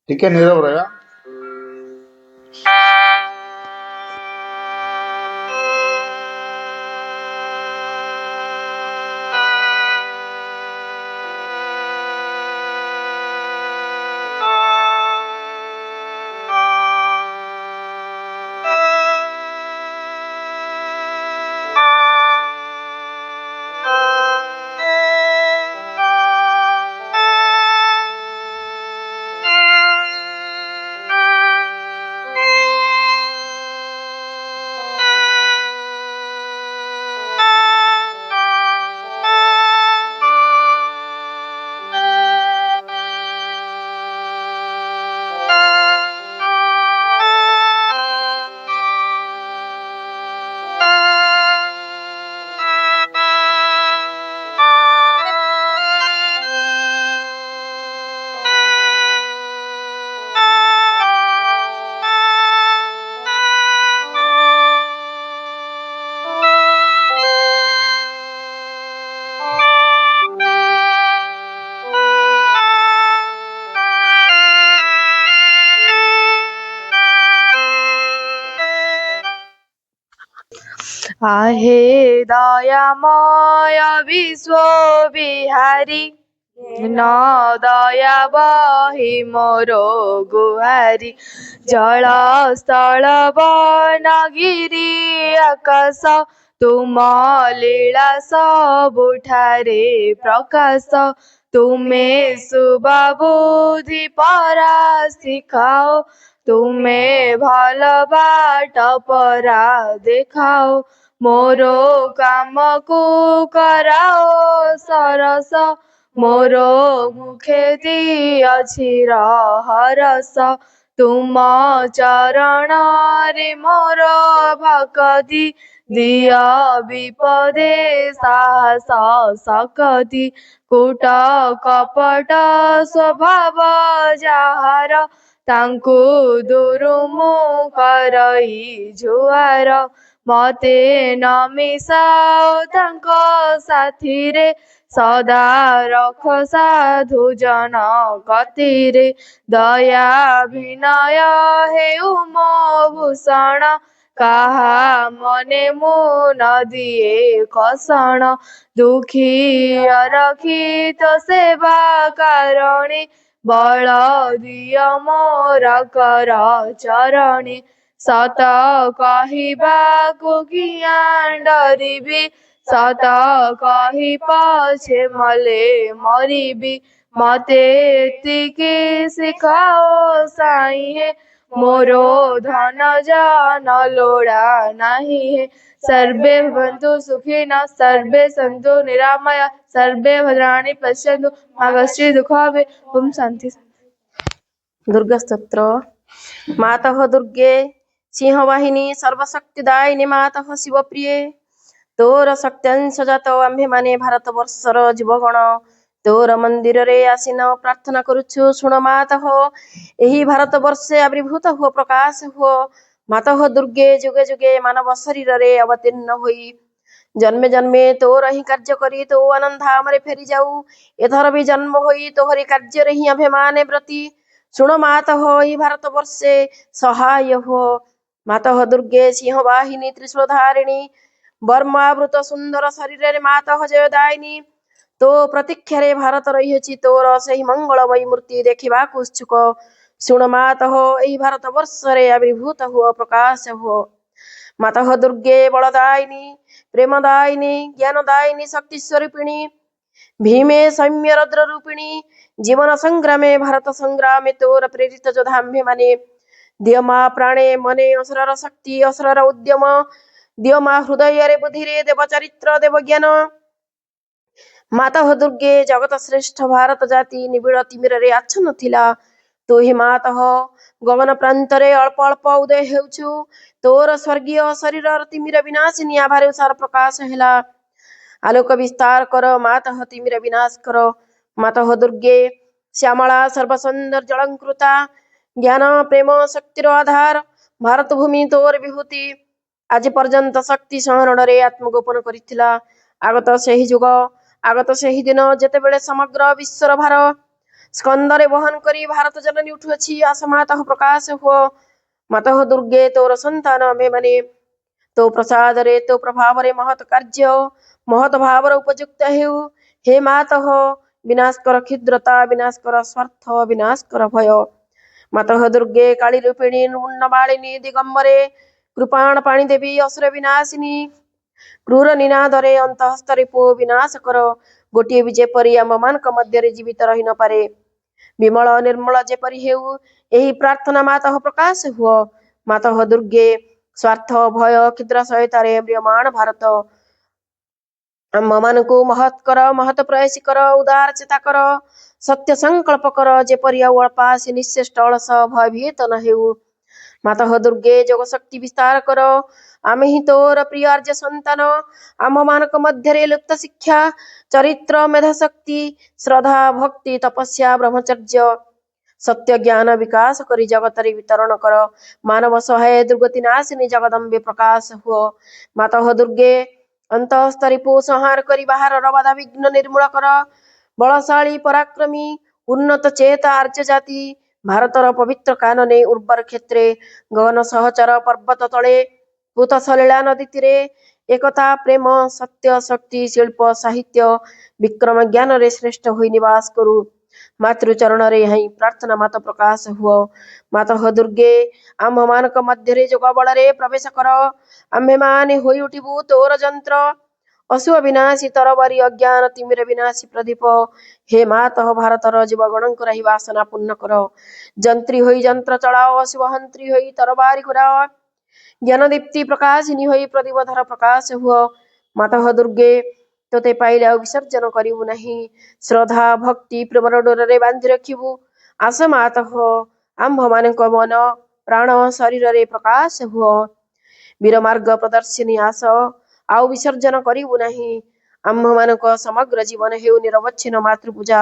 ଟିକେ ନୀରବ ରହିବା। आहे दयामय विश्व बिहारी न दया बही मोरो गुहारी जल स्थल बनगिरी आकाश तुम लीला सबुठारे प्रकाश तुमे शुभ बुद्धि परा शिखाओ तुमे भल बाट परा देखाओ मोरो काम को कराओ सरस मोरो मुखे दिअछि हरस तुम चरण रे मोर भक्ति दिय विपदे साहस सकति कूट कपट स्वभाव जाହାର तांकु दूरु मु करई जुआर मते न मिसाओ तांको साथीरे सदा रख साधु जन गतिरे दया विनय हेउ मो भूषण काहा मने मु न दिए कषण दुखी रखी तो सेवा कारणे बल दिय मोर कर चरणे सत कहबाकु किया डरिबी सत कही पछे मले मरिबी मते एतिकी शिखाओ साई हे मोरो धन जन लोड़ा नाही हे सर्वे भवन्तु सुखिनः सर्वे सन्तु निरामया सर्वे भद्राणि पश्यन्तु मा कश्चित् दुःखभाग् ओम शांति। दुर्गा स्तोत्र। मातः दुर्गे सिंहवाहिनी सर्वशक्तिदायिनी मातः शिवप्रिये तोर शक्त्यांश जात आम्भे माने भारत वर्षर जीवगण तोर मंदिर रे आसीन प्रार्थना करुछु शुण मातः एही भारत वर्षे आविर्भूत हुओ प्रकाश हुओ मातः दुर्गे जुगे जुगे मानव शरीर रे अवतीर्ण होई जन्मे जन्मे तोर ही कार्य करी तो आनंद धाम रे फेरी जाऊ एथर भी जन्म होई तोहरी कार्य रे ही आम्भे माने व्रती शुण मातः एही भारत वर्षे सहाय हो मातः दुर्गे सिंह वाहिनी त्रिशूलधारिणी वर्मावृत सुंदर शरीर मातः जयदायिनी तो प्रतीक्षा रे भारत रही तोर सही मंगलमयी मूर्ति देखा उत्सुक शुण मातः एही भारत वर्ष रे आविर्भूत हुओ प्रकाश हो मातः दुर्गे बलदायिनी प्रेमदायिनी ज्ञानदायिनी शक्ति स्वरूपिणी भीमे सौम्य रुद्र रूपिणी जीवन संग्रामे भारत संग्रामे तोर प्रेरित योद्धाम्भे माने दियमा प्राणे मने असुरर शक्ति असुरर उद्यम दियमा हृदय रे बुद्धि रे देव चरित्र देव ज्ञान मातः दुर्गे जगत श्रेष्ठ भारत जाति निबिड़ तिमिर रे आच्छन्न थिला ତୁ ହିଁ ମାତଃ ଗଗନ ପ୍ରାନ୍ତରେ ଅଳ୍ପ ଅଳ୍ପ ଉଦୟ ହେଉଛୁ। ତୋର ସ୍ୱର୍ଗୀୟ ଶରୀରର ତିମିର ବିନାଶିନୀ ଆଭାରେ ସାର ପ୍ରକାଶ ହେଲା। ଆଲୋକ ବିସ୍ତାର କର ମାତଃ ତିମିର ବିନାଶ କର। ମାତଃ ଦୁର୍ଗେ ଶ୍ୟାମଳା ସର୍ବସୌନ୍ଦର୍ଯ୍ୟ ଅଳଙ୍କୃତା ଜ୍ଞାନ ପ୍ରେମ ଶକ୍ତିର ଆଧାର ଭାରତ ଭୂମି ତୋର ବିଭୂତି ଆଜି ପର୍ଯ୍ୟନ୍ତ ଶକ୍ତି ସହରଣରେ ଆତ୍ମଗୋପନ କରିଥିଲା। ଆଗତ ସେହି ଯୁଗ ଆଗତ ସେହି ଦିନ ଯେତେବେଳେ ସମଗ୍ର ବିଶ୍ୱର ଭାର ସ୍କନ୍ଦରେ ବହନ କରି ଭାରତ ଜନନୀ ଉଠୁଅଛି। ଆସ ମାତଃ ପ୍ରକାଶ ହୁଅ। ମାତଃ ଦୁର୍ଗେ ତୋର ସନ୍ତାନ ଆମ୍ଭେମାନେ ତୋ ପ୍ରସାଦରେ ତୋ ପ୍ରଭାବରେ ମହତ୍ କାର୍ଯ୍ୟ ମହତ୍ ଭାବର ଉପଯୁକ୍ତ ହେଉ। ହେ ମାତଃ ବିନାଶ କର କ୍ଷୁଦ୍ରତା ବିନାଶ କର ସ୍ୱାର୍ଥ ବିନାଶ କର ଭୟ। ମାତଃ ଦୁର୍ଗେ କାଳୀ ରୂପିଣୀ ମୁଣ୍ଡ ମାଳିନୀ ଦିଗମ୍ବରେ କୃପାଣ ପାଣି ଦେବୀ ଅସୁର ବିନାଶିନୀ କ୍ରୂର ନିନାଦରେ ଅନ୍ତଃସ୍ତରେ ପୁଅ ବିନାଶ କର। ଗୋଟିଏ ବି ଯେପରି ଆମମାନଙ୍କ ମଧ୍ୟରେ ଜୀବିତ ରହି ନ ପାରେ ବିମଳ ନିର୍ମଳ ଯେପରି ହେଉ ଏହି ପ୍ରାର୍ଥନା ମାତଃ ପ୍ରକାଶ ହୁଅ। ମାତଃ ଦୁର୍ଗେ ସ୍ୱାର୍ଥ ଭୟ କ୍ଷୁଦ୍ର ସହାୟତାରେ ମ୍ରିୟମାଣ ଭାରତ ଆମମାନଙ୍କୁ ମହତ୍ କର ମହତ୍ ପ୍ରୟାସୀ କର ଉଦାର ଚେତା କର ସତ୍ୟ ସଂକଳ୍ପ କର ଯେପରି ଆଉ ଅଳ୍ପ ଆସି ନିଶ୍ଚେଷ୍ଟ ଅଳସ ଭୟଭୀତ ନ ହେଉ। ମାତଃ ଦୁର୍ଗେ ଯୋଗ ଶକ୍ତି ବିସ୍ତାର କର। ଆମେ ହିଁ ତୋର ପ୍ରିୟ ଆର୍ଯ୍ୟ ସନ୍ତାନ ଆମମାନଙ୍କ ମଧ୍ୟରେ ଲୁପ୍ତ ଶିକ୍ଷା ଚରିତ୍ର ମେଧାଶକ୍ତି ଶ୍ରଦ୍ଧା ଭକ୍ତି ତପସ୍ୟା ବ୍ରହ୍ମଚର୍ଯ୍ୟ ସତ୍ୟ ଜ୍ଞାନ ବିକାଶ କରି ଜଗତରେ ବିତରଣ କର। ମାନବ ସହାୟ ଦୁର୍ଗତି ନାଶିନୀ ଜଗଦମ୍ବେ ପ୍ରକାଶ ହୁଅ। ମାତଃ ଦୁର୍ଗେ ଅନ୍ତଃସ୍ତରେ ପୁ ସଂହାର କରି ବାହାରର ବାଧା ବିଘ୍ନ ନିର୍ମୂଳ କର। ବଳଶାଳୀ ପରାକ୍ରମୀ ଉନ୍ନତ ଚେତା ଆର୍ଯ୍ୟ ଜାତି ଭାରତର ପବିତ୍ର କାନନେ ଉର୍ବର କ୍ଷେତ୍ରେ ଗଗନ ସହଚର ପର୍ବତ ତଳେ ପୂତ ସଲିଳା ନଦୀ ତୀରେ ଏକତା ପ୍ରେମ ସତ୍ୟ ଶକ୍ତି ଶିଳ୍ପ ସାହିତ୍ୟ ବିକ୍ରମ ଜ୍ଞାନରେ ଶ୍ରେଷ୍ଠ ହୋଇ ନିବାସ କରୁ। ମାତୃଚରଣରେ ହିଁ ପ୍ରାର୍ଥନା ମାତ ପ୍ରକାଶ ହୁଅ। ମାତଃ ଦୁର୍ଗେ ଆମ୍ଭମାନଙ୍କ ମଧ୍ୟରେ ଯୋଗ ବଳରେ ପ୍ରବେଶ କର। ଆମ୍ଭେମାନେ ହୋଇ ଉଠିବୁ ତୋର ଯନ୍ତ୍ର ଅଶୁଭ ବିନାଶୀ ତରବାରୀ ଅଜ୍ଞାନ ତିମିର ବିନାଶୀ ପ୍ରଦୀପ। ହେ ମାତଃ ଭାରତର ଯୁବଗଣଙ୍କର ଏହି ବାସନା ପୂର୍ଣ୍ଣ କର। ଯନ୍ତ୍ରୀ ହୋଇ ଯନ୍ତ୍ର ଚଳାଅ ଅଶୁଭ ହନ୍ତ୍ରୀ ହୋଇ ତରବାରୀ ଘୁରାଅ ଜ୍ଞାନ ଦୀପ୍ତି ପ୍ରକାଶିନୀ ହୋଇ ପ୍ରଦୀପ ଧର ପ୍ରକାଶ ହୁଅ। ମାତଃ ଦୁର୍ଗେ ତୋତେ ପାଇଲେ ଆଉ ବିସର୍ଜନ କରିବୁ ନାହିଁ ଶ୍ରଦ୍ଧା ଭକ୍ତି ପ୍ରେମର ଡୋରରେ ବାନ୍ଧି ରଖିବୁ। ଆସ ମାତଃ ଆମ୍ଭମାନଙ୍କ ମନ ପ୍ରାଣ ଶରୀରରେ ପ୍ରକାଶ ହୁଅ। ବୀରମାର୍ଗ ପ୍ରଦର୍ଶିନୀ ଆସ ଆଉ ବିସର୍ଜନ କରିବୁ ନାହିଁ। ଆମ୍ଭମାନଙ୍କ ସମଗ୍ର ଜୀବନ ହେଉ ନିରବଚ୍ଛିନ୍ନ ମାତୃପୂଜା।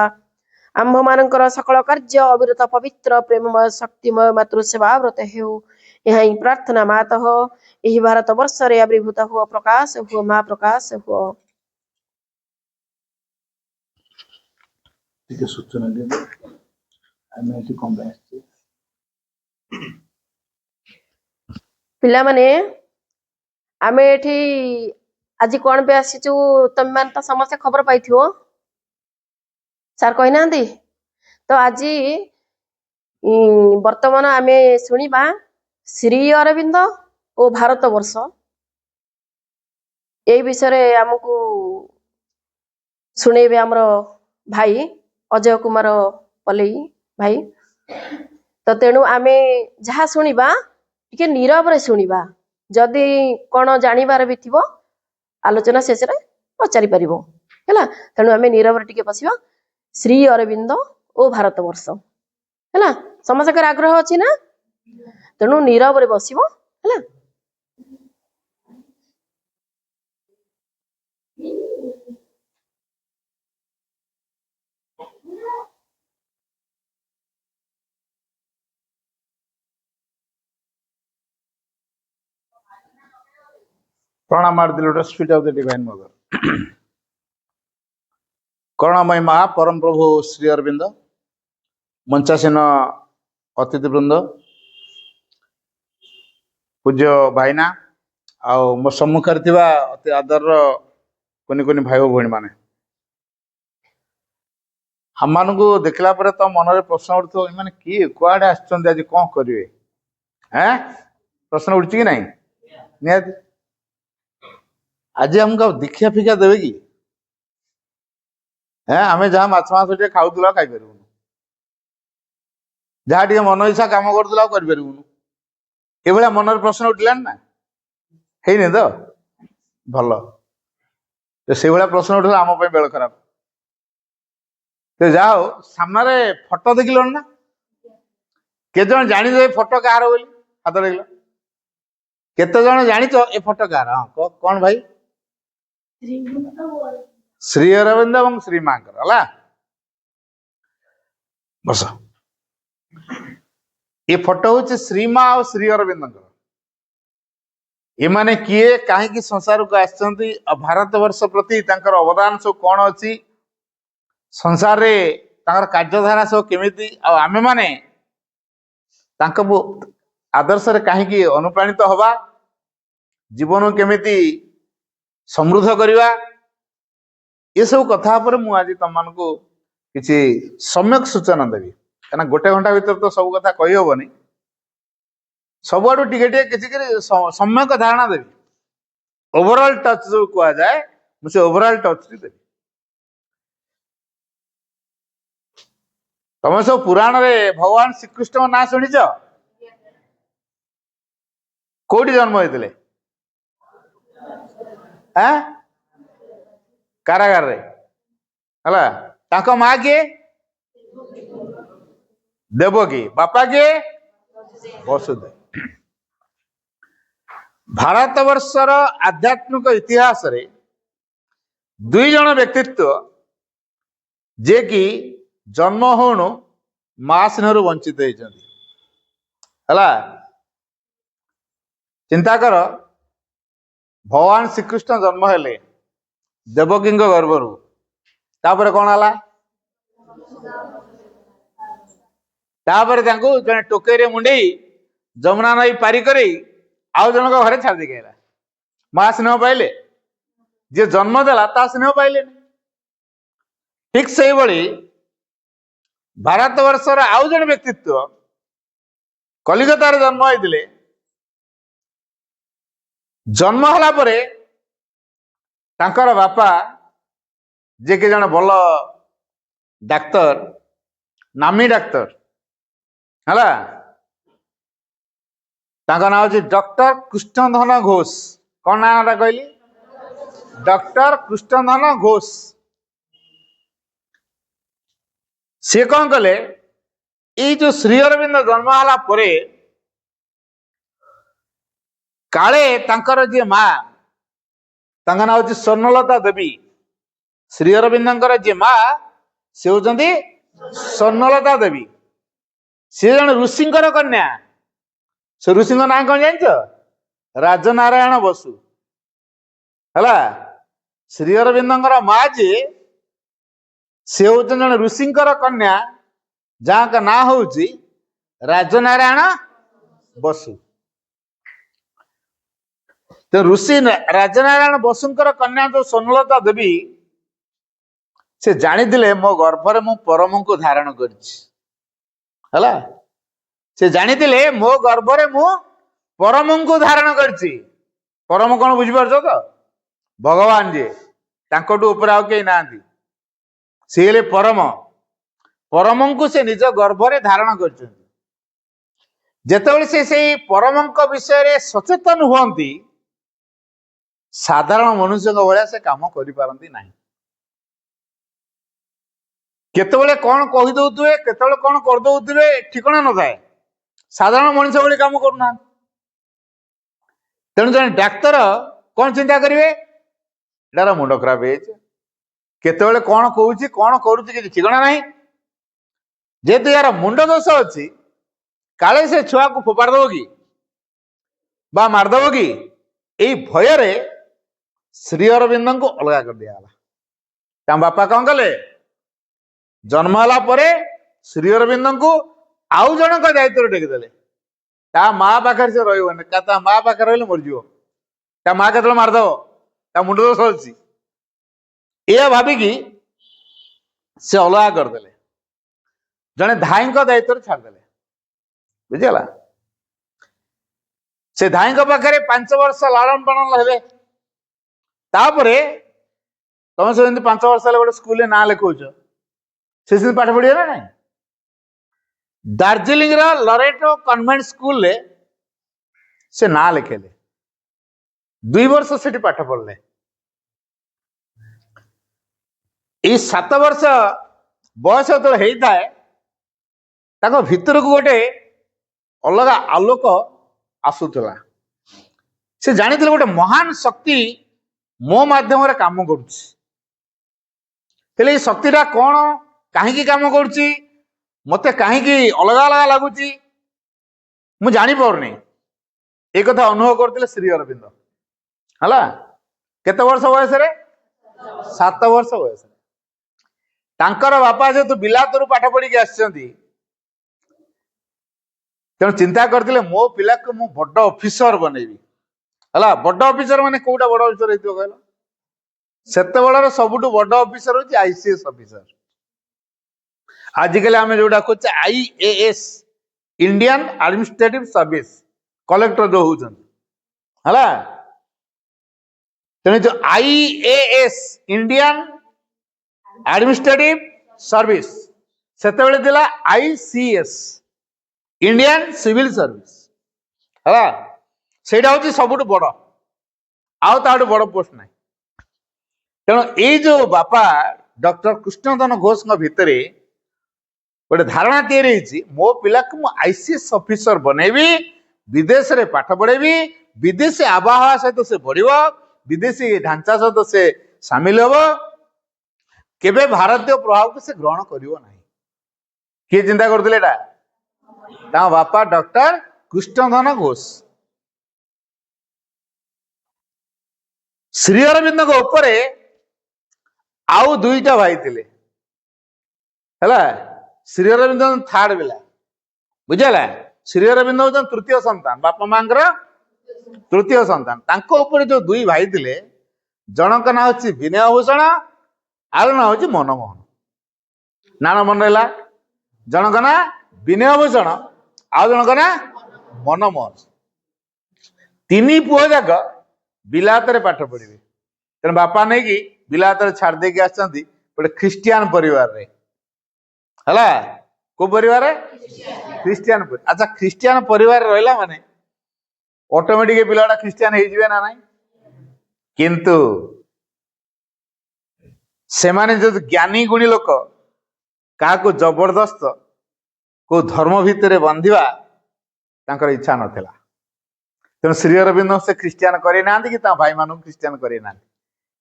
ଆମ୍ଭମାନଙ୍କର ସକଳ କାର୍ଯ୍ୟ ଅବିରତ ପବିତ୍ର ପ୍ରେମମୟ ଶକ୍ତିମୟ ମାତୃସେବା ବ୍ରତ ହେଉ। ଏହା ହିଁ ପ୍ରାର୍ଥନା ମାତଃ ଏହି ଭାରତ ବର୍ଷରେ ଆବିର୍ଭୂତ ହୁଅ ପ୍ରକାଶ ହୁଅ ମା ପ୍ରକାଶ ହୁଅ। ଟିକେ ସୂଚନା ଦିଅନ୍ତୁ ଆମେ ଏଠି କଣ ପାଇଁ ଆସିଛେ? ପିଲାମାନେ ଆମେ ଏଠି ଆଜି କଣ ପାଇଁ ଆସିଛୁ ତମେମାନେ ତ ସମସ୍ତେ ଖବର ପାଇଥିବ ସାର୍ କହିନାହାନ୍ତି ତ ଆଜି ବର୍ତ୍ତମାନ ଆମେ ଶୁଣିବା ଶ୍ରୀ ଅରବିନ୍ଦ ଓ ଭାରତ ବର୍ଷ এই ବିଷୟରେ ଆମକୁ ଶୁଣେଇବେ ଆମର ଭାଇ ଅଜୟ କୁମାର ପଲେଇ ଭାଇ। ତ ତେଣୁ ଆମେ ଯାହା ଶୁଣିବା ଟିକେ ନୀରବରେ ଶୁଣିବା ଯଦି କଣ ଜାଣିବାର ବି ଥିବ ଆଲୋଚନା ଶେଷରେ ପଚାରି ପାରିବ ହେଲା। ତେଣୁ ଆମେ ନୀରବରେ ଟିକେ ବସିବା। ଶ୍ରୀ ଅରବିନ୍ଦ ଓ ଭାରତ ବର୍ଷ ହେଲା। ସମସ୍ତଙ୍କର ଆଗ୍ରହ ଅଛି ନା ତେଣୁ ନୀରବରେ ବସିବ ହେଲା। Pranam at the lotus feet of the Divine Mother. করুণাময় মা পরম প্রভু শ্রী অরবিন্দ মঞ্চাসীন অତିথି বৃন্ଦ ପୂଜ୍ୟ ଭାଇନା ଆଉ ମୋ ସମ୍ମୁଖରେ ଥିବା ଅତି ଆଦରର କୁନି କୁନି ଭାଇ ଓ ଭଉଣୀମାନେ, ଆମମାନଙ୍କୁ ଦେଖିଲା ପରେ ତ ମନରେ ପ୍ରଶ୍ନ ଉଠୁଥିବ ଏମାନେ କିଏ କୁଆଡେ ଆସିଛନ୍ତି ଆଜି କଣ କରିବେ? ପ୍ରଶ୍ନ ଉଠୁଛି କି ନାହିଁ? ନିହାତି ଆଜି ଆମକୁ ଆଉ ଦୀକ୍ଷା ଫିକ୍ଷା ଦେବେ କି? ଆମେ ଯାହା ମାଛ ମାଂସ ଟିକେ ଖାଉଥିଲା ଖାଇପାରିବୁନୁ, ଯାହା ଟିକେ ମନ ଇଚ୍ଛା କାମ କରୁଥିଲା ଆଉ କରିପାରିବୁନୁ। ଏଭଳିଆ ମନରେ ପ୍ରଶ୍ନ ଉଠିଲାଣି ନା? ହେଇନି ତ? ଭଲ, ସେଇଭଳିଆ ପ୍ରଶ୍ନ ଉଠିଲା ଆମ ପାଇଁ ବେଳ ଖରାପ। ଯାହା ହଉ ସାମ୍ନାରେ ଫଟୋ ଦେଖିଲଣି ନା? କେତେ ଜଣ ଜାଣିଛ ଏ ଫଟୋ କାହାର ବୋଲି? ହାତ ଦେଖିଲ। କେତେ ଜଣ ଜାଣିଛ ଏ ଫଟୋ କାହାର? ହଁ କଣ ଭାଇ? ଶ୍ରୀ ଅରବିନ୍ଦ ଏବଂ ଶ୍ରୀ ମାଙ୍କର ହେଲା। ବସ। ଏ ଫଟୋ ହଉଛି ଶ୍ରୀମା ଆଉ ଶ୍ରୀ ଅରବିନ୍ଦଙ୍କର। ଏମାନେ କିଏ, କାହିଁକି ସଂସାରକୁ ଆସିଛନ୍ତି, ଆଉ ଭାରତ ବର୍ଷ ପ୍ରତି ତାଙ୍କର ଅବଦାନ ସବୁ କଣ ଅଛି, ସଂସାରରେ ତାଙ୍କର କାର୍ଯ୍ୟଧାରା ସବୁ କେମିତି, ଆଉ ଆମେମାନେ ତାଙ୍କ ଆଦର୍ଶରେ କାହିଁକି ଅନୁପ୍ରାଣିତ ହବା, ଜୀବନକୁ କେମିତି ସମୃଦ୍ଧ କରିବା, ଏସବୁ କଥା ଉପରେ ମୁଁ ଆଜି ତମମାନଙ୍କୁ କିଛି ସମ୍ୟକ ସୂଚନା ଦେବି। କାହିଁକିନା ଗୋଟେ ଘଣ୍ଟା ଭିତରେ ତ ସବୁ କଥା କହିହବନି, ସବୁଆଡୁ ଟିକେ ଟିକେ କିଛି ସମ୍ୟକ ଧାରଣା ଦେବି। ଓଭରଅଲ ଟଚ୍ ଯୋଉ କୁହାଯାଏ, ମୁଁ ସେ ଓଭରଅଲ ଟଚ୍ ଦେବି। ତମେ ସବୁ ପୁରାଣରେ ଭଗବାନ ଶ୍ରୀକୃଷ୍ଣଙ୍କ ନାଁ ଶୁଣିଛ? କୋଉଠି ଜନ୍ମ ହେଇଥିଲେ? କାରାଗାରରେ ହେଲା। ତାଙ୍କ ମା କିଏ? ଦେବକୀ। ବାପା କିଏ? ବସୁଦେବ। ଭାରତ ବର୍ଷର ଆଧ୍ୟାତ୍ମିକ ଇତିହାସରେ ଦୁଇ ଜଣ ବ୍ୟକ୍ତିତ୍ବ ଯିଏ କି ଜନ୍ମ ହଉଣୁ ମା ସ୍ନେହରୁ ବଞ୍ଚିତ ହେଇଛନ୍ତି ହେଲା। ଚିନ୍ତା କର, ଭଗବାନ ଶ୍ରୀକୃଷ୍ଣ ଜନ୍ମ ହେଲେ ଦେବକୀଙ୍କ ଗର୍ଭରୁ, ତାପରେ କଣ ହେଲା? ତାପରେ ତାଙ୍କୁ ଜଣେ ଟୋକେଇରେ ମୁଣ୍ଡେଇ ଯମୁନା ନଈ ପାରି କରି ଆଉ ଜଣଙ୍କ ଘରେ ଛାଡ଼ି ଦେଇକି ଆଇଲା। ମା ସ୍ନେହ ପାଇଲେ? ଯିଏ ଜନ୍ମ ଦେଲା ତା ସ୍ନେହ ପାଇଲେନି। ଠିକ ସେଇଭଳି ଭାରତ ବର୍ଷର ଆଉ ଜଣେ ବ୍ୟକ୍ତିତ୍ବ କଲିକତାରେ ଜନ୍ମ ହେଇଥିଲେ। ଜନ୍ମ ହେଲା ପରେ ତାଙ୍କର ବାପା, ଯିଏ କି ଜଣେ ଭଲ ଡାକ୍ତର, ନାମୀ ଡାକ୍ତର ହେଲା, ତାଙ୍କ ନାଁ ହଉଛି ଡକ୍ଟର କୃଷ୍ଣଧନ ଘୋଷ। କଣ ନାଁଟା କହିଲି? ଡକ୍ଟର କୃଷ୍ଣଧନ ଘୋଷ। ସିଏ କଣ କଲେ, ଏଇ ଯୋଉ ଶ୍ରୀ ଅରବିନ୍ଦ ଜନ୍ମ ହେଲା ପରେ କାଳେ ତାଙ୍କର ଯିଏ ମା, ତାଙ୍କ ନାଁ ହଉଛି ସ୍ୱର୍ଣ୍ଣଲତା ଦେବୀ। ଶ୍ରୀ ଅରବିନ୍ଦଙ୍କର ଯିଏ ମା, ସେ ହଉଛନ୍ତି ସ୍ୱର୍ଣ୍ଣଲତା ଦେବୀ। ସିଏ ଜଣେ ଋଷିଙ୍କର କନ୍ୟା। ସେ ଋଷିଙ୍କ ନାଁ କଣ ଜାଣିଛ? ରାଜନାରାୟଣ ବସୁ ହେଲା। ଶ୍ରୀ ଅରବିନ୍ଦଙ୍କର ମା ଯିଏ, ସେ ହଉଛନ୍ତି ଜଣେ ଋଷିଙ୍କର କନ୍ୟା, ଯାହାଙ୍କ ନାଁ ହଉଛି ରାଜନାରାୟଣ ବସୁ। ତ ଋଷି ରାଜନାରାୟଣ ବସୁଙ୍କର କନ୍ୟା ଯୋଉ ସ୍ୱର୍ଣ୍ଣଲତା ଦେବୀ, ସେ ଜାଣିଥିଲେ ମୋ ଗର୍ଭରେ ମୁଁ ପରମଙ୍କୁ ଧାରଣ କରିଛି ହେଲା। ସେ ଜାଣିଥିଲେ ମୋ ଗର୍ଭରେ ମୁଁ ପରମଙ୍କୁ ଧାରଣ କରିଛି। ପରମ କଣ ବୁଝିପାରୁଛ ତ? ଭଗବାନ ଯିଏ, ତାଙ୍କଠୁ ଉପରେ ଆଉ କେହି ନାହାନ୍ତି। ସେ ହେଲେ ପରମ। ପରମଙ୍କୁ ସେ ନିଜ ଗର୍ଭରେ ଧାରଣ କରିଛନ୍ତି। ଯେତେବେଳେ ସେ ସେଇ ପରମଙ୍କ ବିଷୟରେ ସଚେତନ ହୁଅନ୍ତି, ସାଧାରଣ ମନୁଷ୍ୟଙ୍କ ଭଳିଆ ସେ କାମ କରିପାରନ୍ତି ନାହିଁ। କେତେବେଳେ କଣ କହିଦଉଥିବେ, କେତେବେଳେ କଣ କରିଦଉଥିବେ, ଠିକଣା ନଥାଏ। ସାଧାରଣ ମଣିଷ ଭଳି କାମ କରୁନାହାନ୍ତି। ତେଣୁ ଜଣେ ଡାକ୍ତର କଣ ଚିନ୍ତା କରିବେ? ଏଟାର ମୁଣ୍ଡ ଖରାପ ହେଇଯାଇଛି, କେତେବେଳେ କଣ କହୁଛି, କଣ କରୁଛି, କିଛି ଠିକଣା ନାହିଁ। ଯେହେତୁ ୟାର ମୁଣ୍ଡ ଦୋଷ ଅଛି, କାଳେ ସେ ଛୁଆକୁ ଫୋପାଡ଼ି ଦବ କି ବା ମାରିଦବ କି, ଏଇ ଭୟରେ ଶ୍ରୀ ଅରବିନ୍ଦଙ୍କୁ ଅଲଗା କରିଦିଆଗଲା। ତାଙ୍କ ବାପା କଣ କଲେ? ଜନ୍ମ ହେଲା ପରେ ଶ୍ରୀ ଅରବିନ୍ଦଙ୍କୁ ଆଉ ଜଣଙ୍କ ଦାୟିତ୍ୱରେ ଟେକିଦେଲେ। ତା ମା ପାଖରେ ସେ ରହିବନି, ତା ମା ପାଖରେ ରହିଲେ ମରିଯିବ। ତା ମା କେତେବେଳେ ମାରିଦବ, ତା ମୁଣ୍ଡ ଦୋଷ ଅଛି, ଏଇଆ ଭାବିକି ସେ ଅଲଗା କରିଦେଲେ। ଜଣେ ଧାଇଙ୍କ ଦାୟିତ୍ୱରେ ଛାଡ଼ିଦେଲେ। ବୁଝିଗଲା? ସେ ଧାଇଙ୍କ ପାଖରେ 5 ବର୍ଷ ଲାଳନ ପାଳନ ହେଲେ। ତାପରେ ତମେ ସବୁ ଯେମିତି 5 ବର୍ଷ ହେଲେ ଗୋଟେ ସ୍କୁଲରେ ନାଁ ଲେଖଉଛ, ସେ ସେମିତି ପାଠ ପଢିବେ ନା ନାଇଁ? ଦାର୍ଜିଲିଂର ଲରେଟୋ କନଭେଣ୍ଟ ସ୍କୁଲରେ ସେ ନାଁ ଲେଖେଇଲେ। 2 ବର୍ଷ ସେଠି ପାଠ ପଢିଲେ। ଏଇ 7 ବର୍ଷ ବୟସ ଯେତେବେଳେ ହେଇଥାଏ, ତାଙ୍କ ଭିତରକୁ ଗୋଟେ अलग आलोक आसुला से जानी गोटे महान शक्ति मो माध्यम काम कर शक्तिटा कौन कहीं काम कर मत कहीं अलग अलग लगुच मु जानी पारनी एक कथा अनुभव करते श्री अरविंद है केते वर्ष बयस 7 वर्ष बयस तांकर बापा जेतु बिलात पाठ पढ़ी आसछंती तेणु चिंता करते मो पिला को मु बड़ ऑफिसर बनैबी है बड़ ऑफिसर माने कोटा बड़ ऑफिसर हेतिबो कहलो सेते बड़र सबुठु बड़ ऑफिसर होची आईसीएस ऑफिसर आजिकल आमे जोडा कहछ IAS Indian administrative service collector जो होउछन हला तेणु जो आईएएस इंडियन एडमिनिस्ट्रेटिव सर्विस सेते बेले दिला आईसीएस इंडियन सिविल सर्विस है सेटा हूँ सबुठ बड़ आउ ताठू बड़ पोस्ट ना तेणु ये जो बापा डॉक्टर कृष्णधन घोष भितर गोटे धारणा तैयारी मो पिला को मु आईसीएस ऑफिसर बनैबी विदेश रे पाठ पढ़ेबी विदेशी आबहावा सहित से बढ़िबो विदेशी ढांचा सहित से सामिल होबो केबे भारतीय प्रभाव को से ग्रहण करिवो नाही किए चिंता करथिले एटा ता बापा डॉक्टर कृष्णधन घोष श्री अरविंद को ऊपर आउ दुईटा भाई थिले हैला श्री अरविंद थर्ड बेला बुझला श्री अरविंद होचन तृतीय संतान बापा मांगर तृतीय संतान तांको ऊपर जो दुई भाई थिले जनक ना होची विनय भूषण आर ना होची मनमोहन नाना मन रहला जनक ना विनय भूषण आ जनक ना मनमोहन तीन पुओ जाक बिलात रे पाठ पढ़िबे तेन बापा नहीं कि बिलात रे छाड़ दे के आछंती गोटे ख्रिस्टियन परिवार रे हला को परिवार ख्रिस्टियन अच्छा ख्रिस्टियन परिवार रहला माने ऑटोमेटिक पिलाटा ख्रिस्टियन हो जिवे ना नहीं किंतु से माने जो ज्ञानी गुणी लोक क्या को जबरदस्त को धर्म भितर बांधिबा तांकर इच्छा नथिला तेणु श्री अरविंद से ख्रिस्टियन करे ना कि भाई मान ख्रिस्टियन करे ना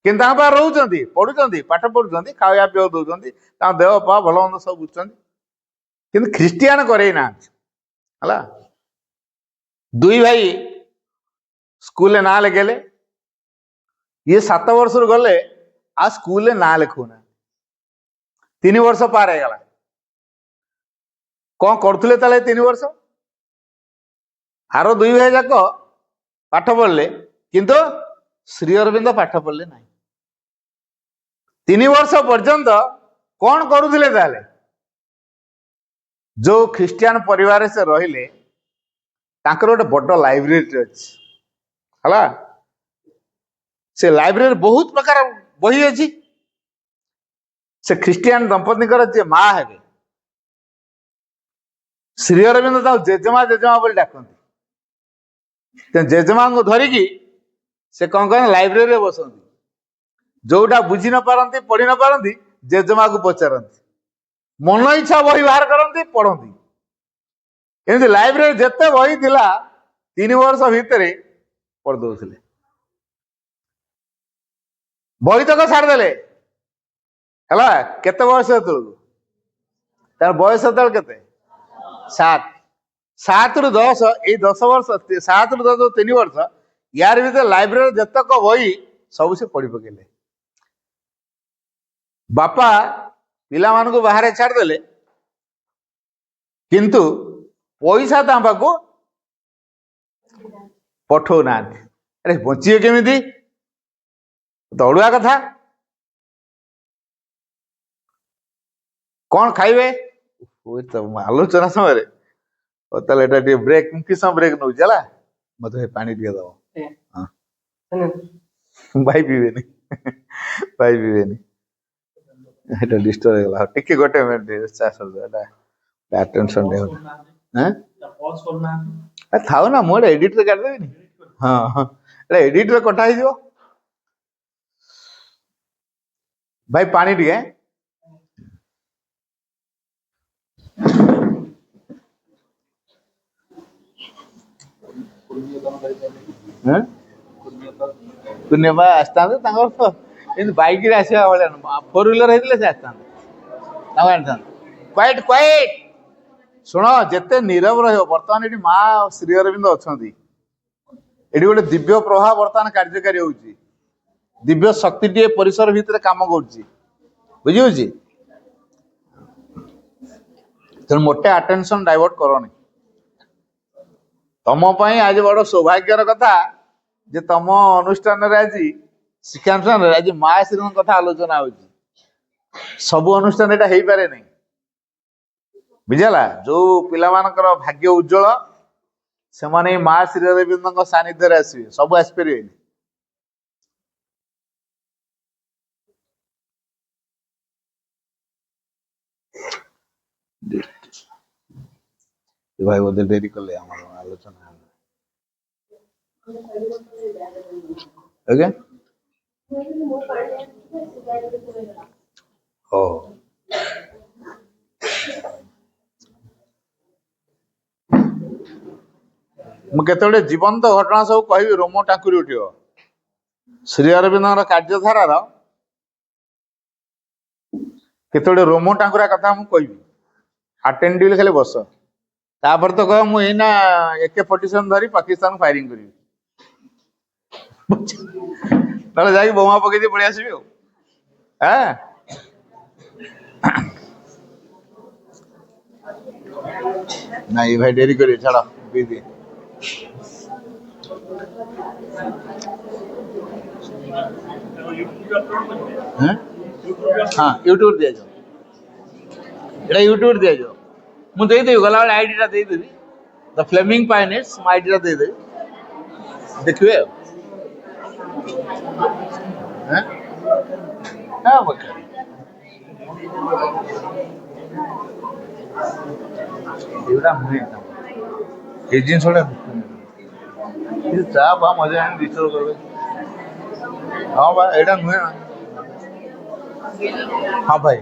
किंतु रोचंती पढ़ुचंती पाठ पढ़ुचंती खाया पीवा दौरान देह पा भल मंद सब बुझुचंती किंतु ख्रिस्टियन करे ना हला दुई भाई स्कूल ना लिखेले ये 7 वर्ष गले आ स्कूल ना लिखुना 3 वर्ष पार हो गला कौन करथुले ताले 3 वर्ष आरो दुई भाई जाक पाठ पढ़ले किंतु श्री अरविंद पाठ पढ़ले नहीं 3 वर्ष पर्यंत कौन करुले ताले जो ख्रिस्टियन परिवार से रहिले तांकर गोटे बड़ लाइब्रेरी अच्छी हला से लाइब्रेरी बहुत प्रकार बही अच्छी से ख्रिस्टियन दंपति जे माँ हेबे श्री अरविंद जेजेमा जेजेमा बोली डाकती जेजेमा को धरिकी से कौन कह लाइब्रेरी बसती जोटा बुझी न पारती पढ़ी न पारती जेजेमा को पचारती मन इच्छा बही बाहर करती पढ़ती एमती लाइब्रेरी जिते बही थिला 3 वर्ष भितर पढ़ दौले बही तक छाड़देले है केते बयस तार बयस के 7 रु 10 ये 10 वर्ष 7 रु 10 3 वर्ष यार भीतर लाइब्रेरी जतक बही सब से पढ़ी पकेले बापा पिला मान को बाहर छाड़देले किंतु पैसा को पठौ ना अरे बचिए केमिति दौड़ा कथा कौन खाइबे तो आलोचना समय ब्रेक कि समय ब्रेक नौ चला मत पानी टे दब भाई पीबे भाई पीबे डिस्टर्ब हो टिके गोटे मिनट अटेंशन थाओ ना मुझे एडिट रे काटदेबी हाँ हाँ एडिट रे कटा ही भाई पानी टिके କୁନିବା ଆସିଥାନ୍ତେ ତାଙ୍କର ତ ଏମିତି ବାଇକରେ ଆସିବା ଭଳିଆ ଫୋର ହ୍ୱିଲର ହେଇଥିଲେ ସେ ଆସିଥାନ୍ତେ ତାଙ୍କୁ ଆଣିଥାନ୍ତେ। କ୍ୱାଇଟ୍ କ୍ୱାଇଟ୍ ଶୁଣ ଯେତେ ନୀରବ ରହିବ। ବର୍ତ୍ତମାନ ଏଠି ମା ଶ୍ରୀ ଅରବିନ୍ଦ ଅଛନ୍ତି। ଏଠି ଗୋଟେ ଦିବ୍ୟ ପ୍ରଭାବ ବର୍ତ୍ତମାନ କାର୍ଯ୍ୟକାରୀ ହଉଛି। ଦିବ୍ୟ ଶକ୍ତିଟିଏ ପରିସର ଭିତରେ କାମ କରୁଛି, ବୁଝିହଉଛି। ତେଣୁ ମୋଟେ ଆଟେନସନ ଡାଇଭର୍ଟ କରନି। ତମ ପାଇଁ ଆଜି ବଡ ସୌଭାଗ୍ୟର କଥା ଯେ ତମ ଅନୁଷ୍ଠାନରେ ଆଜି ଶିକ୍ଷାନୁଷ୍ଠାନରେ ଆଜି ମା ଶ୍ରୀଙ୍କ କଥା ଆଲୋଚନା ହଉଛି। ସବୁ ଅନୁଷ୍ଠାନ ଏଟା ହେଇପାରେ ନାହିଁ, ବୁଝିଲା। ଯୋଉ ପିଲାମାନଙ୍କର ଭାଗ୍ୟ ଉଜ୍ଜଳ ସେମାନେ ଏଇ ମା ଶ୍ରୀ ଅରବିନ୍ଦଙ୍କ ସାନ୍ନିଧ୍ୟରେ ଆସିବେ, ସବୁ ଆସିପାରିବେନି। ଭାଇ ବୋଧେ ଡେରି କଲେ ଆମର ଆଲୋଚନା। ଆଜ୍ଞା ହଉ ମୁଁ କେତେବେଳେ ଜୀବନ୍ତ ଘଟଣା ସବୁ କହିବି, ରୋମ ଟାଙ୍କୁରି ଉଠିବ। ଶ୍ରୀ ଅରବିନ୍ଦଙ୍କର କାର୍ଯ୍ୟଧାରାର କେତେବେଳେ ରୋମ ଟାଙ୍କୁରା କଥା ମୁଁ କହିବି। ଆଟେଣ୍ଡିବଲି ଖାଲି ବସ, ତାପରେ ତ କହ ମୁଁ ଏଇନା AK-47 ଧରି ପାକିସ୍ତାନ ଫାୟାରିଂ କରିବି, ନହେଲେ ଯାଇକି ବୋମା ପକେଇ ଦେଇ ପଳେଇ ଆସିବି ଆଉ। ନାଇଁ ଭାଇ ଡେରି କରିବେ, ଛାଡ ପିଇଦିଏ। ହଁ ୟୁଟ୍ୟୁବ ଦିଆଯିବ, ଏଇଟା ୟୁଟ୍ୟୁବ ଦିଆଯିବ। ମୁଁ ଦେଇଦେବି ଗଲାବେଳେ ଆଇଡିଟା ଦେଇଦେବି, ଦ ଫ୍ଲେମିଂ ପାଇନିୟର୍ସ ମୁଁ ଆଇଡିଟା ଦେଇଦେବି, ଦେଖିବେ ଆଉ। ଏଗୁଡ଼ା ହୁଏ ଏଇ ଜିନିଷଟା ଚା ଫା ମଜା ଆଣି ଡିଷ୍ଟର୍ବ କରିବେ। ହଁ ବା ଏଇଟା ନୁହେଁ। ହଁ ଭାଇ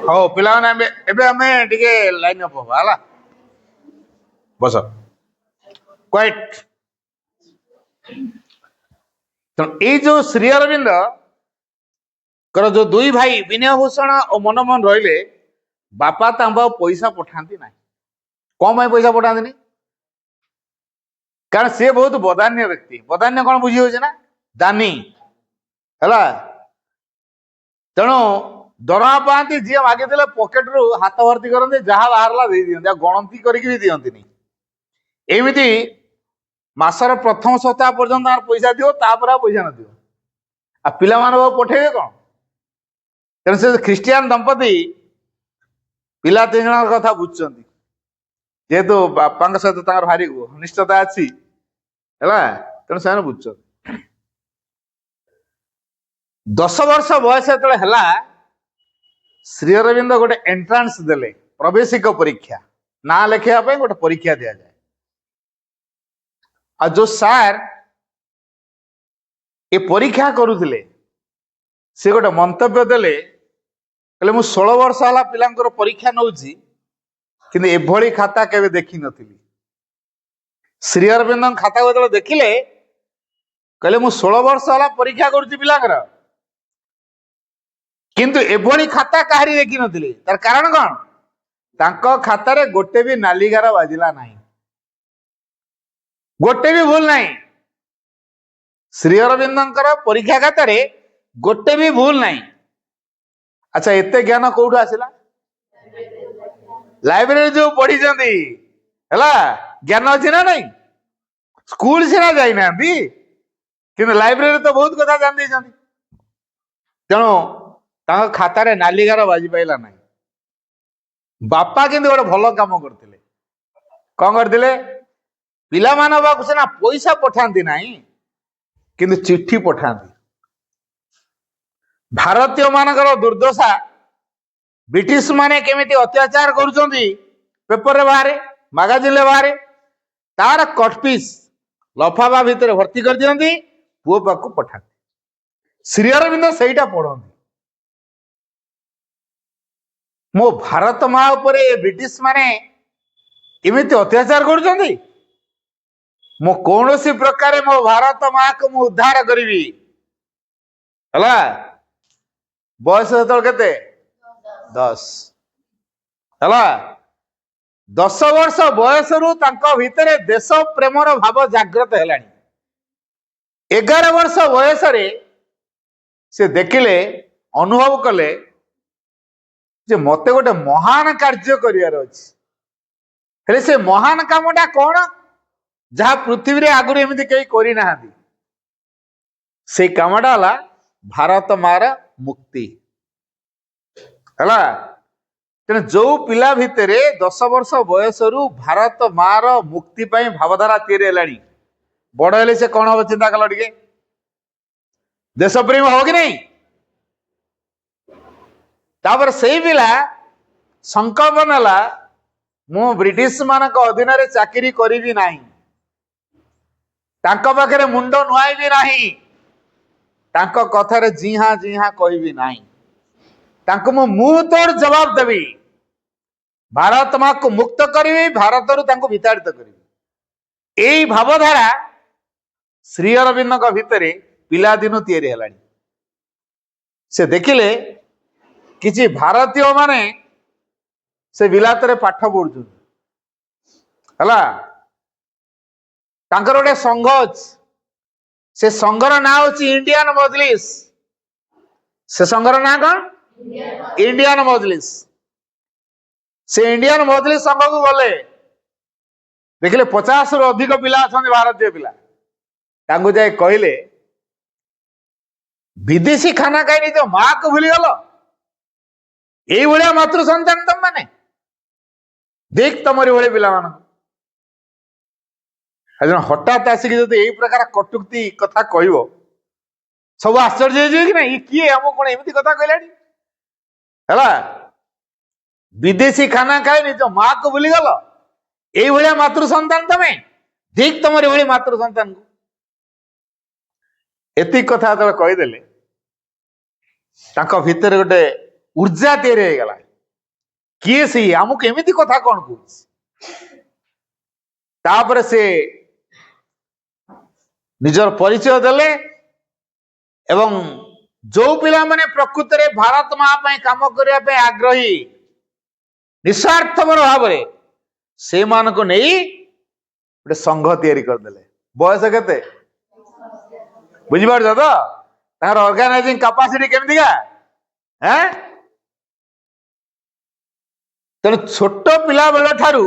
ହଉ ପିଲାମାନେ ଏବେ ଆମେ ଟିକେ ଲାଇନ ଅପ୍ ହବା ହେଲା। ବସ କ୍ୱାଇଟ୍। ଏଇ ଯୋଉ ଶ୍ରୀ ଅରବିନ୍ଦଙ୍କର ଯୋଉ ଦୁଇ ଭାଇ ବିନୟ ଭୂଷଣ ଓ ମନମୋହନ ରହିଲେ, ବାପା ତାଙ୍କ ପଇସା ପଠାନ୍ତି ନାହିଁ। କଣ ପାଇଁ ପଇସା ପଠାନ୍ତିନି? କାରଣ ସିଏ ବହୁତ ବଦାନ୍ୟ ବ୍ୟକ୍ତି। ବଦାନ୍ୟ କଣ ବୁଝି ହଉଛି ନା? ଦାନୀ ହେଲା। ତେଣୁ ଦରମା ପାଆନ୍ତି, ଯିଏ ମାଗିଥିଲେ ପକେଟରୁ ହାତ ଭର୍ତ୍ତି କରନ୍ତି, ଯାହା ବାହାରିଲା ଦେଇ ଦିଅନ୍ତି, ଆଉ ଗଣତି କରିକି ବି ଦିଅନ୍ତିନି। ଏମିତି ମାସର ପ୍ରଥମ ସପ୍ତାହ ପର୍ଯ୍ୟନ୍ତ ତାର ପଇସା ଥିବ, ତାପରେ ଆଉ ପଇସା ନଥିବ। ଆଉ ପିଲାମାନଙ୍କୁ ପଠେଇବେ କଣ? ତେଣୁ ସେ ଖ୍ରୀଷ୍ଟିଆନ ଦମ୍ପତି ପିଲା 3 ଜଣଙ୍କ କଥା ବୁଝୁଛନ୍ତି, ଯେହେତୁ ବାପାଙ୍କ ସହିତ ତାଙ୍କର ଭାରି ଘନିଷ୍ଠତା ଅଛି ହେଲା। ତେଣୁ ସେମାନେ ବୁଝୁଛନ୍ତି। 10 ବର୍ଷ ବୟସ ଯେତେବେଳେ ହେଲା, ଶ୍ରୀ ଅରବିନ୍ଦ ଗୋଟେ ଏଣ୍ଟ୍ରାନ୍ସ ଦେଲେ, ପ୍ରବେଶିକ ପରୀକ୍ଷା। ନାଁ ଲେଖେଇବା ପାଇଁ ଗୋଟେ ପରୀକ୍ଷା ଦିଆଯାଏ। ଆଉ ଯୋଉ ସାର୍ ଏ ପରୀକ୍ଷା କରୁଥିଲେ, ସେ ଗୋଟେ ମନ୍ତବ୍ୟ ଦେଲେ, କହିଲେ ମୁଁ 16 ବର୍ଷ ହେଲା ପିଲାଙ୍କର ପରୀକ୍ଷା ନଉଛି, କିନ୍ତୁ ଏଭଳି ଖାତା କେବେ ଦେଖିନଥିଲି। ଶ୍ରୀ ଅରବିନ୍ଦଙ୍କ ଖାତାକୁ ଯେତେବେଳେ ଦେଖିଲେ, କହିଲେ ମୁଁ 16 ବର୍ଷ ହେଲା ପରୀକ୍ଷା କରୁଛି ପିଲାଙ୍କର, କିନ୍ତୁ ଏଭଳି ଖାତା କାହାରି ଦେଖିନଥିଲି। ତାର କାରଣ କଣ? ତାଙ୍କ ଖାତାରେ ଗୋଟେ ବି ନାଲିଗାର ବାଜିଲା ନାହିଁ, ଗୋଟେ ବି ଭୁଲ ନାହିଁ। ଶ୍ରୀ ଅରବିନ୍ଦଙ୍କର ପରୀକ୍ଷା ଖାତାରେ ଗୋଟେ ବି ଭୁଲ ନାହିଁ। ଆଚ୍ଛା, ଏତେ ଜ୍ଞାନ କୋଉଠୁ ଆସିଲା? ଲାଇବ୍ରେରୀ ଯୋଉ ପଢିଛନ୍ତି ହେଲା, ଜ୍ଞାନ ଅଛି ନା ନାଇଁ? ସ୍କୁଲ ସିନା ଯାଇନାହାନ୍ତି କିନ୍ତୁ ଲାଇବ୍ରେରୀ ତ ବହୁତ କଥା ଜାଣି ଦେଇଛନ୍ତି। ତେଣୁ ତାଙ୍କ ଖାତାରେ ନାଲିଗାର ବାଜି ପାଇଲା ନାହିଁ। ବାପା କିନ୍ତୁ ଗୋଟେ ଭଲ କାମ କରିଥିଲେ। କଣ କରିଥିଲେ? ପିଲାମାନଙ୍କ ପାଖକୁ ସିନା ପଇସା ପଠାନ୍ତି ନାହିଁ କିନ୍ତୁ ଚିଠି ପଠାନ୍ତି। ଭାରତୀୟ ମାନଙ୍କର ଦୁର୍ଦ୍ଦଶା, ବ୍ରିଟିଶ ମାନେ କେମିତି ଅତ୍ୟାଚାର କରୁଛନ୍ତି ପେପରରେ ବାହାରେ, ମାଗାଜିନରେ ବାହାରେ, ତାର କଟପିସ୍ ଲଫାଫା ଭିତରେ ଭର୍ତ୍ତି କରିଦିଅନ୍ତି, ପୁଅ ପାଖକୁ ପଠାନ୍ତି। ଶ୍ରୀ ଅରବିନ୍ଦ ସେଇଟା ପଢନ୍ତି। ମୋ ଭାରତ ମା ଉପରେ ବ୍ରିଟିଶ ମାନେ ଏମିତି ଅତ୍ୟାଚାର କରୁଛନ୍ତି, ମୁଁ କୌଣସି ପ୍ରକାରେ ମୋ ଭାରତ ମାକୁ ମୁଁ ଉଦ୍ଧାର କରିବି। ହେଲା, ବୟସ ସେତେବେଳେ କେତେ? 10। ହେଲା, 10 ବର୍ଷ ବୟସରୁ ତାଙ୍କ ଭିତରେ ଦେଶ ପ୍ରେମର ଭାବ ଜାଗ୍ରତ ହେଲାଣି। 11 ବର୍ଷ ବୟସରେ ସେ ଦେଖିଲେ, ଅନୁଭବ କଲେ ଯେ ମତେ ଗୋଟେ ମହାନ କାର୍ଯ୍ୟ କରିବାର ଅଛି। ହେଲେ ସେ ମହାନ କାମଟା କଣ, ଯାହା ପୃଥିବୀରେ ଆଗରୁ ଏମିତି କେହି କରିନାହାନ୍ତି? ସେଇ କାମଟା ହେଲା ଭାରତ ମାର ମୁକ୍ତି। ହେଲା, ତେଣୁ ଯୋଉ ପିଲା ଭିତରେ 10 ବର୍ଷ ବୟସରୁ ଭାରତ ମାର ମୁକ୍ତି ପାଇଁ ଭାବଧାରା ତିଆରି ହେଲାଣି, ବଡ ହେଲେ ସେ କଣ ହବ ଚିନ୍ତା କଲ ଟିକେ? ଦେଶପ୍ରେମ ହବ କି ନାହିଁ? ତାପରେ ସେଇ ପିଲା ସଂକଳ୍ପ ନେଲା, ମୁଁ ବ୍ରିଟିଶ ମାନଙ୍କ ଅଧୀନରେ ଚାକିରି କରିବି ନାହିଁ, ତାଙ୍କ ପାଖରେ ମୁଣ୍ଡ ନୁଆଇବି ନାହିଁ, ତାଙ୍କ କଥାରେ ଜି ହଁ କହିବି ନାହିଁ, ତାଙ୍କୁ ମୁଁ ତୋର ଜବାବ ଦେବି, ଭାରତ ମାକୁ ମୁକ୍ତ କରିବି, ଭାରତରୁ ତାଙ୍କୁ ବିତାଡ଼ିତ କରିବି। ଏଇ ଭାବଧାରା ଶ୍ରୀ ଅରବିନ୍ଦଙ୍କ ଭିତରେ ପିଲାଦିନୁ ତିଆରି ହେଲାଣି। ସେ ଦେଖିଲେ କିଛି ଭାରତୀୟ ମାନେ ସେ ବିଲାତରେ ପାଠ ପଢୁଛନ୍ତି। ହେଲା, ତାଙ୍କର ଗୋଟେ ସଂଘ ଅଛି, ସେ ସଂଘର ନାଁ ହଉଛି ଇଣ୍ଡିଆନ ମଜଲିସ। ସେ ସଂଘର ନାଁ କଣ? ଇଣ୍ଡିଆନ ମଜଲିସ। ସେ ଇଣ୍ଡିଆନ ମଜଲିସ ସଂଘକୁ ଗଲେ, ଦେଖିଲେ 50ରୁ ଅଧିକ ପିଲା ଅଛନ୍ତି, ଭାରତୀୟ ପିଲା। ତାଙ୍କୁ ଯାଇ କହିଲେ, ବିଦେଶୀ ଖାନା ଖାଇ ନିଜ ମାକୁ ଭୁଲିଗଲ, ଏଇଭଳିଆ ମାତୃ ସନ୍ତାନ ତମ ମାନେ, ଦେଖ ତମରି ଭଳି ପିଲାମାନଙ୍କୁ। ହଠାତ୍ ଆସିକି ଯଦି ଏଇ ପ୍ରକାର କଟୁକ୍ତି କଥା କହିବ, ସବୁ ଆଶ୍ଚର୍ଯ୍ୟ ହେଇଯିବେ କି ନାହିଁ, କିଏ ଆମକୁ କଣ ଏମିତି କଥା କହିଲାଣି? ହେଲା, ବିଦେଶୀ ଖାନା ଖାଇ ନିଜ ମାକୁ ଭୁଲିଗଲ, ଏଇଭଳିଆ ମାତୃ ସନ୍ତାନ ତମେ, ଠିକ ତମରି ଭଳି ମାତୃ ସନ୍ତାନକୁ। ଏତିକି କଥା ଯେତେବେଳେ କହିଦେଲେ, ତାଙ୍କ ଭିତରେ ଗୋଟେ ଉର୍ଜା ତିଆରି ହେଇଗଲା। କିଏ ସେ, ଆମକୁ ଏମିତି କଥା କଣ କହୁଛି? ତାପରେ ସେ ନିଜର ପରିଚୟ ଦେଲେ ଏବଂ ଯୋଉ ପିଲାମାନେ ପ୍ରକୃତରେ ଭାରତ ମା ପାଇଁ କାମ କରିବା ପାଇଁ ଆଗ୍ରହୀ, ନିଃସ୍ୱାର୍ଥପର ଭାବରେ, ସେମାନଙ୍କୁ ନେଇ ଗୋଟେ ସଂଘ ତିଆରି କରିଦେଲେ। ବୟସ କେତେ ବୁଝିପାରୁଛ ତ? ତାଙ୍କର ଅର୍ଗାନାଇଜିଂ କାପାସିଟି କେମିତିକା? ତେଣୁ ଛୋଟ ପିଲା ବେଳ ଠାରୁ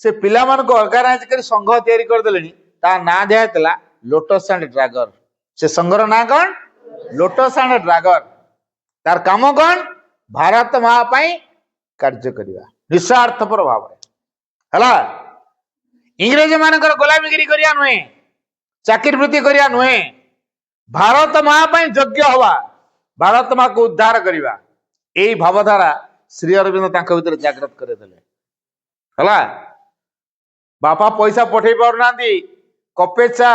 ସେ ପିଲାମାନଙ୍କୁ ଅର୍ଗାନାଇଜ କରି ସଂଘ ତିଆରି କରିଦେଲେଣି। ତା ନାଁ ଦିଆଯାଇଥିଲା ଲୋଟସ୍ ଆଣ୍ଡ ଡ୍ରାଗନ। ସେ ସଂଘର ନାଁ କଣ? Lotus and dragon. ତାର କାମ କଣ? ଭାରତ ମା ପାଇଁ କାର୍ଯ୍ୟ କରିବା ନିଃସ୍ୱାର୍ଥପର ଭାବରେ। ହେଲା, ଇଂରେଜ ମାନଙ୍କର ଗୋଲାମୀଗିରି କରିବା ନୁହେଁ, ଚାକିରି ବୃତ୍ତି କରିବା ନୁହେଁ, ଭାରତ ମା ପାଇଁ ଯୋଗ୍ୟ ହବା, ଭାରତ ମାକୁ ଉଦ୍ଧାର କରିବା। ଏଇ ଭାବଧାରା ଶ୍ରୀ ଅରବିନ୍ଦ ତାଙ୍କ ଭିତରେ ଜାଗ୍ରତ କରିଦେଲେ। ହେଲା, ବାପା ପଇସା ପଠେଇ ପାରୁନାହାନ୍ତି, କପେ ଚା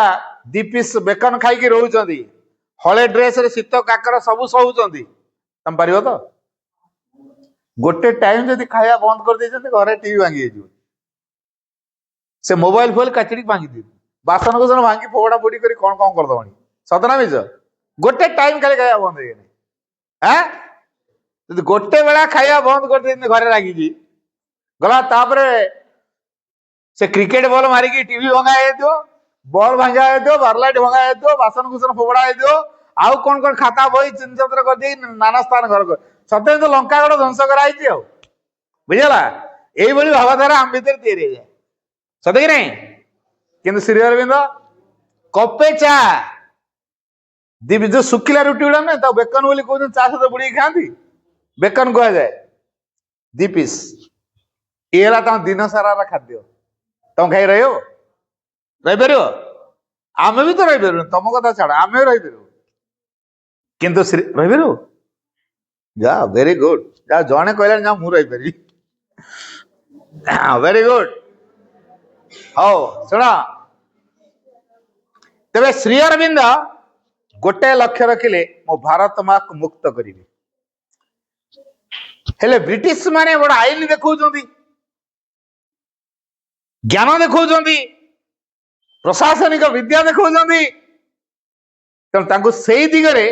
2 ପିସ୍ ବେକନ ଖାଇକି ରହୁଛନ୍ତି, ହଳେ ଡ୍ରେସରେ ଶୀତ କାକର ସବୁ ସହୁଛନ୍ତି। ତମେ ପାରିବ ତ? ଗୋଟେ ଟାଇମ ଯଦି ଖାଇବା ବନ୍ଦ କରିଦେଇଛନ୍ତି, ଘରେ ଟିଭି ଭାଙ୍ଗି ହେଇଯିବ, ସେ ମୋବାଇଲ ଫୋନ କାଚିକି ଭାଙ୍ଗି ଦିଏ, ବାସନ କୁସନ ଭାଙ୍ଗି ଫୋପଡ଼ା ଫୋଡ଼ି କରି କଣ କଣ କରିଦବଣି। ସତନା ମିଛ? ଗୋଟେ ଟାଇମ ଖାଲି ଖାଇବା ବନ୍ଦ ହେଇଗଲେ, ଯଦି ଗୋଟେ ବେଳା ଖାଇବା ବନ୍ଦ କରିଦେଇଛନ୍ତି ଘରେ ରାଗିକି ଗଲା, ତାପରେ ସେ କ୍ରିକେଟ ବଲ ମାରିକି ଟିଭି ଭଙ୍ଗା ହେଇଯାଇଥିବ, ବଲ ଭାଙ୍ଗା ହେଇଥିବ, ବାରଲାଇଟ ଭଙ୍ଗା ହେଇଥିବ, ବାସନ କୁସନ ଫୋପଡ଼ା ହେଇଥିବ, ଆଉ କଣ କଣ ଖାତା ବହି ଚିନ୍ନପତ୍ର କରିଦେଇ ନାନା ସ୍ଥାନ ଘର ସତେ ତ ଲଙ୍କାଗଡ଼ ଧ୍ୱଂସ କରାଯାଇଛି। ଆଉ ବୁଝିଲା, এইଭଳି ଭାବଧାରା ଆମ ଭିତରେ ତିଆରି ହେଇଯାଏ, ସତ କି ନାହିଁ? କିନ୍ତୁ ଶ୍ରୀ ଅରବିନ୍ଦ କପେ ଚା ଯୋଉ ଶୁଖିଲା ରୁଟି ଗୁଡା ନା ତାକୁ ବେକନ ବୋଲି କହୁଛନ୍ତି, ଚା ସହିତ ବୁଡେଇକି ଖାଆନ୍ତି, ବେକନ କୁହାଯାଏ। 2 ପିସ୍ ଇଏ ହେଲା ତମ ଦିନ ସାରାର ଖାଦ୍ୟ। ତମ ଖାଇ ରହିବ? ରହିପାରିବ? ଆମେ ବି ତ ରହିପାରିବୁ, ତମ କଥା ଛାଡ, ଆମେ ବି ରହିପାରିବୁ, କିନ୍ତୁ ରହିପାରିବୁ? ଯା ଭେରି ଗୁଡ, ଯା ଜଣେ କହିଲାନି ଯା ମୁଁ ରହିପାରିବି, ଭେରି ଗୁଡ। ହଉ ଶୁଣ, ତେବେ ଶ୍ରୀ ଅରବିନ୍ଦ ଗୋଟାଏ ଲକ୍ଷ୍ୟ ରଖିଲେ, ମୋ ଭାରତ ମାକୁ ମୁକ୍ତ କରିବି। ହେଲେ ବ୍ରିଟିଶ ମାନେ ବଡ ଆଇନ ଦେଖାଉଛନ୍ତି, ଜ୍ଞାନ ଦେଖାଉଛନ୍ତି, ପ୍ରଶାସନିକ ବିଦ୍ୟା ଦେଖାଉଛନ୍ତି, ତେଣୁ ତାଙ୍କୁ ସେଇ ଦିଗରେ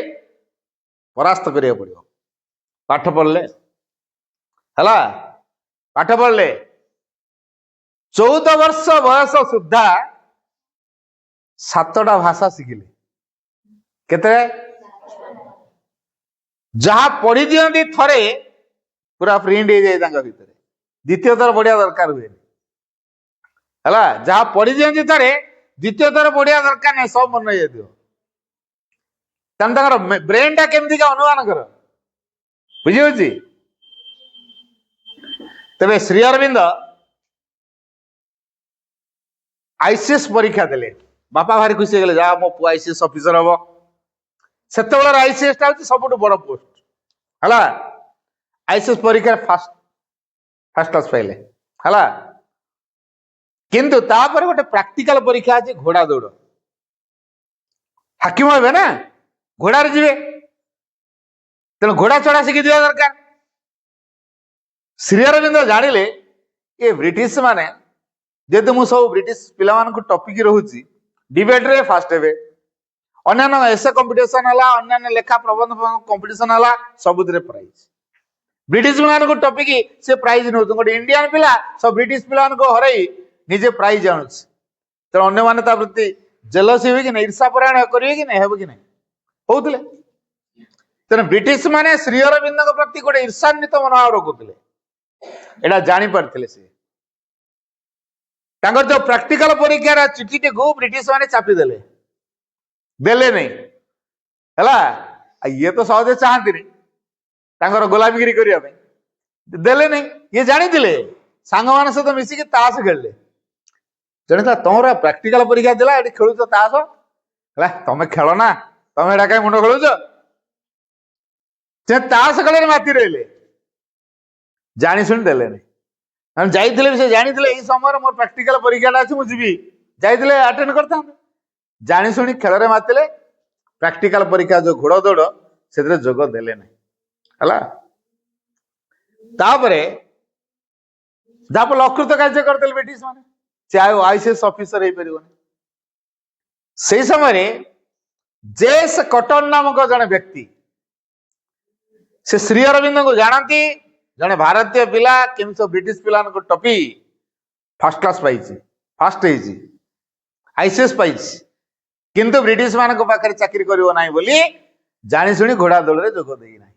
ପରାସ୍ତ କରିବାକୁ ପଡିବ। ପାଠ ପଢିଲେ ହେଲା, ପାଠ ପଢିଲେ 14 ବର୍ଷ ବୟସ ସୁଦ୍ଧା 7ଟା ଭାଷା ଶିଖିଲେ। କେତେ? ଯାହା ପଢି ଦିଅନ୍ତି ଥରେ ପୁରା ପ୍ରିଣ୍ଟ ହେଇଯାଏ ତାଙ୍କ ଭିତରେ, ଦ୍ୱିତୀୟ ଥର ପଢିବା ଦରକାର ହୁଏନି। ହେଲା, ଯାହା ପଢି ଦିଅନ୍ତି ଥରେ ଦ୍ୱିତୀୟ ଥର ପଢିବା ଦରକାର ନାହିଁ, ସବୁ ମନେ ହେଇଯାଇଥିବ। ତେଣୁ ତାଙ୍କର ବ୍ରେନ ଟା କେମିତିକା ଅନୁମାନ କର, ବୁଝିହଉଛି? ତେବେ ଶ୍ରୀ ଅରବିନ୍ଦ ଆଇସିଏସ୍ ପରୀକ୍ଷା ଦେଲେ। ବାପା ଭାରି ଖୁସି ହେଇଗଲେ, ଯାହା ମୋ ପୁଅ ଆଇସିଏସ୍ ଅଫିସର ହବ। ସେତେବେଳେ ଆଇସିଏସ୍ ଟା ହଉଛି ସବୁଠୁ ବଡ ପୋଷ୍ଟ। ହେଲା, ଆଇସିଏସ୍ ପରୀକ୍ଷାରେ ଫାଷ୍ଟ କ୍ଲାସ ପାଇଲେ। ହେଲା, କିନ୍ତୁ ତାପରେ ଗୋଟେ ପ୍ରାକ୍ଟିକାଲ ପରୀକ୍ଷା ଅଛି, ଘୋଡା ଦୌଡ଼। ହାକିମ ହେବେ ନା, ଘୋଡାରେ ଯିବେ, ତେଣୁ ଘୋଡା ଚଢା ଶିଖିଥିବା ଦରକାର। ଶ୍ରୀ ଅରବିନ୍ଦ ଜାଣିଲେ ଏ ବ୍ରିଟିଶ ମାନେ, ଯେହେତୁ ମୁଁ ସବୁ ବ୍ରିଟିଶ ପିଲାମାନଙ୍କୁ ଟପିକି ରହୁଛି, ଡିବେଟରେ ଫାଷ୍ଟ ହେବେ, ଅନ୍ୟାନ୍ୟ ଏସେ କମ୍ପିଟିସନ ହେଲା, ଅନ୍ୟାନ୍ୟ ଲେଖା ପ୍ରବନ୍ଧ କମ୍ପିଟିସନ ହେଲା, ସବୁଥିରେ ପ୍ରାଇଜ। ବ୍ରିଟିଶ ମାନଙ୍କୁ ଟପିକି ସେ ପ୍ରାଇଜ ନେଉଛନ୍ତି। ଗୋଟେ ଇଣ୍ଡିଆନ ପିଲା ସବୁ ବ୍ରିଟିଶ ପିଲାମାନଙ୍କୁ ହରେଇ ନିଜେ ପ୍ରାଇଜ ଆଣୁଛି, ତେଣୁ ଅନ୍ୟମାନେ ତା ପ୍ରତି ଜେଲସି ହେବେ କି ନାହିଁ, ଈର୍ଷା ପରାୟଣ କରିବେ କି ନାହିଁ, ହେବ କି ନାହିଁ? ହଉଥିଲେ। ତେଣୁ ବ୍ରିଟିଶ ମାନେ ଶ୍ରୀ ଅରବିନ୍ଦଙ୍କ ପ୍ରତି ଗୋଟେ ଈର୍ଷାନ୍ୱିତ ମନୋଭାବ ରଖୁଥିଲେ, ଏଇଟା ଜାଣିପାରିଥିଲେ। ସେ ତାଙ୍କର ଯୋଉ ପ୍ରାକ୍ଟିକାଲ ପରୀକ୍ଷାର ଚିଠିଟିକୁ ବ୍ରିଟିଶ ମାନେ ଚାପିଦେଲେ, ଦେଲେ ନାହିଁ। ହେଲା, ଇଏ ତ ସହଜେ ଚାହାନ୍ତିନି ତାଙ୍କର ଗୋଲାମୀଗିରି କରିବା ପାଇଁ, ଦେଲେ ନାହିଁ। ଇଏ ଜାଣିଥିଲେ, ସାଙ୍ଗମାନଙ୍କ ସହିତ ମିଶିକି ତାସ ଖେଳିଲେ। ଜାଣିଥିଲା ତମର ପ୍ରାକ୍ଟିକାଲ ପରୀକ୍ଷା ଦେଲା, ଏଠି ଖେଳୁଛ ତାସ? ହେଲା, ତମେ ଖେଳ ନା, ତମେ ଏଟା କାହିଁ ମୁଣ୍ଡ ଖେଳୁଛ? ସେ ତାସ ଖେଳରେ ମାତି ରହିଲେ, ଜାଣି ଶୁଣି ଦେଲେନି। ଯାଇଥିଲେ ବି, ସେ ଜାଣିଥିଲେ ଏଇ ସମୟରେ ମୋର ପ୍ରାକ୍ଟିକାଲ ପରୀକ୍ଷାଟା ଅଛି, ମୁଁ ଯିବି, ଯାଇଥିଲେ ଆଟେଣ୍ଡ କରିଥାନ୍ତେ। ଜାଣି ଶୁଣି ଖେଳରେ ମାତିଲେ, ପ୍ରାକ୍ଟିକାଲ ପରୀକ୍ଷା ଯୋଉ ଘୋଡ ଦୌଡ଼ ସେଥିରେ ଯୋଗ ଦେଲେ ନାହିଁ। ହେଲା, ତାପରେ ଯାହାଫଳରେ ଅକୃତ କାର୍ଯ୍ୟ କରିଦେଲେ ବ୍ରିଟିଶ ମାନେ, ସେ ଆଉ ଆଇସିଏସ୍ ଅଫିସର ହେଇପାରିବନି। ସେଇ ସମୟରେ ଜେସ୍ କଟନ ନାମକ ଜଣେ ବ୍ୟକ୍ତି, ସେ ଶ୍ରୀ ଅରବିନ୍ଦଙ୍କୁ ଜାଣନ୍ତି, ଜଣେ ଭାରତୀୟ ପିଲା କେମିତି ବ୍ରିଟିଶ ପିଲାମାନଙ୍କୁ ଟପି ଫାଷ୍ଟ କ୍ଲାସ ପାଇଛି, ଫାଷ୍ଟ ହେଇଛି, ଆଇସିଏସ୍ ପାଇଛି, କିନ୍ତୁ ବ୍ରିଟିଶ ମାନଙ୍କ ପାଖରେ ଚାକିରି କରିବ ନାହିଁ ବୋଲି ଜାଣିଶୁଣି ଘୋଡା ଦୌଡ଼ରେ ଯୋଗ ଦେଇନାହିଁ।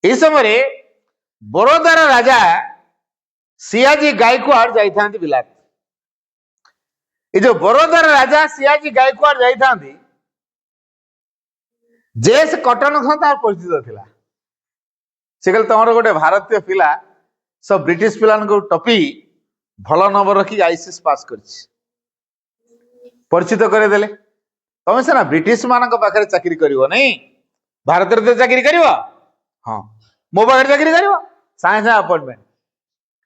ଏହି ସମୟରେ ବରୋଦାର ରାଜା ସିଆଜୀ ଗାଇକୱାଡ ଯାଇଥାନ୍ତି ବିଲାତ। ଏ ଯୋଉ ବରୋଦାର ରାଜା ସିଆଜୀ ଗାଇକୱାଡ ଯାଇଥାନ୍ତି, ଜେସ୍ କଟନ ସହ ତାର ପରିଚିତ ଥିଲା। ସେ କହିଲେ ତମର ଗୋଟେ ଭାରତୀୟ ପିଲା ସବୁ ବ୍ରିଟିଶ ପିଲାଙ୍କୁ ଟପି ଭଲ ନମ୍ବର ରଖି ଆଇସିଏସ୍ ପାସ୍ କରିଛି, ପରିଚିତ କରିଦେଲେ। ତମେ ସିନା ବ୍ରିଟିଶ ମାନଙ୍କ ପାଖରେ ଚାକିରି କରିବ ନାହିଁ, ଭାରତରେ ତ ଚାକିରି କରିବ। ହଁ, ମୋ ପାଖରେ ଚାକିରି କରିବ, ସାଙ୍ଗେ ସାଙ୍ଗେ ଆପଏଣ୍ଟମେଣ୍ଟ।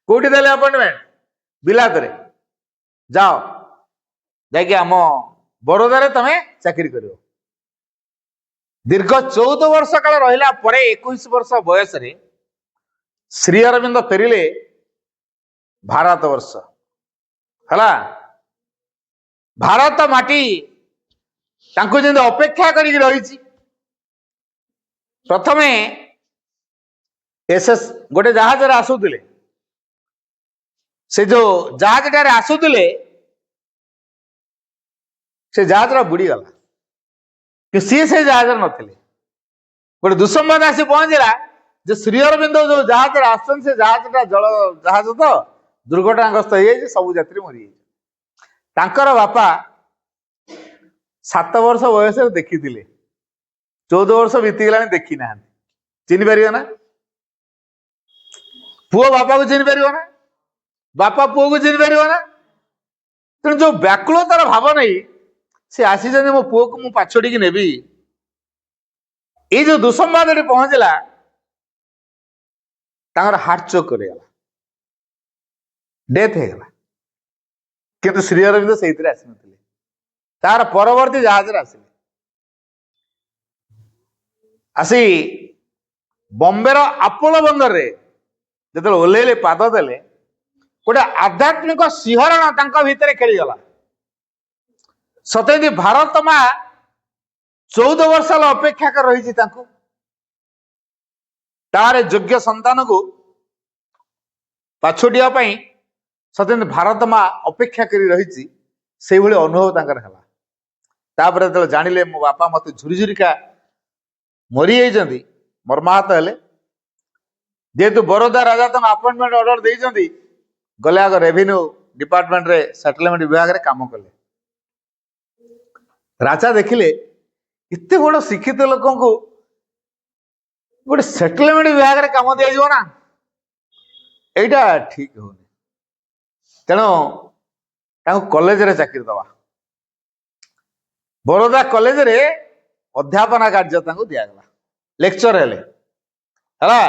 କୋଉଠି ଦେଲେ ଆପଏଣ୍ଟମେଣ୍ଟ? ବିଲାତରେ। ଯାଅ, ଯାଇକି ଆମ ବରୋଦାରେ ତମେ ଚାକିରି କରିବ। ଦୀର୍ଘ 14 ବର୍ଷ କାଳ ରହିଲା ପରେ 21 ବର୍ଷ ବୟସରେ ଶ୍ରୀ ଅରବିନ୍ଦ ଫେରିଲେ ଭାରତ ବର୍ଷ। ହେଲା, ଭାରତ ମାଟି ତାଙ୍କୁ ଯେମିତି ଅପେକ୍ଷା କରିକି ରହିଛି। ପ୍ରଥମେ ଏସଏସ୍ ଗୋଟେ ଜାହାଜରେ ଆସୁଥିଲେ, ସେ ଯୋଉ ଜାହାଜଟାରେ ଆସୁଥିଲେ ସେ ଜାହାଜଟା ବୁଡିଗଲା, ସିଏ ସେ ଜାହାଜରେ ନଥିଲେ। ଗୋଟେ ଦୁଃସମ୍ବାଦ ଆସି ପହଞ୍ଚିଲା, ଯେ ଶ୍ରୀ ଅରବିନ୍ଦ ଯୋଉ ଜାହାଜରେ ଆସୁଛନ୍ତି ସେ ଜାହାଜଟା ଜଳ ଜାହାଜ ତ ଦୁର୍ଘଟଣାଗ୍ରସ୍ତ ହେଇଯାଇଛି, ସବୁ ଯାତ୍ରୀ ମରିଯାଇଛି। ତାଙ୍କର ବାପା 7 ବର୍ଷ ବୟସରେ ଦେଖିଥିଲେ, 14 ବର୍ଷ ବିତିଗଲାଣି ଦେଖି ନାହାନ୍ତି। ଚିହ୍ନି ପାରିବ ନା? ପୁଅ ବାପାକୁ ଚିହ୍ନି ପାରିବ ନା? ବାପା ପୁଅକୁ ଚିହ୍ନି ପାରିବ ନା? ତେଣୁ ଯୋଉ ବ୍ୟାକୁଳତାର ଭାବ ନେଇ ସେ ଆସିଛନ୍ତି, ମୋ ପୁଅକୁ ମୁଁ ପାଛୋଟିକି ନେବି। ଏଇ ଯୋଉ ଦୁଃସମ୍ବାଦ ଏଠି ପହଞ୍ଚିଲା, ତାଙ୍କର ହାର୍ଟ ଚୋକ୍ କରିଗଲା, ଡେଥ୍ ହେଇଗଲା। କିନ୍ତୁ ଶ୍ରୀ ଅରବିନ୍ଦ ସେଇଥିରେ ଆସିନଥିଲେ, ତାର ପରବର୍ତ୍ତୀ ଜାହାଜରେ ଆସିଲେ। ଆସି ବମ୍ବେର ଆପୋଲୋ ବନ୍ଦରରେ ଯେତେବେଳେ ଓହ୍ଲେଇଲେ, ପାଦ ଦେଲେ, ଗୋଟେ ଆଧ୍ୟାତ୍ମିକ ଶିହରଣ ତାଙ୍କ ଭିତରେ ଖେଳିଗଲା। ସତେଜ ଭାରତ ମା 14 ବର୍ଷ ହେଲା ଅପେକ୍ଷା କରି ରହିଛି ତାଙ୍କୁ, ତାର ଯୋଗ୍ୟ ସନ୍ତାନକୁ ପାଛୋଟିବା ପାଇଁ ସତେଜ ଭାରତ ମା ଅପେକ୍ଷା କରି ରହିଛି, ସେଇଭଳି ଅନୁଭବ ତାଙ୍କର ହେଲା। ତାପରେ ଯେତେବେଳେ ଜାଣିଲେ ମୋ ବାପା ମତେ ଝୁରିଝୁରିକା ମରିଯାଇଛନ୍ତି, ମର୍ମାହତ ହେଲେ, ଯେହେତୁ ବରୋଦା ରାଜା ତାଙ୍କୁ ଆପଏଣ୍ଟମେଣ୍ଟ ଅର୍ଡର ଦେଇଛନ୍ତି, ଗଲେ ଆଗ ରେଭିନ୍ୟୁ ଡିପାର୍ଟମେଣ୍ଟରେ ସେଟଲମେଣ୍ଟ ବିଭାଗରେ କାମ କଲେ। ରାଜା ଦେଖିଲେ ଏତେ ବଡ ଶିକ୍ଷିତ ଲୋକଙ୍କୁ ଗୋଟେ ସେଟଲମେଣ୍ଟ ବିଭାଗରେ କାମ ଦିଆଯିବ ନା, ଏଇଟା ଠିକ ହଉନି। ତେଣୁ ତାଙ୍କୁ କଲେଜରେ ଚାକିରି ଦବା, ବରୋଦା କଲେଜରେ ଅଧ୍ୟାପନା କାର୍ଯ୍ୟ ତାଙ୍କୁ ଦିଆଗଲା, ଲେକ୍ଚର ହେଲେ। ହେଲା,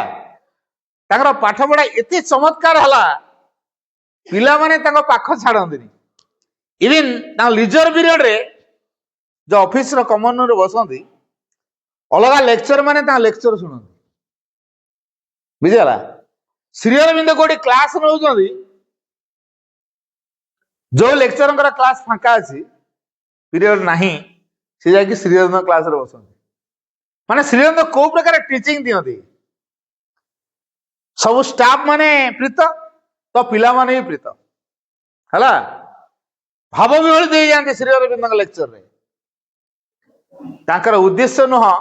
ତାଙ୍କର ପାଠ ପଢା ଏତେ ଚମତ୍କାର ହେଲା, ପିଲାମାନେ ତାଙ୍କ ପାଖ ଛାଡନ୍ତିନି। ଇଭିନ୍ ତାଙ୍କ ଲିଜର ପିରିୟଡରେ ଯୋଉ ଅଫିସର କମନ ରୁମରେ ବସନ୍ତି, ଅଲଗା ଲେକ୍ଚର ମାନେ ତାଙ୍କ ଲେକ୍ଚର ଶୁଣନ୍ତି। ବୁଝିଗଲା? ଶ୍ରୀ ଅରବିନ୍ଦ କୋଉଠି କ୍ଲାସ ନେଉଛନ୍ତି, ଯୋଉ ଲେକ୍ଚରଙ୍କର କ୍ଲାସ ଫାଙ୍କା ଅଛି, ପିରିୟଡ ନାହିଁ, ସେ ଯାଇକି ଶ୍ରୀ ଅରବିନ୍ଦ କ୍ଲାସରେ ବସନ୍ତି। ମାନେ ଶ୍ରୀ ଅରବିନ୍ଦ କୋଉ ପ୍ରକାର ଟିଚିଂ ଦିଅନ୍ତି, ସବୁ ଷ୍ଟାଫ ମାନେ ପ୍ରୀତ, ତ ପିଲାମାନେ ବି ପ୍ରୀତ। ହେଲା, ଭାବ ବିହଳି ଦେଇଯାଆନ୍ତି ଶ୍ରୀ ଅରବିନ୍ଦଙ୍କ ଲେକ୍ଚରରେ। ତାଙ୍କର ଉଦ୍ଦେଶ୍ୟ ନୁହଁ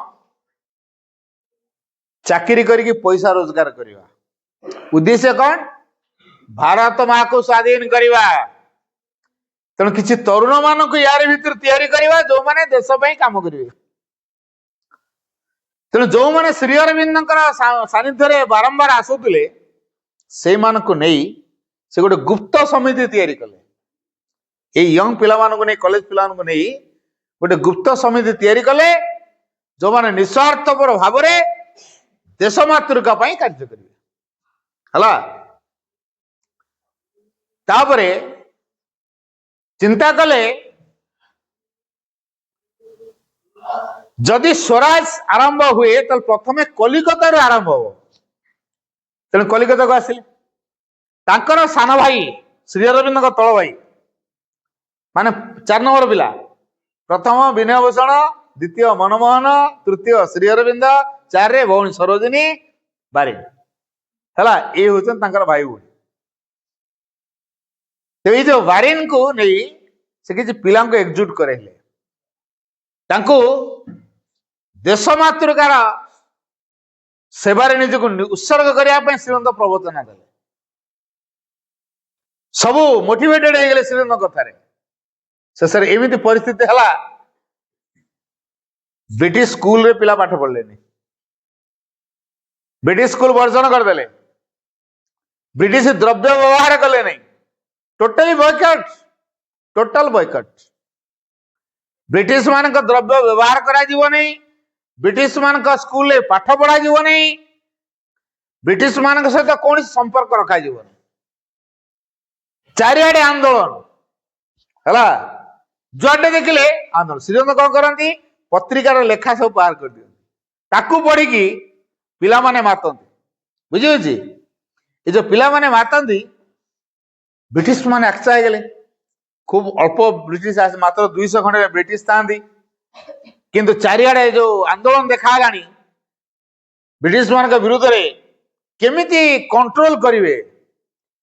ଚାକିରି କରିକି ପଇସା ରୋଜଗାର କରିବା, ଉଦ୍ଦେଶ୍ୟ କଣ? ଭାରତ ମାକୁ ସ୍ୱାଧୀନ କରିବା। ତେଣୁ କିଛି ତରୁଣ ମାନଙ୍କୁ ୟାର ଭିତରେ ତିଆରି କରିବା, ଯୋଉମାନେ ଦେଶ ପାଇଁ କାମ କରିବେ। ତେଣୁ ଯୋଉମାନେ ଶ୍ରୀ ଅରବିନ୍ଦଙ୍କର ସାନ୍ନିଧ୍ୟରେ ବାରମ୍ବାର ଆସୁଥିଲେ, ସେଇମାନଙ୍କୁ ନେଇ ସେ ଗୋଟେ ଗୁପ୍ତ ସମିତି ତିଆରି କଲେ। ଏଇ ୟଙ୍ଗ ପିଲାମାନଙ୍କୁ ନେଇ, କଲେଜ ପିଲାମାନଙ୍କୁ ନେଇ ଗୋଟେ ଗୁପ୍ତ ସମିତି ତିଆରି କଲେ, ଯୋଉମାନେ ନିଃସ୍ୱାର୍ଥପର ଭାବରେ ଦେଶ ମାତୃକା ପାଇଁ କାର୍ଯ୍ୟ କରିବେ। ହେଲା, ତାପରେ ଚିନ୍ତା କଲେ ଯଦି ସ୍ୱରାଜ ଆରମ୍ଭ ହୁଏ ତାହେଲେ ପ୍ରଥମେ କଲିକତାରୁ ଆରମ୍ଭ ହବ। ତେଣୁ କଲିକତାକୁ ଆସିଲେ, ତାଙ୍କର ସାନ ଭାଇ ଶ୍ରୀ ଅରବିନ୍ଦଙ୍କ ତଳ ଭାଇ, ମାନେ 4 ନମ୍ବର ପିଲା, ପ୍ରଥମ ବିନୟ ଭୂଷଣ, ଦ୍ୱିତୀୟ ମନମୋହନ, ତୃତୀୟ ଶ୍ରୀ ଅରବିନ୍ଦ, 4ରେ ଭଉଣୀ ସରୋଜିନୀ ବାରିନ। ହେଲା, ଏଇ ହଉଛନ୍ତି ତାଙ୍କର ଭାଇ ଭଉଣୀ। ଏଇ ଯୋଉ ବାରିନକୁ ନେଇ ସେ କିଛି ପିଲାଙ୍କୁ ଏକଜୁଟ କରେଇଲେ, ତାଙ୍କୁ ଦେଶ ମାତୃକାର ସେବାରେ ନିଜକୁ ଉତ୍ସର୍ଗ କରିବା ପାଇଁ ଶ୍ରୀଅରବିନ୍ଦ ପ୍ରବଚନ ଦେଲେ। ସବୁ ମୋଟିଭେଟେଡ ହେଇଗଲେ ଶ୍ରୀଅରବିନ୍ଦଙ୍କ କଥାରେ। ଶେଷରେ ଏମିତି ପରିସ୍ଥିତି ହେଲା, ବ୍ରିଟିଶ ସ୍କୁଲରେ ପିଲା ପାଠ ପଢିଲେନି, ବ୍ରିଟିଶ ସ୍କୁଲ ବର୍ଜନ କରିଦେଲେ, ବ୍ରିଟିଶ ଦ୍ରବ୍ୟ ବ୍ୟବହାର କଲେ ନାହିଁ, totally boycott, total boycott. British ମାନଙ୍କ ଦ୍ରବ୍ୟ ବ୍ୟବହାର କରାଯିବ ନାହିଁ, ବ୍ରିଟିଶ ମାନଙ୍କ ସ୍କୁଲରେ ପାଠ ପଢାଯିବ ନାହିଁ, ବ୍ରିଟିଶ ମାନଙ୍କ ସହିତ କୌଣସି ସମ୍ପର୍କ ରଖାଯିବ ନାହିଁ। ଚାରିଆଡେ ଆନ୍ଦୋଳନ ହେଲା, ଯୁଆଡେ ଦେଖିଲେ ଆନ୍ଦୋଳନ। ଶ୍ରୀଅରବିନ୍ଦ କଣ କରନ୍ତି, ପତ୍ରିକାର ଲେଖା ସବୁ ବାହାର କରିଦିଅନ୍ତି, ତାକୁ ପଢିକି ପିଲାମାନେ ମାତନ୍ତି। ବୁଝିହଉଛି? ଏ ଯୋଉ ପିଲାମାନେ ମାତନ୍ତି, ବ୍ରିଟିଶ ମାନେ ଆକ୍ସା ହେଇଗଲେ। খুব অল্প ব্রিটিশ আছে, মাত্র 200 খন্ডে ব্রিটিশ থাকি, কিন্তু চারিআডে যে আন্দোলন দেখা গলানি ব্রিটিশ মান বিরুদ্ধে, কেমিতি কন্ট্রোল করিবে,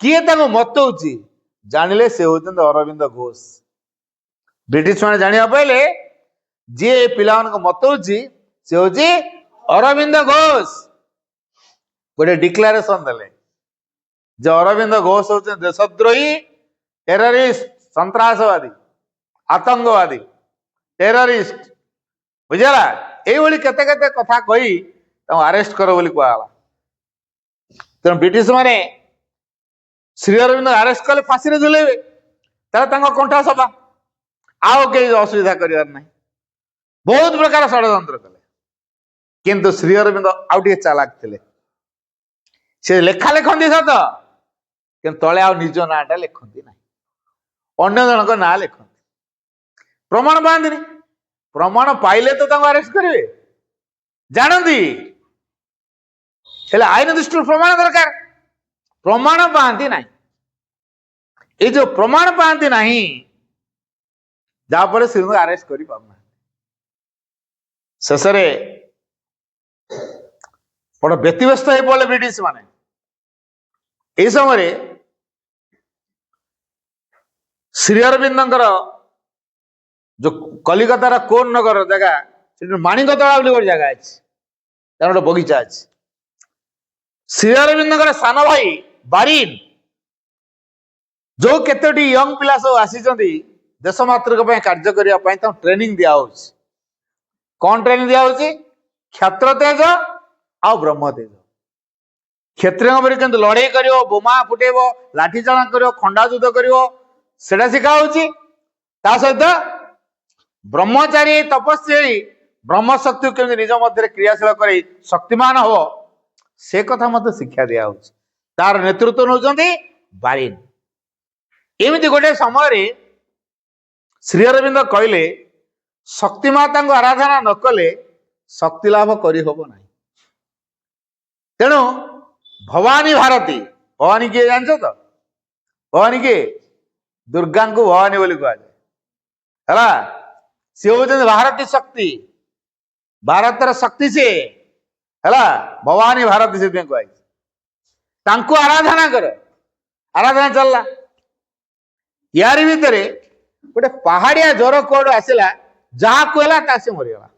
কিଏ ତାଙ୍କୁ ମତଉଛି, ଜାଣିଲେ ସେ ହଉଛନ୍ତି ଅରବିନ୍ଦ ଘୋଷ। ବ୍ରିଟିଶ ମାନେ ଜାଣିବା ପାଇଲେ ଯିଏ ପିଲାମାନଙ୍କୁ ମତଉଛି ସେ ହଉଛି ଅରବିନ୍ଦ ଘୋଷ। गोटे डिक्लेरेशन देले जे अरविंद घोष होते देशद्रोही, टेररिस्ट, सन्त्रासवादी, आतंकवादी, टेररिस्ट, बुझला ये केते केते कथा कही अरेस्ट कर बोली कहला। तेणु ब्रिटिश माने श्री अरविंद अरेस्ट कले फांसी रे झुलेबे, कंठा सभा आओ कई असुविधा कर बहुत प्रकार षड्यंत्र कले। किंतु श्री अरविंद आउ टे चालाक थे, से लेखा लिखती सत कि तले आ निज नाटा लिखती ना, अन्य जनक ना लिखती, प्रमाण पाती। प्रमाण पाइले तो अरेस्ट करेंगे जानती, आईन दृष्टि प्रमाण दरकार, प्रमाण पाती ना। ये जो प्रमाण पाती ना जहाँफल श्री अरेस्ट कर पाना शेष बड़ व्यतिव्यस्त हो पड़े ब्रिटिश माने। यह समय श्री अरविंदर जो कलिकतार कोन नगर जगह माणिकतला गोटे जगह अच्छी, गोटे बगीचा अच्छी। श्री अरविंदर सान भाई बारीन जो केतोटी यंग पिला सब आसी देश मातृक कार्य करने ट्रेनिंग दिया। कौन ट्रेनिंग दिया? क्षत्र तेज आ ब्रह्म तेज। क्षत्रियों पर किंतु लड़ाई कर, बोमा फुटेब, लाठी चाला कर, खंडा युद्ध कर, शिखा सहित ब्रह्मचारी तपस्वी ब्रह्म शक्ति केमि निज मध्य क्रियाशील कर शक्तिमान हो से कथा मत शिक्षा दिया। तार नेतृत्व नौ बारीन। एमती गोटे समय श्री अरविंद कहले शक्तिमाता को आराधना न कले शक्ति लाभ करहब ना। तेणु भवानी भारती, भवानी किए जान तो? भवानी किए? दुर्गा को भवानी बोली कह है। सी हूँ भारती शक्ति, भारतर शक्ति से है भवानी भारती से कह आराधना कर। आराधना चलला यार भितर गोटे पहाड़िया ज्वर कौड़ आसला जहाँ कहला से मरीगला।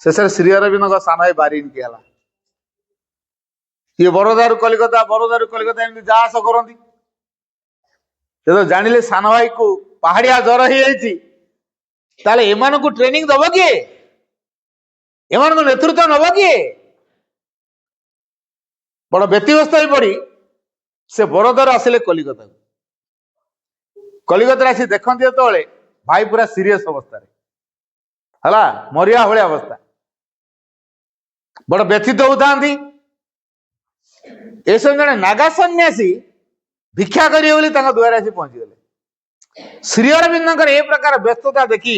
शेष श्री अरविंद सान भाई बारीन किए ये बरोदारू कलिकता, बरोदारू कलिकता एमती जा आस करती। जो जानिले सान भाई को पहाड़िया ज्वर हो एमान को ट्रेनिंग दब किए? एमान को नेतृत्व नब किए? बड़ व्यतिव्यस्त हो पड़ी से बरोदारू आसिले कलिकता। कलिकता आसी देखते जो भाई पूरा सीरियस अवस्था है, मरिया भाया अवस्था, बड़ व्यथित होता। ये सब जड़े नागा सन्यासी भिक्षा करेंगे द्वार आसी पहुंची गले। श्री अरविंद ये प्रकार व्यस्तता देखी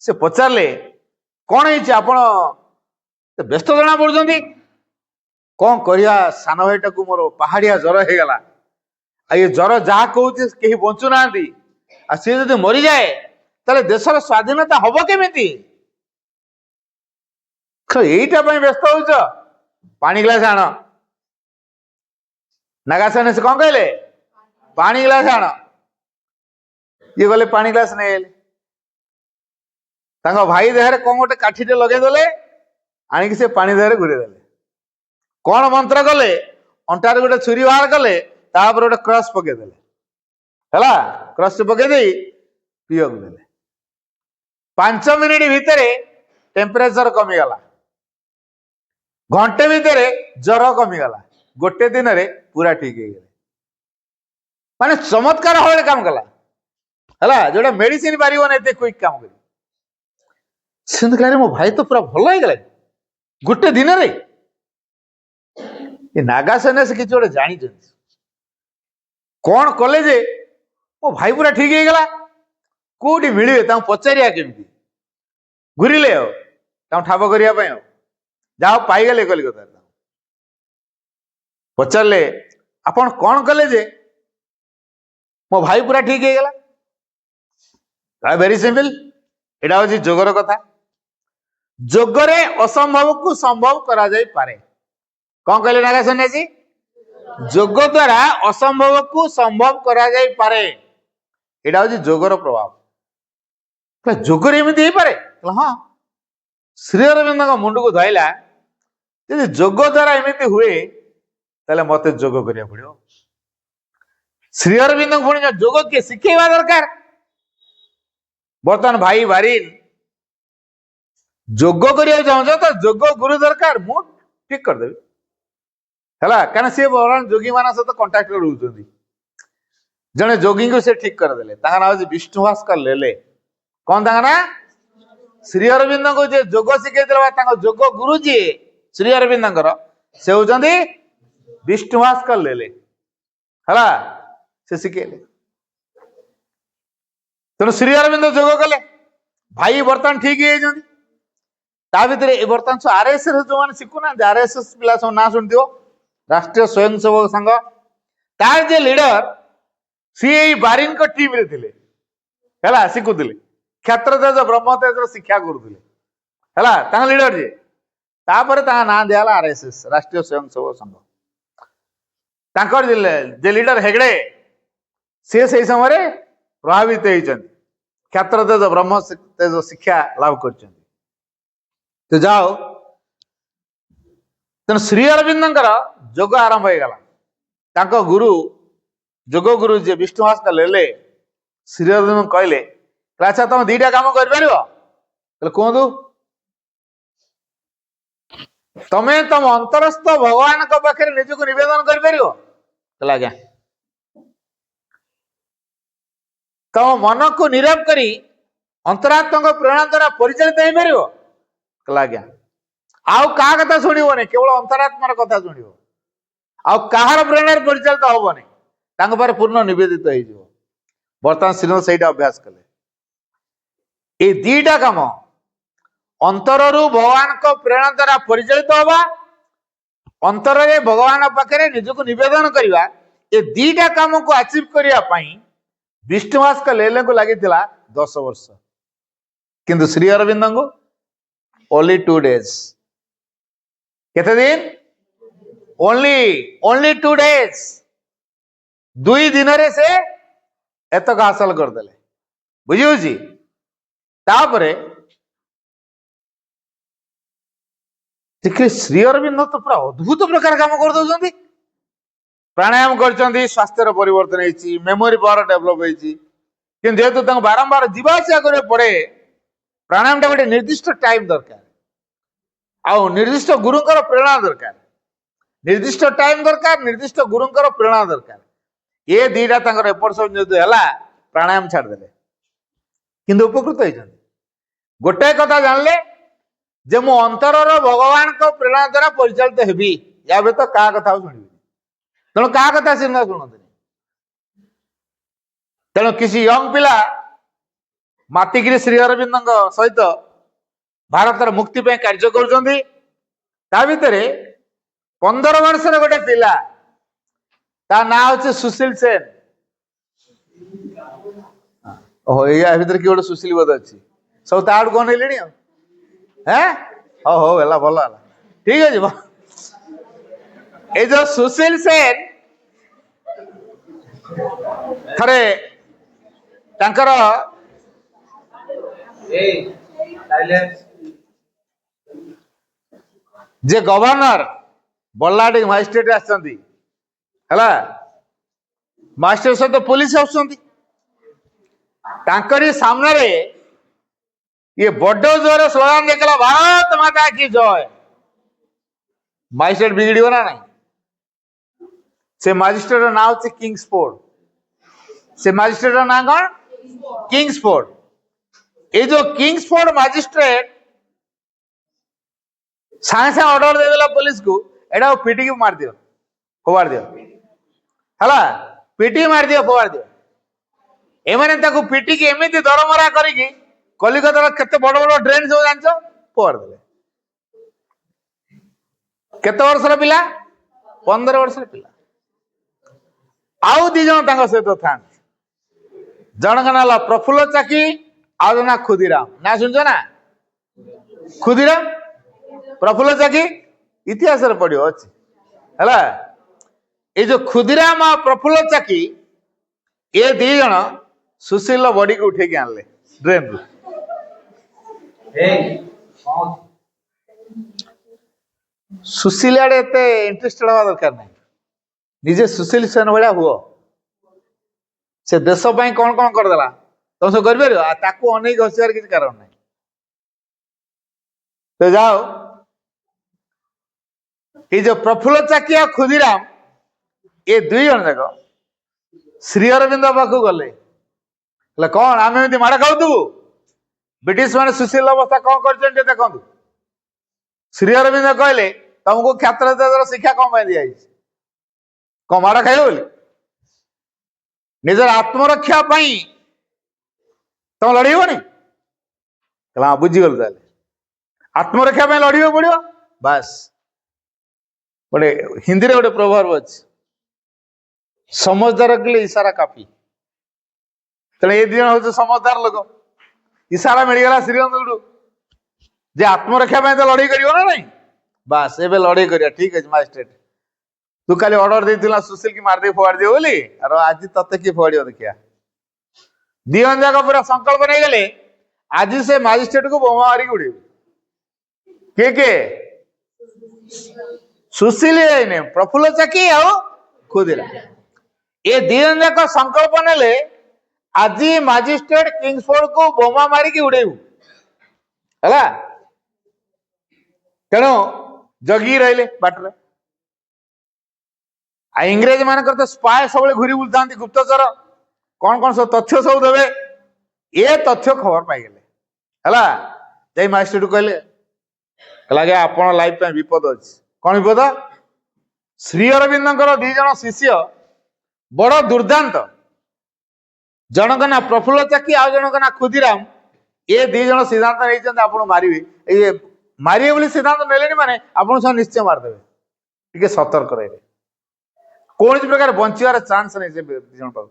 से पचारे कौन है व्यस्त जना पड़ुंट कौन करिया सान भाईटा को मोर पहाड़िया ज्वर हो गला। ये ज्वर जहाँ कहूँ कहीं बंचु ना सी जो मरी जाए ताले देशर स्वाधीनता हम केमी? यहीटा व्यस्त हो पानी ग्लास आण। नागासन से कौन कहले पानी ग्लास आण, ये गले पानी ग्लास नहीं भाई देहरे कौन गोटे काठीटे लगेदेले आणिक से पानी देहरे घूरेदेले। कौन मंत्र कले अंटार गोटे छुरी बाहर कले तापर गोटे क्रॉस पकईदेले है, क्रॉस पकईदे पीओक देले। 5 मिनिट भितर टेम्परेचर कमीगला, घंटे भितर ज्वर कमीगला, गोटे दिन रे पूरा ठीक हो गए। माने चमत्कार भाव काम कला है, जोटा मेडिसिन पार एत क्विक काम कर। मो भाई तो पूरा भल हो गला गोटे दिन रे। ये नागा सन्यासी किसी गोटे जानी कौन कले जे मो भाई पूरा ठीक हो गला, कौटी मिले पचारिया केमती घूरिले ठाब करने जहाँ पाईगले कलिकता। पचारे आपण कौन कले जे मो भाई पूरा ठीक हो गला? वेरी सिंपल, एटा हूँ जोगर कथा। जोगरे असंभव को संभव करा जाई पारे। कौन कहले नागा सन्यासी? जोग द्वारा असंभव को संभव करा जाई पारे। एटा हूँ जोगर प्रभाव। जोगर एमती हो पारे? हाँ, श्री अरविंद मुंड को धइला ଯଦି ଯୋଗ ଦ୍ୱାରା ଏମିତି ହୁଏ ତାହେଲେ ମତେ ଯୋଗ କରିବାକୁ ପଡିବ। ଶ୍ରୀ ଅରବିନ୍ଦ ପୁଣି ଯୋଗ କିଏ ଶିଖେଇବା ଦରକାର। ବର୍ତ୍ତମାନ ଭାଇ ବାରିନ ଯୋଗ କରିବାକୁ ଚାହୁଁଛ ତ ଯୋଗ ଗୁରୁ ଦରକାର, ମୁଁ ଠିକ କରିଦେବି ହେଲା। କାରଣ ସିଏ ଯୋଗୀ ମାନଙ୍କ ସହିତ କଣ୍ଟାକ୍ଟରେ ରହୁଛନ୍ତି। ଜଣେ ଯୋଗୀଙ୍କୁ ସେ ଠିକ କରିଦେଲେ, ତାଙ୍କ ନାଁ ହଉଛି ବିଷ୍ଣୁ ଭାସ୍କର ଲେଲେ। କଣ ତାଙ୍କ ନାଁ? ଶ୍ରୀ ଅରବିନ୍ଦଙ୍କୁ ଯିଏ ଯୋଗ ଶିଖେଇଥିଲେ ବା ତାଙ୍କ ଯୋଗ ଗୁରୁ ଯିଏ ଶ୍ରୀ ଅରବିନ୍ଦଙ୍କର, ସେ ହଉଛନ୍ତି ବିଷ୍ଣୁ ଭାସ୍କର ଲେଲେ ହେଲା। ସେ ଶିଖେଇଲେ, ତେଣୁ ଶ୍ରୀ ଅରବିନ୍ଦ ଯୋଗ କଲେ। ଭାଇ ବର୍ତ୍ତମାନ ଠିକ ହେଇଯାଇଛନ୍ତି। ତା ଭିତରେ ବର୍ତ୍ତମାନ ଆରଏସଏସ ଯୋଉମାନେ ଶିଖୁନାହାନ୍ତି, ଆରଏସଏସ ପିଲା ସବୁ ନାଁ ଶୁଣିଥିବ, ରାଷ୍ଟ୍ରୀୟ ସ୍ୱୟଂସେବକ ସଂଘ। ତାର ଯେ ଲିଡର ସିଏ ଏଇ ବାରିନଙ୍କ ଟିମରେ ଥିଲେ ହେଲା, ଶିଖୁଥିଲେ। କ୍ଷେତ୍ରତେଜ ବ୍ରହ୍ମତେଜର ଶିକ୍ଷା କରୁଥିଲେ ହେଲା, ତାଙ୍କ ଲିଡର ଯିଏ। ତାପରେ ତାଙ୍କ ନାଁ ଦିଆହେଲା ଆରଏସଏସ, ରାଷ୍ଟ୍ରୀୟ ସ୍ୱୟଂସେବକ ସଂଘ। ତାଙ୍କର ଯେ ଲିଡର ହେଗଡେ, ସିଏ ସେଇ ସମୟରେ ପ୍ରଭାବିତ ହେଇଛନ୍ତି, କ୍ଷେତ୍ରତେଜ ବ୍ରହ୍ମତେଜ ଶିକ୍ଷା ଲାଭ କରିଛନ୍ତି। ତ ଯାଅ, ତେଣୁ ଶ୍ରୀ ଅରବିନ୍ଦଙ୍କର ଯୋଗ ଆରମ୍ଭ ହେଇଗଲା। ତାଙ୍କ ଗୁରୁ ଯୋଗ ଗୁରୁ ଯିଏ ବିଷ୍ଣୁ ଭାସ୍କର ଲେଲେ ଶ୍ରୀ ଅରବିନ୍ଦ କହିଲେ, ଆଚ୍ଛା ତମେ ଦିଟା କାମ କରିପାରିବ? କହିଲେ କୁହନ୍ତୁ। ତମେ ତମ ଅନ୍ତରସ୍ଥ ଭଗବାନଙ୍କ ପାଖରେ ନିଜକୁ ନିବେଦନ କରିପାରିବ? କହିଲେ ଆଜ୍ଞା। ତମ ମନକୁ ନିରବ କରି ଅନ୍ତରାତ୍ମାଙ୍କ ପ୍ରେରଣା ଦ୍ୱାରା ପରିଚାଳିତ ହେଇପାରିବ? କହିଲେ ଆଜ୍ଞା। ଆଉ କାହା କଥା ଶୁଣିବନି, କେବଳ ଅନ୍ତରାତ୍ମାର କଥା ଶୁଣିବ। ଆଉ କାହାର ପ୍ରେରଣାରେ ପରିଚାଳିତ ହବନି, ତାଙ୍କ ପାଖରେ ପୂର୍ଣ୍ଣ ନିବେଦିତ ହେଇଯିବ। ବର୍ତ୍ତମାନ ଶ୍ରୀନାଥ ସେଇଟା ଅଭ୍ୟାସ କଲେ। এই ଦିଟା କାମ, ଅନ୍ତରରୁ ଭଗବାନଙ୍କ ପ୍ରେରଣା ଦ୍ୱାରା ପରିଚାଳିତ ହବା, ଅନ୍ତରରେ ଭଗବାନ ପାଖରେ ନିଜକୁ ନିବେଦନ କରିବା, ଏ ଦିଟା କାମକୁ ଆଚିଭ କରିବା ପାଇଁ ବିଷ୍ଣୁ ଭାସ୍କର ଲେଲେଙ୍କୁ ଲାଗିଥିଲା 10 ବର୍ଷ। କିନ୍ତୁ ଶ୍ରୀ ଅରବିନ୍ଦଙ୍କୁ only 2 days। କେତେ ଦିନ? only 2 days। 2 ଦିନରେ ସେ ଏତକ ହାସଲ କରିଦେଲେ। ବୁଝି ହଉଛି? ତାପରେ ଦେଖିଲେ ଶ୍ରୀ ଅରବିନ୍ଦ ତ ପୁରା ଅଦ୍ଭୁତ ପ୍ରକାର କାମ କରିଦଉଛନ୍ତି। ପ୍ରାଣାୟାମ କରିଛନ୍ତି, ସ୍ୱାସ୍ଥ୍ୟର ପରିବର୍ତ୍ତନ ହେଇଛି, ମେମୋରି ପାୱାର ଡେଭଲପ ହେଇଛି। କିନ୍ତୁ ଯେହେତୁ ତାଙ୍କୁ ବାରମ୍ବାର ଯିବା ଆସିବା କରିବାକୁ ପଡେ, ପ୍ରାଣାୟାମଟା ଗୋଟେ ନିର୍ଦ୍ଦିଷ୍ଟ ଟାଇମ ଦରକାର, ଆଉ ନିର୍ଦ୍ଦିଷ୍ଟ ଗୁରୁଙ୍କର ପ୍ରେରଣା ଦରକାର। ନିର୍ଦ୍ଦିଷ୍ଟ ଟାଇମ ଦରକାର, ନିର୍ଦ୍ଦିଷ୍ଟ ଗୁରୁଙ୍କର ପ୍ରେରଣା ଦରକାର। ଏ ଦିଟା ତାଙ୍କର ଏପଟ ସବୁ ଯେହେତୁ ହେଲା, ପ୍ରାଣାୟାମ ଛାଡ଼ିଦେଲେ, କିନ୍ତୁ ଉପକୃତ ହେଇଛନ୍ତି। ଗୋଟାଏ କଥା ଜାଣିଲେ ଯେ ମୁଁ ଅନ୍ତରର ଭଗବାନଙ୍କ ପ୍ରେରଣା ଦ୍ୱାରା ପରିଚାଳିତ ହେବି, ୟା ବ୍ୟତୀତ କାହା କଥା ଆଉ ଶୁଣିବିନି। ତେଣୁ କାହା କଥା ସେ ଶୁଣନ୍ତିନି। ତେଣୁ କିଛି ୟଙ୍ଗ ପିଲା ମାତିକିରି ଶ୍ରୀ ଅରବିନ୍ଦଙ୍କ ସହିତ ଭାରତର ମୁକ୍ତି ପାଇଁ କାର୍ଯ୍ୟ କରୁଛନ୍ତି। ତା ଭିତରେ 15 ବର୍ଷର ଗୋଟେ ପିଲା, ତା ନାଁ ହଉଛି ସୁଶୀଲ ସେନ। ଓହୋ, ୟା ଭିତରେ କିଏ ଗୋଟେ ସୁଶୀଲ ବୋଧ ଅଛି, ସବୁ ତା ଆଡକୁ ଅନେଇଲେଣି ଆଉ। ହଉ ହଉ, ହେଲା, ଭଲ ହେଲା, ଠିକ ଅଛି। ଏଇ ଯୋଉ ସୁଶୀଲ ସେନ ଥରେ ତାଙ୍କର ଯେ ଗଭର୍ଣ୍ଣର ବଲ୍ଲାଡି ମାଜିଷ୍ଟ୍ରେଟ ଆସିଛନ୍ତି ହେଲା, ମାଜିଷ୍ଟ୍ରେଟ ସହିତ ପୋଲିସ ଆସୁଛନ୍ତି। ତାଙ୍କରି ସାମ୍ନାରେ ଇଏ ବଡ ଜୋର ସ୍ଲୋଗାନ ଦେଇଥିଲା, ଭାରତ ମାତା କି ଜୟ। ମାଜିଷ୍ଟ୍ରେଟ ବିଗିଡିବ ନା ନାହିଁ? ସେ ମାଜିଷ୍ଟ୍ରେଟ ନାଁ ହଉଛି କିଙ୍ଗସଫୋର୍ଡ। ସେ ମାଜିଷ୍ଟ୍ରେଟ ନାଁ କଣ? କିଙ୍ଗସଫୋର୍ଡ। এই যে কিংসফোর্ড ম্যাজিস্ট্রেট ସାଙ୍ଗେ ସାଙ୍ଗେ ଅର୍ଡର ଦେଇଦେଲା ପୋଲିସକୁ, ଏଇଟା ପିଟିକି ମାରିଦିଅ, ଫୋପାଡ଼ି ଦିଅ ହେଲା, ପିଟିକି ମାରିଦିଅ, ଫୋପାଡ଼ି ଦିଅ। ଏମାନେ ତାକୁ ପିଟିକି ଏମିତି ଦରମରା କରିକି କଲିକତାର କେତେ ବଡ ବଡ ଡ୍ରେନ୍ ସବୁ ଜାଣିଛ, ଫୋପାଡ଼ି ଦେଲେ। କେତେ ବର୍ଷର ପିଲା? 15 ବର୍ଷର ପିଲା। ଆଉ 2 ଜଣ ତାଙ୍କ ସହିତ ଥାନ୍ତି। ଜଣଙ୍କ ନାଁ ହେଲା ପ୍ରଫୁଲ୍ଲ ଚାକି, ଆଉ ଜଣ ଖୁଦିରାମ। ନା ଶୁଣିଛ ନା? ଖୁଦିରାମ, ପ୍ରଫୁଲ୍ଲ ଚାକି ଇତିହାସରେ ପଢିବ ଅଛି ହେଲା। ଏଇ ଯୋଉ ଖୁଦିରାମ ଆଉ ପ୍ରଫୁଲ୍ଲ ଚାକି, ଏ 2 ଜଣ ସୁଶୀଲ ବଡିକୁ ଉଠେଇକି ଆଣିଲେ ଡ୍ରେନରୁ। सुशील आड़े एते इंटरेस्टेड हवा दरकार नहीं निजे सुशील सेन भाया हुआ से देश कौन कौन करदेला तुम सब कर ताकू अनेक हसियार किसी कारण नहीं तो जाओ ये जो प्रफुल्ल चाकी खुदीराम ये दुई जन जाक श्री अरविंद पाक गले कौन आम एमती माड़ खाऊ ब्रिटिश माने सुशील अवस्था कौन कर देखु श्री अरविंद कहले तुमको क्षत्र शिक्षा कौन दिखाई कौन माड़ खाइल बोली निजर आत्मरक्षा तुम लड़बनी हाँ बुझीगल आत्मरक्षा लड़े पड़ो बास गोटे हिंदी रे गोटे प्रभाव अच्छे समझदार के लिए इशारा काफी तेना ये दिन हूँ समझदार लोक इशारा मिलगला श्रीगंध जे आत्मरक्षा तो लड़े कर ना नहीं बास ए लड़े कर ठीक है मजिस्ट्रेट तू खाली ऑर्डर देला सुशील की मारदे फोड़ दियो बोली और आज तते की फोड़ियो देखिया दिहन जाक पूरा संकल्प नहीं गले आज से मजिस्ट्रेट को बोमा मारी उड़े के सुशील ने प्रफुल्ल चाकी आओ खुदीरा ये दिहन जाक संकल्प नेले आज मजिस्ट्रेट किंग्सफोर्ड को बोमा मारिकी उड़ेबू है तेणु जगी रहिले बाटर आ इंग्रेज मान तो स्पाय सब घूरी बुलता गुप्तचर कौन कौन सब तथ्य सब देवे ये तथ्य खबर पाईगले है मजिस्ट्रेट कहले आपण लाइफ विपद अच्छे कौन विपद श्री अरविंद दी जन शिष्य बड़ दुर्दांत जनक ना प्रफुल्ल चाकी आ जनक ना खुदीराम ये दी जन सिद्धांत नहीं आप मारे मारे बोली सिद्धांत नेले माने आप निश्चय मारदेवे टे सतर्क रहे कौन प्रकार बचार चांस नहीं से जन पाक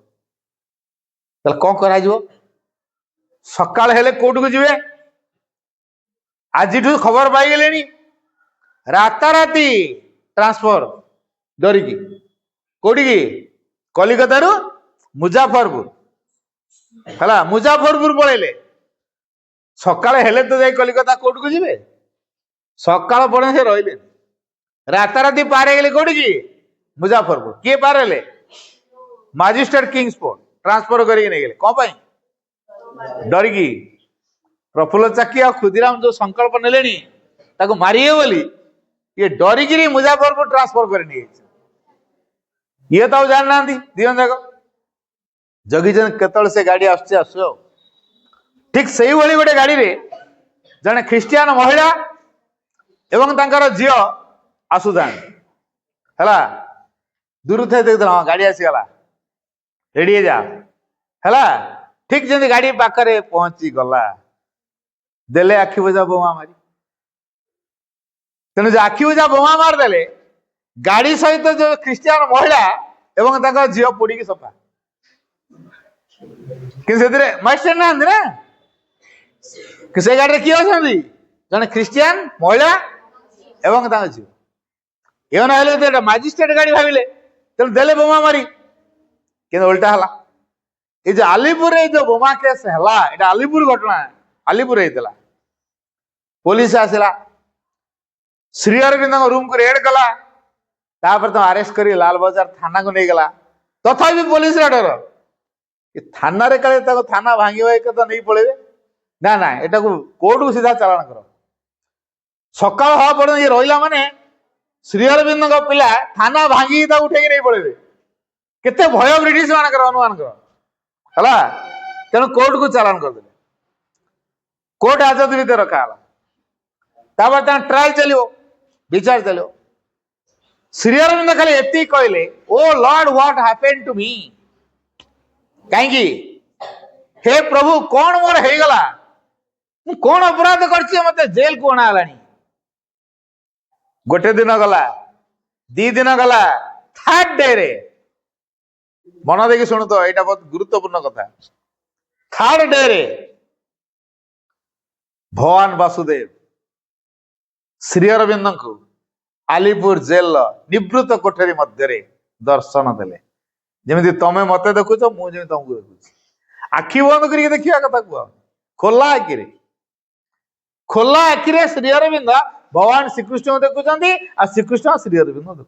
कौन कर सकाल हेले कोर्ट को जी आज खबर पाई गले राताराती ट्रांसफर डरिकी कोटी की कलिकता रु मुजाफरपुर है मुजाफरपुर पलैले सकाल हेले तो जाई कलिकता कोर्ट को जी सकाल पड़े से रही राताराती पार गले कोटी की मुजाफरपुर किए पार हेले मजिस्ट्रेट किंग्सफोर्ड ट्रांसफर करके कौन डरिकी प्रफुल्ल चाकी आ खुदीराम जो संकल्प नेले मारिए बोली ये डरिकी मुजाफरपुर ट्रांसफर कर ये तो जानना दिहन जाक जगीचंद केतल से गाड़ी आस ठीक से गोटे गाड़ी रे जने ख्रिस्टियान महिला एवं तांकर झील आसुता है दूर थे देख हाँ गाड़ी आसीगला रेडी जा है ठीक जमी गाड़ी पाखे पहुंची गला देले आखि बुझा बोमा मारी तेणु आखि बुझा बोमा मारदेले गाड़ी सहित जो ख्रिस्टियान महिला एवं तांकर झील पोड़ी सफा कि मजिस्ट्रेट ना कि से गाड़ी किए अच्छे जन ख्रिस्टियान महिला एवं झील ये मजिस्ट्रेट गाड़ी भाविले तेणु देले बोमा मारी कि उल्टा है ये जो आलीपुर जो बोमा केस है आलीपुर घटना आलीपुर होता पुलिस आसला श्री अरविंद रूम को रेड कला तापर तो अरेस्ट कर लाल बजार थाना को नहीं गला तथापि पुलिस डर थाना रे काले थाना भांगी तो नहीं पड़े ना ना यहाँ को कोर्ट को सीधा चालान कर सकाल हवा पड़े ये रहा माने श्री अरविंद पिला थाना भांगी उठे नहीं पड़े केते भय ब्रिटिश मानकर अनुमान है तेणु कोर्ट को चालान करदे कोर्ट हाजत भीतर रखा ट्रायल चलो विचार चलो श्री अरविंद खाली एति कहले O lord what happened to me कहीं हे प्रभु कौन मोर हो गला कौन अपराध कर मत जेल को अणाला गोटे दिन गला दी दिन गला थर्ड डे रे मन देखी शुणु तो यहाँ बहुत गुरुत्वपूर्ण कथा थर्ड डे रे भगवान वासुदेव श्री अरविंद को आलीपुर जेल निवृत्त कोठरी मध्य दर्शन देले जमी तमें मत देखुच मुझे तुमको देखुच आखि बंद कर देखा कथा कह खोला आखिरे श्री अरविंद भगवान श्रीकृष्ण देखुं आ श्रीकृष्ण श्री अरविंद देखुं।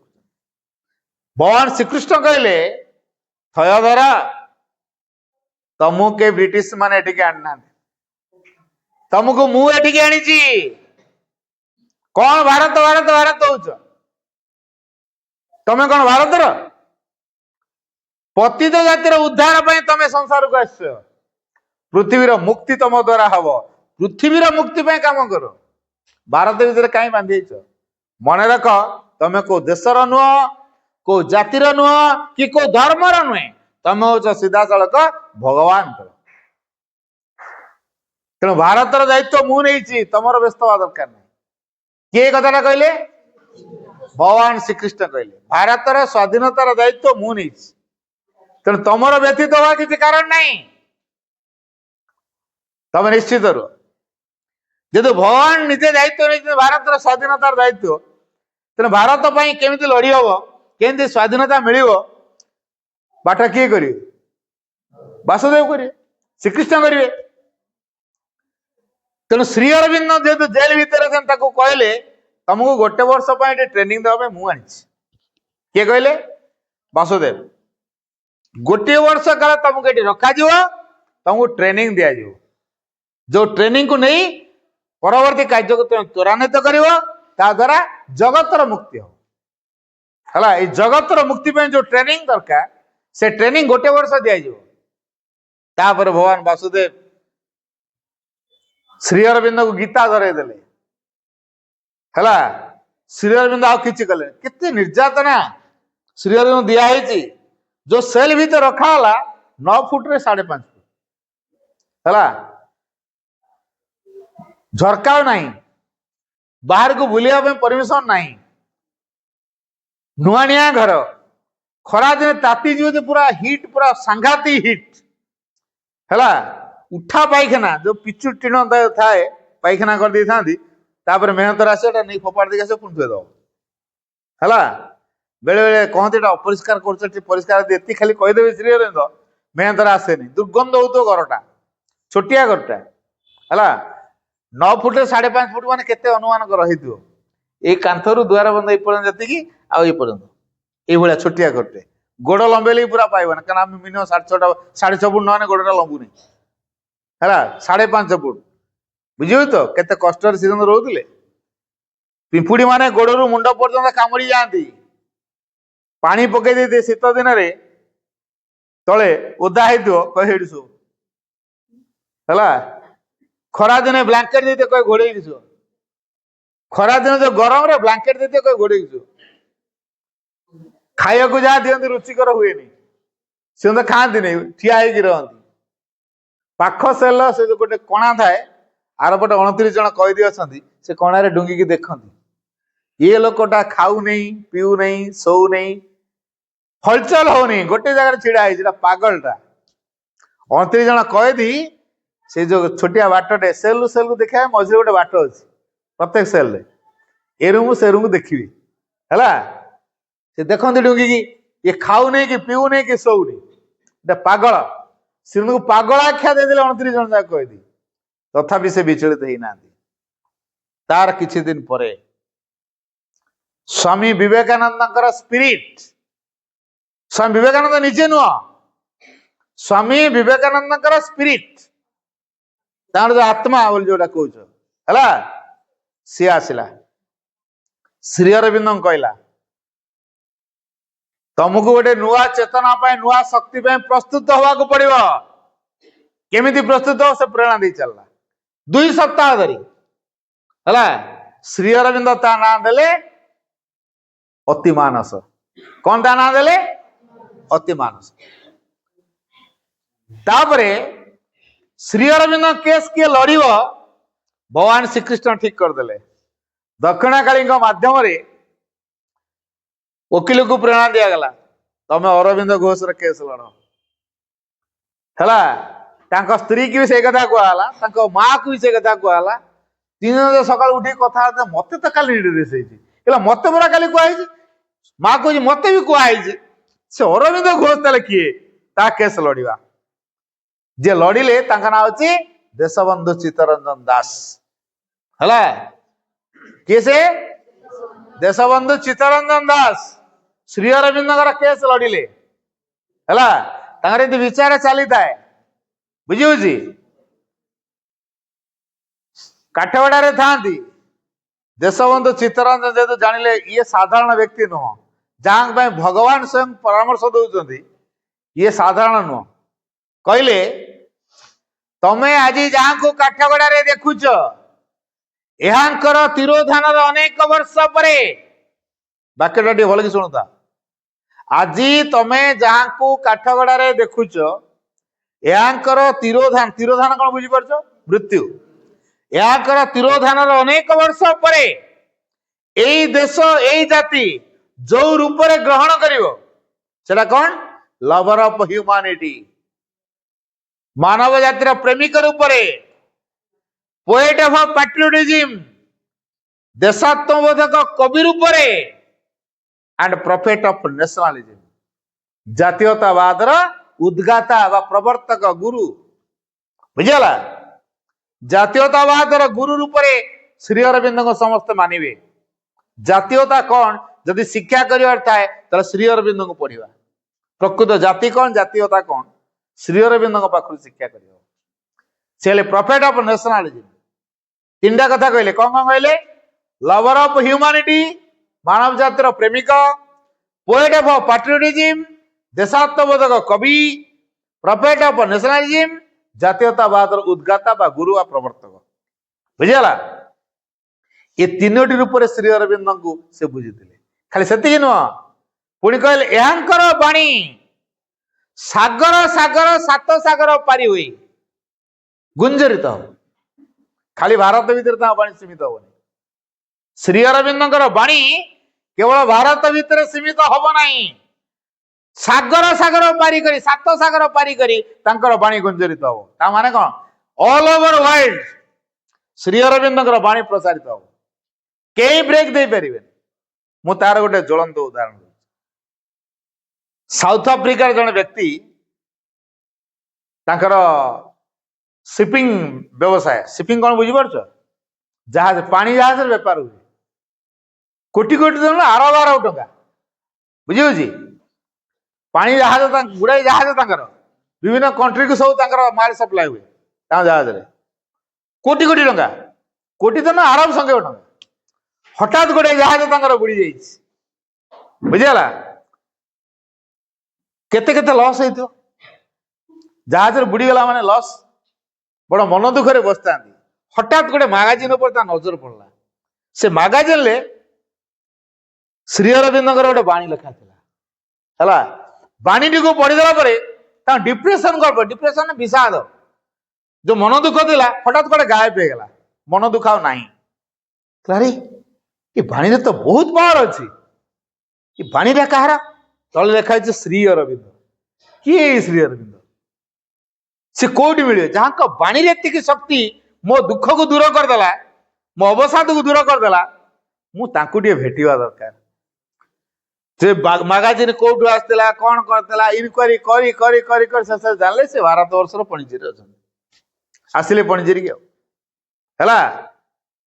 भगवान श्रीकृष्ण कहले थयधरा तमु के ब्रिटिश माने एटिके आना तुमको मु एटिके आनी कौन भारत भारत भारत होच तमें कौन भारतर पतित जातिर उद्धार पाई तमें संसार को आस पृथ्वीर मुक्ति तुम द्वारा हम पृथ्वीर मुक्ति पाई काम कर भारत भीतर कहीं बांधी मन रख तमें को देशर नुह को जातिर नुह कि को धर्मर नुहे तमें हो सीधा सड़क भगवान तेणु भारतर दायित्व मु नहीं तुम व्यस्त हवा दरकार नहीं किए कथा कहले भगवान श्रीकृष्ण कहले भारतर स्वाधीनतार दायित्व मु नहीं तेणु तुम व्यतीत हवा किसी कारण नहीं तब निश्चित रो जेतु भगवान निजे दायित्व नहीं भारत स्वाधीनतार दायित्व तेणु भारत पर केमी लड़ी हम केमी स्वाधीनता मिल बाट किए करेंगे वासुदेव करेंगे श्रीकृष्ण करेंगे तेणु श्री अरविंद जेहेतु जेल भितर कहले तुमको गोटे वर्ष ट्रेनिंग देवा मुझे किए कहले वासुदेव गोटे वर्ष काल तुमको ये रखा तुमको ट्रेनिंग दि जाव जो ट्रेनिंग को नहीं परवर्ती कार्य को तुम त्वरान्वित कर द्वारा जगतर मुक्ति है ये जगतर मुक्ति पे जो ट्रेनिंग दरकार से ट्रेनिंग गोटे वर्ष दि जाव भगवान वासुदेव श्री अरविंद को गीता धरई देले है श्री अरविंद आ कि कले केते निर्यातना श्री अरविंद दिखाई जो सेल भीतर रखा 9 फुट रे 5.5 फुट है झरका नहीं बाहर को बुलिया परमिशन नहीं नुआनिया घर खरा दिन ताती जी पूरा हिट पूरा सांघाती हिट है उठा पाइखाना जो पिचु टीण थाए पाइखाना कर दी था मेहनत आसे नहीं फोपाड़ देखे आस पुणी थोद है बेले बेले कहते अपरिष्कार कर खाली कहीदेवी श्री अरविंद मेहनत आसे नहीं दुर्गंध हो घरटा छोटिया घरटा है 9 फुट 5.5 फुट मान के अनुमान रही ये कांथरू द्वार बंद ये जी आपर्यंत ये छोटिया घरटे गोड़ लंबेले पूरा पाइबा ना मिनिमम 6.5 फुट ना गोड़ा लंबुनी है 5.5 फुट बुझे तो केते कष्ट सीजन रोते पिंपुड़ी माने गोड़ू मुंड पर्यंत कामुड़ी जाती पानी पकई दे शीत दिन तले ओदा है सब है खरा दिन ब्लांकेट देते कहे घोड़े खरा दिन जो गरम रे ब्लांकेट देते कहे घोड़े खाया को जहाँ दिखती रुचिकर हुए सी तो खाती नहीं ठिया रहती पाख सेल से जो गोटे कणा थाए आर पटे 29 जन कैदी अच्छा से कणारे डुंगिकी देखती ये लोकटा खाऊ नहीं पीऊ नहीं शो नहीं हलचल होनी गोटे जगह छिड़ा है पागलटा 29 जन कैदी से जो छोटिया बाटटे सेल सेल देखा मझे गोटे बाट अच्छी प्रत्येक सेल ए रूम से रूम देखी है से देखते डुंगिकी ये खाऊ नहीं कि पीऊ नहीं कि शो नहीं पागल से पागल आख्या दे 29 जन जाक कैदी तथापि से विचलित होना तार किछि दिन परे स्वामी विवेकानंद स्पिरिट स्वामी विवेकानंद निजे नुह स्वामी विवेकानंद स्पिरिट तार जो आत्मा बोल जोटा कह है सी आसला श्री अरविंद कहला तुमको गोटे नुआ चेतना नुआ शक्ति प्रस्तुत हवा को पड़ो केमिति प्रस्तुत हो से प्रेरणा दे चलला 2 सप्ताह धरी है श्री अरविंद ता ना देले अतिमानस कौन ता ना देले अतिमानस तापरे श्री अरविंद केस किए लड़ भगवान श्रीकृष्ण ठीक करदे दक्षिणाकाली माध्यम वकिल को प्रेरणा दिगला तमें अरविंद घोष केस लड़ है स्त्री की भी से कथा कहला माँ को भी से कथा कहला 3 दिन सका उठी कथा मत तो काली मत पूरा काली कहुई माँ कह मत भी कहुई से अरविंद घोष ताले किए ता केस लड़वा जे लड़िले ना हूँ देशबंधु चित्तरंजन दास है किए से देशबंधु चित्तरंजन दास श्री अरविंद केस लड़िले है तांकर विचार चली थाए बुझी काठगड़े था देशबंधु चित्तरंजन जेहेतु जानिले ये साधारण व्यक्ति नुह जहाँ भगवान स्वयं परामर्श दौरान ये साधारण नुह कहले तमें आज जहाँ को काठगड़े देखुच एहांकर तिरोधान अनेक वर्ष परे वाक्यटा टे भल कि शुणुता आज तमें जहाँ को काठगड़े देखुच एहांकर तिरोधान तिरोधान कौन बुझीपार मृत्यु एहांकर तिरोधान अनेक वर्ष परे एई देश एई जाति जो रूप ग्रहण करिवो सेटा कौन लवर ऑफ ह्यूमैनिटी मानव जातिर प्रेमिक रूप पोएट ऑफ पैट्रियोटिज्म देशात्मबोधक कवि रूप एंड प्रोफेट ऑफ नेशनलिज्म जातीयतावाद उद्गाता व प्रवर्तक गुरु बुझला जातीयतावाद गुरु रूप श्री अरविंद को समस्त मानिबे जातीयता कौन जदि शिक्षा करिवार थाए तो श्री अरविंद को पढ़िबा प्रकृत जाति कौन जातीयता कौन श्री अरविंद पाखु शिक्षा करियो से प्रॉफिट ऑफ नेशनलिज्म तीनटा कथा कहले कौन कौन कहले लवर ऑफ ह्यूमैनिटी मानव जातिर प्रेमिक पोएट ऑफ पैट्रियोटिज्म देशात्मबोधक कवि प्रॉफिट ऑफ नेशनलिज्म जातीयतावाद उद्गाता बा गुरु आ प्रवर्तक बुझीगला ये तीनोटी रूप श्री अरविंद को से बुझी खाली से नुह पुणी कहले एहांकर बाणी सागर सागर सात सागर पारी हुई गुंजरित खाली भारत भीतर बाणी सीमित हेनी श्री अरविंद बाणी केवल भारत भीतर सीमित हम नहीं सागर सागर पारी करी सात सागर पारी करी तांकर बाणी गुंजरित हम ता माने कौन all over world Shri Aurobindo बाणी प्रसारित हम कई ब्रेक दे पारे मु तार गोटे ज्वलंत उदाहरण साउथ आफ्रिका जन व्यक्ति तांकर शिपिंग व्यवसाय शिपिंग कौन बुझी पार्छ जहाज पानी जहाज बेपार हुए कोटी कोटी जन आरब आरब टंका बुझी पानी जहाज गुड़ाई जहाज तांकर विभिन्न कंट्री को सब तांकर माल सप्लाई हुए जहाज रे कोटी कोटी टंका कोटी तो ना आरब संख्या टंका हठात गोटे जहाज तांकर बुड़ी जाइए बुझीगला केते केते लॉस होइतो जहाज बुड़ीगला माने लॉस बड़ मन दुखरे बसता हठात गोटे मैगजीन पर नजर पड़ला से मैगजीन ले श्री अरविंद गोटे बाणी लिखा है बाणी टी को पढ़ीदेला डिप्रेशन कर डिप्रेशन विषाद जो मन दुख था हठात गोटे गायब हो गला मन दुख आ नहीं ये बाणी तो बहुत पावर अच्छी ये बाणी कहार तले लिखा है श्री अरविंद किए श्री अरविंद से कोटी मिले जहाँ बाणी एति शक्ति मो दुख को दूर करदेला मो अवसाद को दूर करदेला मुझे भेटा दरकार से मैगजीन कौटू आसला कौन करता इनक्वारी करी करी करी करी शेष जानले से भारत वर्षर पणिजी अच्छा आसिले पणिजी है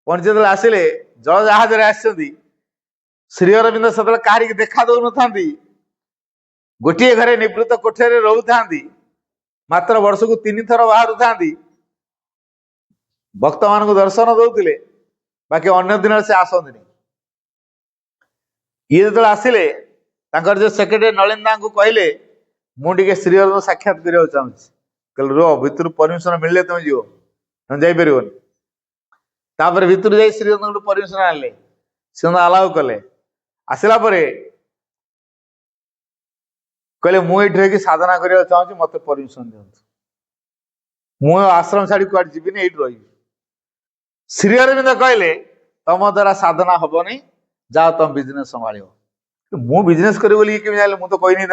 पणिजी आसिले जल जहाज आसि श्री अरविंद से कहारी देखा दौन था गोटे घरे निवृत्त कोठरी रोता मात्र वर्ष को 3 थर बाहर था भक्त मान को दर्शन दौले बाकी अन्य दिन से आसती ये जो आसिले जो सेक्रेटरी नलिन दा को कहले मुझे श्री अरविंद साक्षात करने चाहूँगी कहले रो भितर परमिशन मिलले तुम जीव तुम जापर तापर भितर जा श्री अरविंद परमिशन आनले से अलाउ कले आसला कहले मुझे साधना करने चाहूँगी मत परमिशन दिखाँ मु आश्रम छाड़ी कौट जीवन ये रही श्री अरविंद कहले तुम द्वारा साधना हम नहीं जाओ तुम बिजनेस संभाल मु बिजनेस करे बोली केमी जानले मु तो कहनी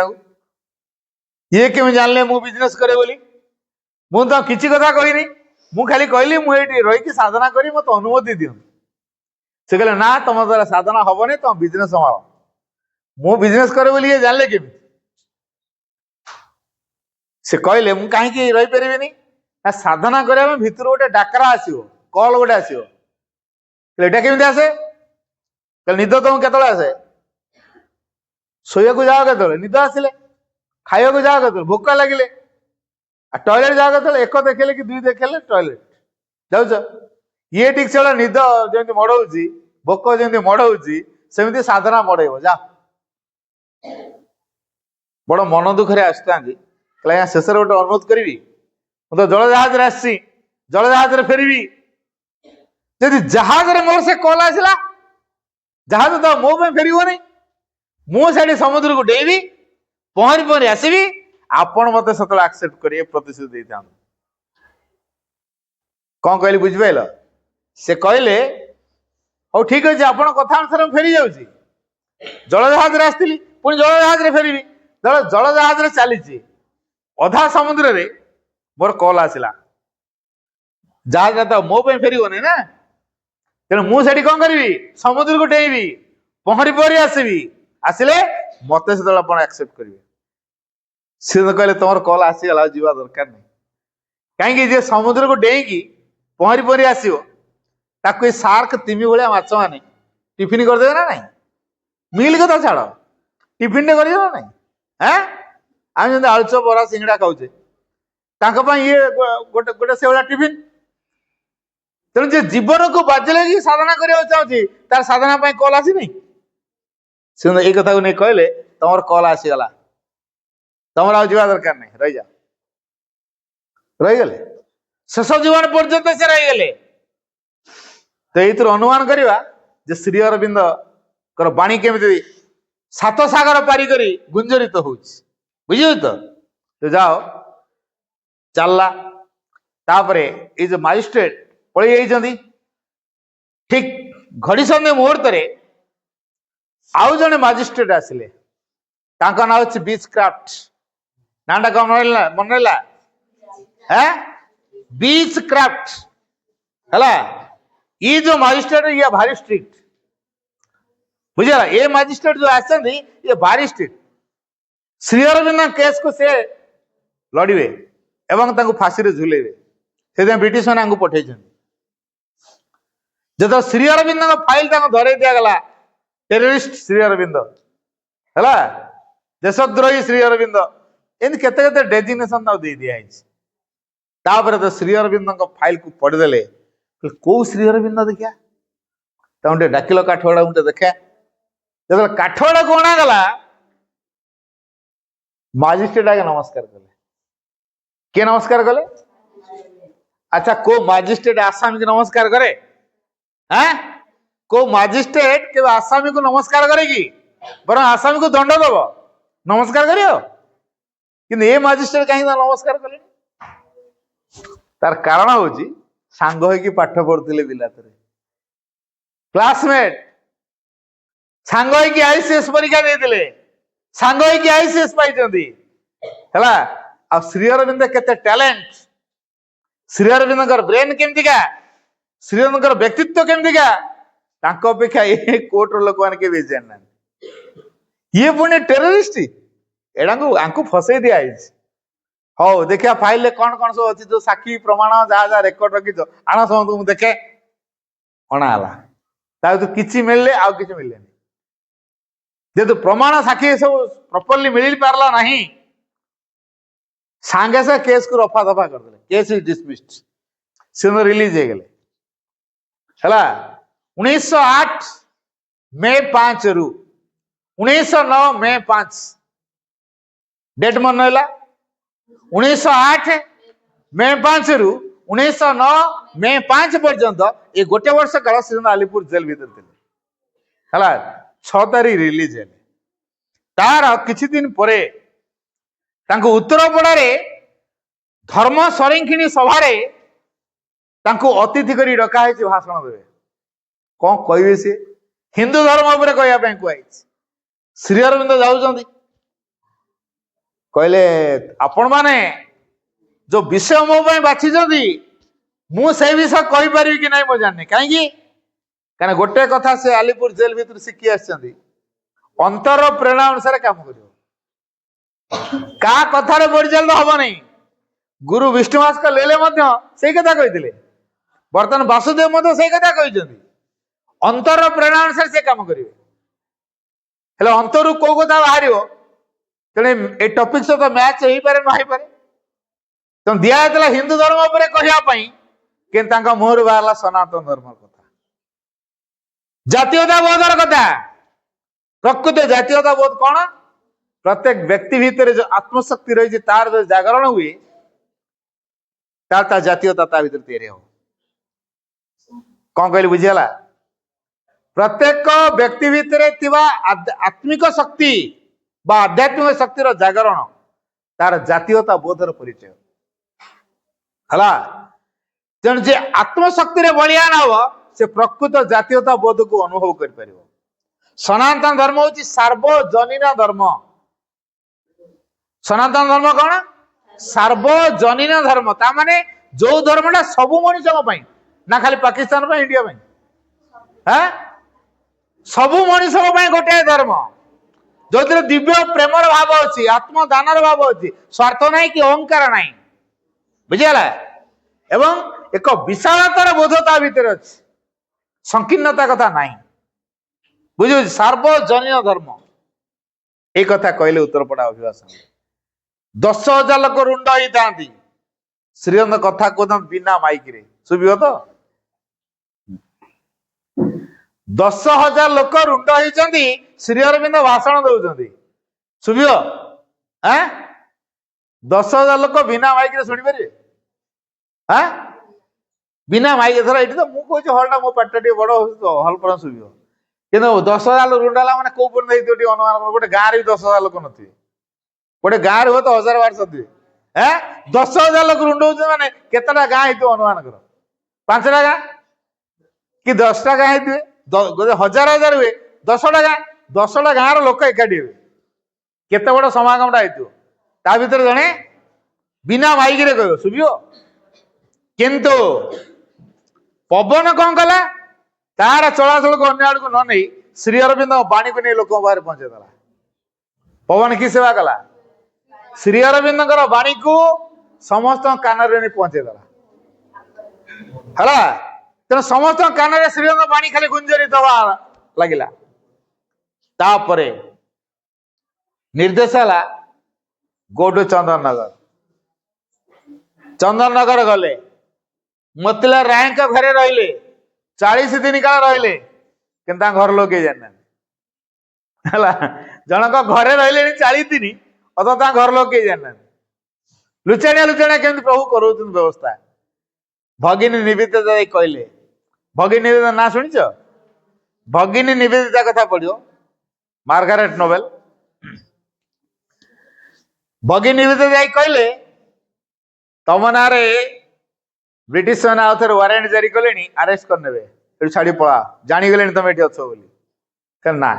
ये केमी जानले मु बिजनेस करे बोली मु तो किसी कथा कहनी मु खाली कहली मुझे रही साधना करी मत अनुमति दियो से कहले ना तुम द्वारा साधना हम नहीं तुम बिजनेस संभाल मु बिजनेस करे बोली ये जानले केमी से कहले मु कहीं रही पारे साधना करने भितर गोटे डाकरा आसो कल गोटे आसो ଏଇଟା କେମିତି ଆସେ? ନିଦ ତମକୁ କେତେବେଳେ ଆସେ? ଶୋଇବାକୁ ଯାଅ କେତେବେଳେ? ନିଦ ଆସିଲେ। ଖାଇବାକୁ ଯାଅ କେତେବେଳେ? ଭୋକ ଲାଗିଲେ। ଆଉ ଟଏଲେଟ ଯାଅ କେତେବେଳେ? ଏକ ଦେଖିଲେ କି ଦୁଇ ଦେଖିଲେ ଟଏଲେଟ ଯାଉଛ। ଇଏ ଠିକ ସେଟା ନିଦ ଯେମିତି ମଡଉଛି, ଭୋକ ଯେମିତି ମଡଉଛି, ସେମିତି ସାଧନା ମଡେଇବ। ଯା ବଡ ମନ ଦୁଃଖରେ ଆସିଥାନ୍ତି, କହିଲେ ଆଜ୍ଞା ଶେଷରେ ଗୋଟେ ଅନୁରୋଧ କରିବି, ମୁଁ ତ ଜଳ ଜାହାଜରେ ଆସିଛି, ଜଳ ଜାହାଜରେ ଫେରିବି। ଯଦି ଜାହାଜରେ ମୋର ସେ କଲ୍ ଆସିଲା, ଜାହାଜ ତ ମୋ ପାଇଁ ଫେରିବନି। ମୁଁ ସେଠି ସମୁଦ୍ରକୁ ଡେଇବି, ପହଁରି ପହଁରି ଆସିବି, ଆପଣ ମତେ ସେତେବେଳେ ଆକ୍ସେପ୍ଟ କରିବେ, ପ୍ରତିଶୋଧ ଦେଇଥାନ୍ତୁ। କଣ କହିଲି ବୁଝିପାରିଲ? ସେ କହିଲେ ହଉ ଠିକ ଅଛି, ଆପଣ କଥା ଅନୁସାରେ ମୁଁ ଫେରି ଯାଉଛି। ଜଳ ଜାହାଜରେ ଆସିଥିଲି, ପୁଣି ଜଳ ଜାହାଜରେ ଫେରିବି। ଜଳ ଜାହାଜରେ ଚାଲିଛି, ଅଧା ସମୁଦ୍ରରେ ମୋର କଲ୍ ଆସିଲା, ଜାହାଜ ତ ମୋ ପାଇଁ ଫେରିବନି ନା, ତେଣୁ ମୁଁ ସେଠି କଣ କରିବି? ସମୁଦ୍ରକୁ ଡେଇବି, ପହଁରି ପହଁରି ଆସିବି। ଆସିଲେ ମତେ ସେତେବେଳେ ଆପଣ ଆକ୍ସେପ୍ଟ କରିବେ। ସିଏ ତ କହିଲେ ତମର କଲ୍ ଆସିଗଲା, ଆଉ ଯିବା ଦରକାର ନାହିଁ। କାହିଁକି? ଯେ ସମୁଦ୍ରକୁ ଡେଇଁକି ପହଁରି ପହଁରି ଆସିବ, ତାକୁ ଏ ସାର୍କ ତିମି ଭଳିଆ ମାଛ ମାନେ ଟିଫିନ କରିଦେବେ ନା ନାଇଁ? ମିଲ୍ କଥା ଛାଡ, ଟିଫିନ କରିବେ ନା ନାଇଁ? ଆମେ ଯେମିତି ଆଳୁଚପ ବରା ସିଙ୍ଗଡା ଖାଉଛେ, ତାଙ୍କ ପାଇଁ ଇଏ ଗୋଟେ ଗୋଟେ ସେଇଭଳିଆ ଟିଫିନ। ତେଣୁ ଯେ ଜୀବନକୁ ବାଜି ଲାଗି ସାଧନା କରିବାକୁ ଚାହୁଁଛି, ତାର ସାଧନା ପାଇଁ କଲ୍ ଆସିନି। ସେ ଏଇ କଥାକୁ ନେଇ କହିଲେ ତମର କଲ୍ ଆସିଗଲା, ତମର ଆଉ ଯିବା ଦରକାର ନାହିଁ, ରହିଯା। ରହିଗଲେ, ଶେଷ ଜୀବନ ପର୍ଯ୍ୟନ୍ତ ସେ ରହିଗଲେ। ତ ଏଇଥିରୁ ଅନୁମାନ କରିବା ଯେ ଶ୍ରୀ ଅରବିନ୍ଦଙ୍କର ବାଣୀ କେମିତି ସାତ ସାଗର ପାରି କରି ଗୁଞ୍ଜରିତ ହଉଛି। ବୁଝିଲ ତ? ଯାଅ ଚାଲିଲା। ତାପରେ ଏଇ ଯୋଉ ମାଜିଷ୍ଟ୍ରେଟ ପଳେଇ ଯାଇଛନ୍ତି, ଠିକ ଘଡିସନ୍ଧି ମୁହୂର୍ତ୍ତରେ ଆଉ ଜଣେ ମାଜିଷ୍ଟ୍ରେଟ ଆସିଲେ। ତାଙ୍କ ନାଁ ହଉଛି ବିଚ୍ କ୍ରାଫ୍ଟ। ନାଁଟା କଣ ମନେ ରହିଲା? ବିଚ୍ କ୍ରାଫ୍ଟ ହେଲା। ये जो मजिस्ट्रेट है ये भारी स्ट्रिक्ट, बुझेगा? ये मजिस्ट्रेट जो आसती ये भारी स्ट्रिक्ट। श्री अरविंद केस को से लड़े एवं फांसी रे झुलेबे, से ब्रिटिश मैंने पठे। जो श्री अरविंद फाइल धरे दिगला, टेररिस्ट श्री अरविंद है, देशद्रोही श्री अरविंद, एमती केते केते डेजिग्नेशन दे दिखाई। तो श्री अरविंद फाइल को पढ़ीदे, कौ श्री अरविंद देखिया, डाकिल काठगड़ा गोटे देखा। जो काठगड़ा को अणागला, माजिस्ट्रेट आगे नमस्कार कले। किए नमस्कार कले? अच्छा, को माजिस्ट्रेट आसामी को नमस्कार करे? को माजिस्ट्रेट के आसामी को नमस्कार करे कि? बरं आसामी को दंड दब, नमस्कार करियो। कि ये माजिस्ट्रेट कहीं नमस्कार कले? तार कारण होची सांग होइकी पाठ पढ़ुथिले बिलातरे, क्लासमेट सांग होइकी आईसीएस परीक्षा देथिले, सांग होइकी आईसीएस पाइचंदी हैला। आ श्री अरविंद केते टैलेंट, श्री अरविंद ब्रेन केमतिका, श्री अरविंद व्यक्तित्व केमतिका, तांको अपेक्षा ये कोर्ट रो लोक माने के बेजान ना। ये पुणे टेररिस्ट एडा को आंकु फसई दिया आइछ। हो देखिया फाइल ले कौन कौन सब अच्छी, जो साक्षी प्रमाण जहाँ जहाँ रेकर्ड रखी आना समझ मुझे देखे अणाला। तो किसी मिलले आउ किसी मिलले नहीं, जेतु प्रमाण साक्षी सब प्रॉपर्ली मिल पारला नहीं, सांगे से केस को रफा दफा कर देले, केस इज डिसमिस्ड, से रिलीज हो गले हैला। 1908 मई 5 रु 1909 मई 5 डेट मन रहा। 1908 मई 5 रु 1909 मई 5 पर्यंत ये गोटे वर्ष काल से आलिपुर जेल भीतर थे है। 6 तारीख रिलीज है। तार किछि दिन परे तांको उत्तरपड़े धर्म संरक्षणी सभारे तांको अतिथि करी डका है भाषण देवे। कौन कहे सी हिंदू धर्म उपर कहवाई कहुई। श्री अरविंद जाऊँच कहले आपण माने जो विषय मो बाछी मुझे विषय कहीपरि कि ना मुझे जानी कहीं गोटे कथा से आलिपुर जेल भीतर शिखी अंतर प्रेरणा अनुसार काम कर कथार परिचालित हम नहीं। गुरु विष्णुवास लेले से कथा कही बर्तमान वासुदेव से कथा कहते अंतर प्रेरणा अनुसार से काम करेंगे हेले अंतरु को कथा बाहर तेने ए टॉपिक सहित मैच हो पारे न हो पारे तो दिया हिंदू धर्म पर कहवाई कि मुहर बाहर सनातन धर्म कथा जातीयता बोधर कथा प्रकृत जातीयता बोध कौन प्रत्येक व्यक्ति भितर जो आत्मशक्ति रही तार जो जागरण हुए तार जातीयता ता भीतर तैयारी हो कौन कहली बुझीगला प्रत्येक व्यक्ति भितर आत्मिक शक्ति बा आध्यात्मिक शक्तिर जागरण तार जातीयता बोधर परिचय हला तेणु जे आत्मशक्ति रे बलियान हम से प्रकृत जातीयता बोध को अनुभव कर परिबो सनातन धर्म होची सार्वजनीन धर्म सनातन धर्म कौन सार्वजनीन धर्म ता माने जो धर्मटा सबु मनुष्य पई ना खाली पाकिस्तान पई इंडिया पई हां सबु मनुष्य पई गोटे धर्म जो दिव्य प्रेमर भाव अच्छी आत्मदानर भाव अच्छी स्वार्थ नहीं कि अहंकार नहीं बुझीगला एवं एक विशालतार बोधता भितर अच्छी संकीर्णता कथा नहीं बुझ सार्वजनीन धर्म एक कथा कहले उत्तरपड़ा अभिभाषण 10,000 लोक रुंड ही था श्रीअंत कथा कहते बिना माइक रे सुबियो तो 10,000 लोक रुंड होती श्री अरविंद भाषण दौरान शुभियो 10,000 लोक बिना माइक रे शुणी पारे बिना माइक थर ये तो मुझे हल्टा मो पार्टी टे बड़ हल पर शुभियो कि 10,000 रुंडाला मैंने कौ पड़े अनुमान गोटे गाँव में 10,000 लोक नी गोटे गाँव में तो 1,000-1,200 थे 10,000 लोक रुंड माने केतटा गाँ हो अनुमान कर 5टा गाँ कि 10टा गाँ होते 1,000 हुए 10टा गाँ 10टा गाँव लोक एकाठी हुए केते बड़ समागमटा ता भीतर जड़े बिना माइक रे कह शुभियो किंतु पवन कौन कला तार चलाचल को अन्य आड़ को न नहीं श्री अरविंद बाणी को नहीं लोक बाहर पहुंचेदेला पवन की सेवा कला श्री अरविंद बाणी को समस्त कान नहीं पहुंचेदेला है तेना समस्त कान श्रीअरविंद बाणी खाली गुंजरी दवा लगिला तापरे निर्देश है गो टू चंदन नगर गले मोतीलाल राय घरे रहिले 40 दिन काल रहिले कि घर लोग जाना जनक घरे रहिले 40 दिन अथवा घर लोग जाना लुचाणिया लुचाणिया केमती प्रभु कर व्यवस्था भगिनी निवेदिता कहले भगिनी निवेदिता ना शुणिच भगिनी निवेदिता कथा पढ़ो मार्गारेट नोबेल भगिनी निवेदिता कहले तम ना ब्रिटिश मैंने आउ थे वारंट जारी कले अरेस्ट करने छाड़ी पड़ा जागले तुम ये अच्छ बोली ना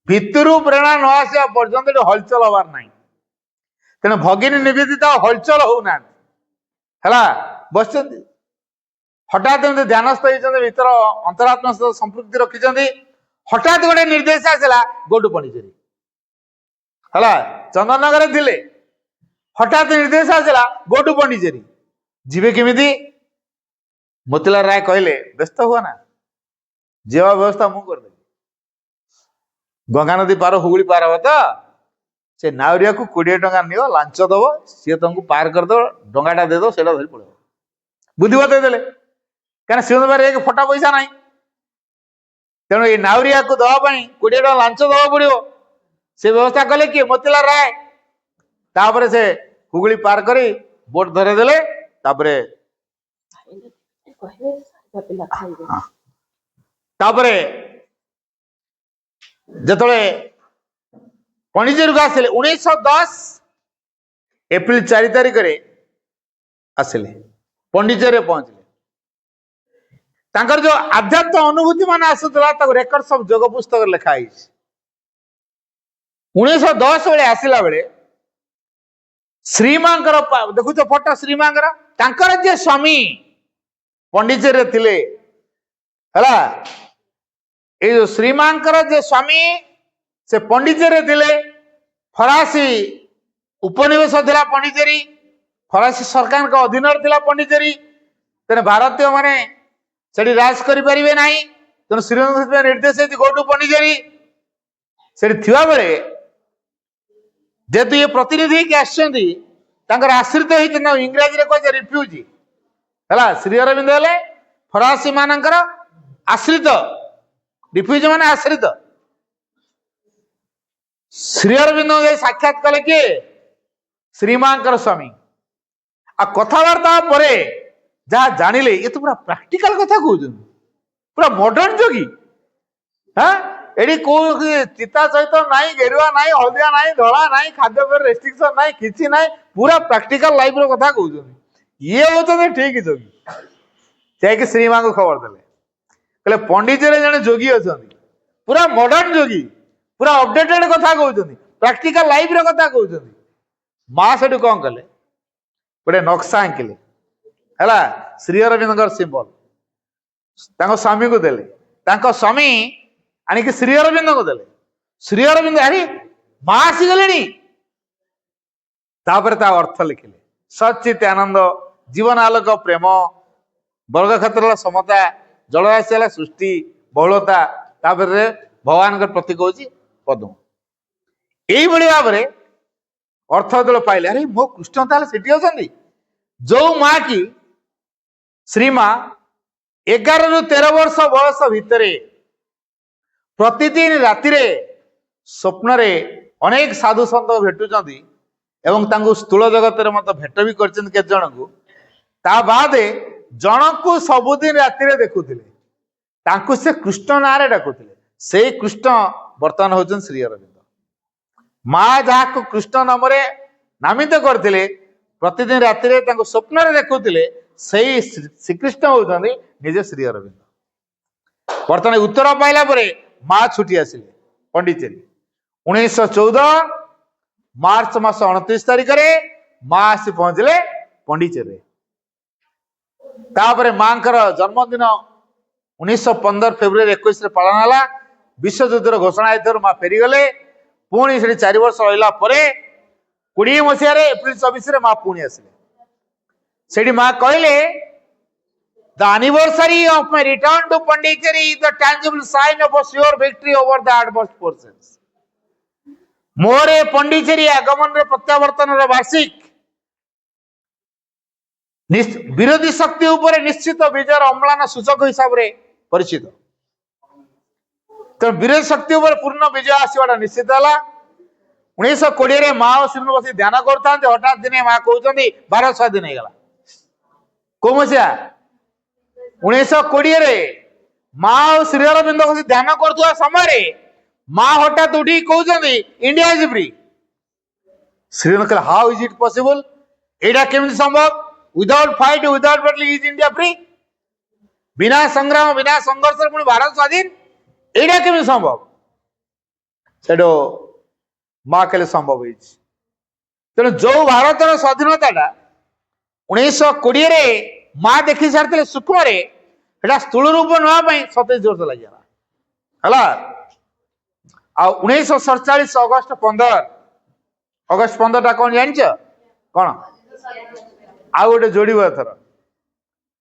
भितर प्रेरणा न आसा पर्यंत हलचल हबार ना तेना भगिनी निवेदिता हलचल होना है बस हठात ध्यानस्थ होती भीतर अंतरात्मा सहित संपृक्ति रखिंट हठात गोटे निर्देश आसला गोटू पंडिचेरी है चंदननगर थे हठात निर्देश आसला गोटू पंडिचेरी जीवे किमिति मोतीलाल राय कहले व्यस्त हुआ ना जीवा व्यवस्था मु कर गंगा नदी पार हुगुली पार हम तो से नावरिया को 20 टंका नियो लांच दब सी तुमको पार करदे डंगाटा देद से धरी पड़े बुद्धि देदेले क्या सी पार एक फटा पैसा ना तेणु ये नावरिया को दवाई 20 टका लांच दवा पड़ो से व्यवस्था कले किए मोतीलाल राय तापर से हुगुली पार कर बोट धरेदेले जिते पंडिचेरी को आसिले 1910 एप्रिल 4 तारिख आसिले पंडिचेरी पहुंचले जो आध्यात्म अनुभूति मान आसूला रेकर्ड सब जोग पुस्तक लिखाई 1910 बेले आसला बेले श्रीमा देखुच फोटो श्रीमा जे स्वामी पंडिचेरी थिले है ये जो श्रीमा जे स्वामी से पंडिचेरी थिले फरासी उपनिवेश थिला पंडिचेरी फरासी सरकार का अधीन थिला पंडिचेरी तेने भारतीय माने सेठी राज करि परिबे नाही ତେଣୁ ଶ୍ରୀରଙ୍ଗ ନିର୍ଦ୍ଦେଶ ହେଇଛି ଗୋ ଟୁ ପଣ୍ଡିଚେରୀ। ସେଠି ଥିବା ବେଳେ ଯେହେତୁ ଇଏ ପ୍ରତିନିଧି ହେଇକି ଆସିଛନ୍ତି, ତାଙ୍କର ଆଶ୍ରିତ ହେଇଛି ନା, ଇଂରାଜୀରେ କୁହାଯାଏ ରିଫ୍ୟୁଜି ହେଲା। ଶ୍ରୀ ଅରବିନ୍ଦ ହେଲେ ଫରାସୀ ମାନଙ୍କର ଆଶ୍ରିତ, ରିଫ୍ୟୁଜି ମାନେ ଆଶ୍ରିତ। ଶ୍ରୀ ଅରବିନ୍ଦ ସାକ୍ଷାତ କଲେ କିଏ? ଶ୍ରୀମାଙ୍କର ସ୍ୱାମୀ। ଆଉ କଥାବାର୍ତ୍ତା ପରେ ଯାହା ଜାଣିଲେ, ଇଏ ତ ପୁରା ପ୍ରାକ୍ଟିକାଲ କଥା କହୁଛନ୍ତି, ପୁରା ମଡର୍ଣ୍ଣ ଯୋଗୀ। ହଁ, ଏଠି କୋଉ ଚିତା ସହିତ ନାହିଁ, ଗେରୁଆ ନାହିଁ, ହଳଦିଆ ନାହିଁ, ଧଳା ନାହିଁ, ଖାଦ୍ୟ ଉପରେ ରେଷ୍ଟ୍ରିକ୍ସନ ନାହିଁ, କିଛି ନାହିଁ, ପୁରା ପ୍ରାକ୍ଟିକାଲ ଲାଇଫ ର କଥା କହୁଛନ୍ତି। ଇଏ ହଉଛନ୍ତି ଠିକ ଯୋଗୀ। ଯାଇକି ଶ୍ରୀମାଙ୍କୁ ଖବର ଦେଲେ, କହିଲେ ପଣ୍ଡିଚେରୀରେ ଜଣେ ଯୋଗୀ ଅଛନ୍ତି, ପୁରା ମଡର୍ଣ୍ଣ ଯୋଗୀ, ପୁରା ଅପଡେଟେଡ କଥା କହୁଛନ୍ତି, ପ୍ରାକ୍ଟିକାଲ ଲାଇଫ ର କଥା କହୁଛନ୍ତି। ମା ସେଠୁ କଣ କଲେ, ଗୋଟେ ନକ୍ସା ଆଙ୍କିଲେ ହେଲା, ଶ୍ରୀ ଅରବିନ୍ଦଙ୍କର ସିମ୍ବଲ ତାଙ୍କ ସ୍ୱାମୀକୁ ଦେଲେ। ତାଙ୍କ ସ୍ୱାମୀ ଆଣିକି ଶ୍ରୀ ଅରବିନ୍ଦଙ୍କୁ ଦେଲେ। ଶ୍ରୀ ଅରବିନ୍ଦ ଆରେ ମା ଆସିଗଲେଣି। ତାପରେ ତା ଅର୍ଥ ଲେଖିଲେ, ସଚିତ ଆନନ୍ଦ, ଜୀବନ ଆଲୋକ, ପ୍ରେମ, ବର୍ଗ କ୍ଷେତ୍ରର ସମତା, ଜଳରାଶି ହେଲା ସୃଷ୍ଟି, ବହୁଳତା, ତାପରେ ଭଗବାନଙ୍କର ପ୍ରତୀକ ହଉଛି ପଦ୍ମ। ଏଇଭଳି ଭାବରେ ଅର୍ଥ ଯେତେବେଳେ ପାଇଲେ, ଆରେ ମୋ କୃଷ୍ଣ ତାହେଲେ ସେଠି ଅଛନ୍ତି। ଯୋଉ ମା କି ଶ୍ରୀମା 11 ରୁ 13 ବର୍ଷ ବୟସ ଭିତରେ ପ୍ରତିଦିନ ରାତିରେ ସ୍ୱପ୍ନରେ ଅନେକ ସାଧୁ ସନ୍ଥ ଭେଟୁଛନ୍ତି ଏବଂ ତାଙ୍କୁ ସ୍ଥୂଳ ଜଗତରେ ମଧ୍ୟ ଭେଟ ବି କରିଛନ୍ତି କେତେ ଜଣଙ୍କୁ। ତା ବାଦେ ଜଣକୁ ସବୁଦିନ ରାତିରେ ଦେଖୁଥିଲେ, ତାଙ୍କୁ ସେ କୃଷ୍ଣ ନାଁରେ ଡାକୁଥିଲେ। ସେଇ କୃଷ୍ଣ ବର୍ତ୍ତମାନ ହଉଛନ୍ତି ଶ୍ରୀ ଅରବିନ୍ଦ। ମା ଯାହାକୁ କୃଷ୍ଣ ନାମରେ ନାମିତ କରିଥିଲେ, ପ୍ରତିଦିନ ରାତିରେ ତାଙ୍କୁ ସ୍ୱପ୍ନରେ ଦେଖୁଥିଲେ, ସେଇ ଶ୍ରୀକୃଷ୍ଣ ହଉଛନ୍ତି ନିଜେ ଶ୍ରୀ ଅରବିନ୍ଦ। ବର୍ତ୍ତମାନ ଉତ୍ତର ପାଇଲା ପରେ ମା ଛୁଟି ଆସିଲେ ପଣ୍ଡିଚେରୀ। 1914 ମାର୍ଚ୍ଚ ମାସ 29 ତାରିଖରେ ମା ଆସି ପହଞ୍ଚିଲେ ପଣ୍ଡିଚେରୀରେ। ତାପରେ ମାଙ୍କର ଜନ୍ମଦିନ 1915 ଫେବୃଆରୀ 21 ପାଳନ ହେଲା। ବିଶ୍ୱଯୁଦ୍ଧର ଘୋଷଣା ହେଇଥିବାରୁ ମା ଫେରିଗଲେ। ପୁଣି ସେଠି 4 ବର୍ଷ ରହିଲା ପରେ 20 ମସିହାରେ ଏପ୍ରିଲ 24 ମା ପୁଣି ଆସିଲେ। ସେଠି ମା କହିଲେ, the anniversary of my return to Pondicherry is the tangible sign of a sure victory over the adverse forces. ମୋର ପଣ୍ଡିଚେରୀ ଆଗମନର ପ୍ରତ୍ୟାବର୍ତ୍ତନର ବାର୍ଷିକ ବିରୋଧୀ ଶକ୍ତି ଉପରେ ନିଶ୍ଚିତ ବିଜୟର ଅମ୍ଳାନ ସୂଚକ ହିସାବରେ ପରିଚିତ। ତେଣୁ ବିରୋଧୀ ଶକ୍ତି ଉପରେ ପୂର୍ଣ୍ଣ ବିଜୟ ଆସିବାଟା ନିଶ୍ଚିତ ହେଲା। 1920 ମା ଓ ଶ୍ରୀନ ବସି ଧ୍ୟାନ କରୁଥାନ୍ତି, ହଠାତ୍ ଦିନେ ମା କହୁଛନ୍ତି ଭାରତ ସ୍ୱାଧୀନ ହେଇଗଲା। କୋଉ ମସିହା? 1920 ମା ଓ ଶ୍ରୀ ଅରବିନ୍ଦ ବସି ଧ୍ୟାନ କରୁଥିବା ସମୟରେ ମା ହଠାତ୍ ଉଠିକି କହୁଛନ୍ତି ଇଣ୍ଡିଆ ଇଜ ଫ୍ରି। ଶ୍ରୀନ କହିଲେ ହାଉ ଇଜ ଇଟ୍ ପସିବଲ? ଏଇଟା କେମିତି ସମ୍ଭବ? Without fight, without battle is India free? ବିନା ସଂଗ୍ରାମ, ବିନା ସଂଘର୍ଷରେ ପୁଣି ଭାରତ ସ୍ୱାଧୀନ, ଏଇଟା କେମିତି ସମ୍ଭବ? ସେଠୁ ମା କହିଲେ ସମ୍ଭବ ହେଇଛି। ତେଣୁ ଯୋଉ ଭାରତର ସ୍ୱାଧୀନତାଟା 1920 ମା ଦେଖି ସାରିଥିଲେ ସୂକ୍ଷ୍ମରେ, ସେଟା ସ୍ଥୂଳ ରୂପ ନେବା ପାଇଁ 27 ବର୍ଷ ଲାଗିଗଲା ହେଲା। ଆଉ 1947 ଅଗଷ୍ଟ 15 ଟା କଣ ଜାଣିଛ? କଣ ଆଉ ଗୋଟେ ଯୋଡିବ ଏଥର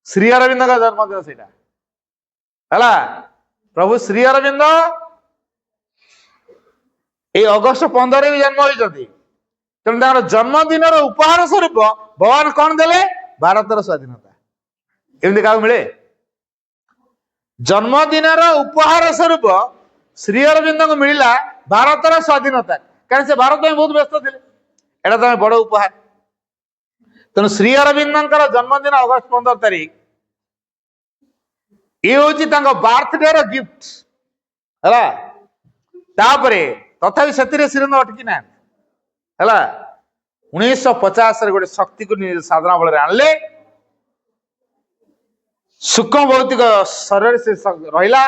ଶ୍ରୀ ଅରବିନ୍ଦଙ୍କ ଜନ୍ମଦିନ ସେଇଟା ହେଲା। ପ୍ରଭୁ ଶ୍ରୀ ଅରବିନ୍ଦ ଏଇ ଅଗଷ୍ଟ 15 ବି ଜନ୍ମ ହୋଇଛନ୍ତି। ତେଣୁ ତାଙ୍କର ଜନ୍ମଦିନର ଉପହାର ସ୍ୱରୂପ ଭଗବାନ କଣ ଦେଲେ? ଭାରତର ସ୍ୱାଧୀନତା। ଏମିତି କାହାକୁ ମିଳେ? ଜନ୍ମଦିନର ଉପହାର ସ୍ୱରୂପ ଶ୍ରୀ ଅରବିନ୍ଦଙ୍କୁ ମିଳିଲା ଭାରତର ସ୍ୱାଧୀନତା। କାରଣ ସେ ଭାରତ ପାଇଁ ବହୁତ ବ୍ୟସ୍ତ ଥିଲେ, ଏଇଟା ତମେ ବଡ ଉପହାର। ତେଣୁ ଶ୍ରୀ ଅରବିନ୍ଦଙ୍କର ଜନ୍ମଦିନ ଅଗଷ୍ଟ 15 ତାରିଖ, ଇଏ ହଉଛି ତାଙ୍କ ବାର୍ଥଡେ ର ଗିଫ୍ଟ ହେଲା। ତାପରେ ତଥାପି ସେଥିରେ ଶ୍ରୀରଙ୍ଗ ଅଟକି ନାହାନ୍ତି ହେଲା। 1950 ଗୋଟେ ଶକ୍ତିକୁ ସାଧନା ବଳରେ ଆଣିଲେ। ସୂକ୍ଷ୍ମ ଭୌତିକ ଶରୀରରେ ସେ ରହିଲା।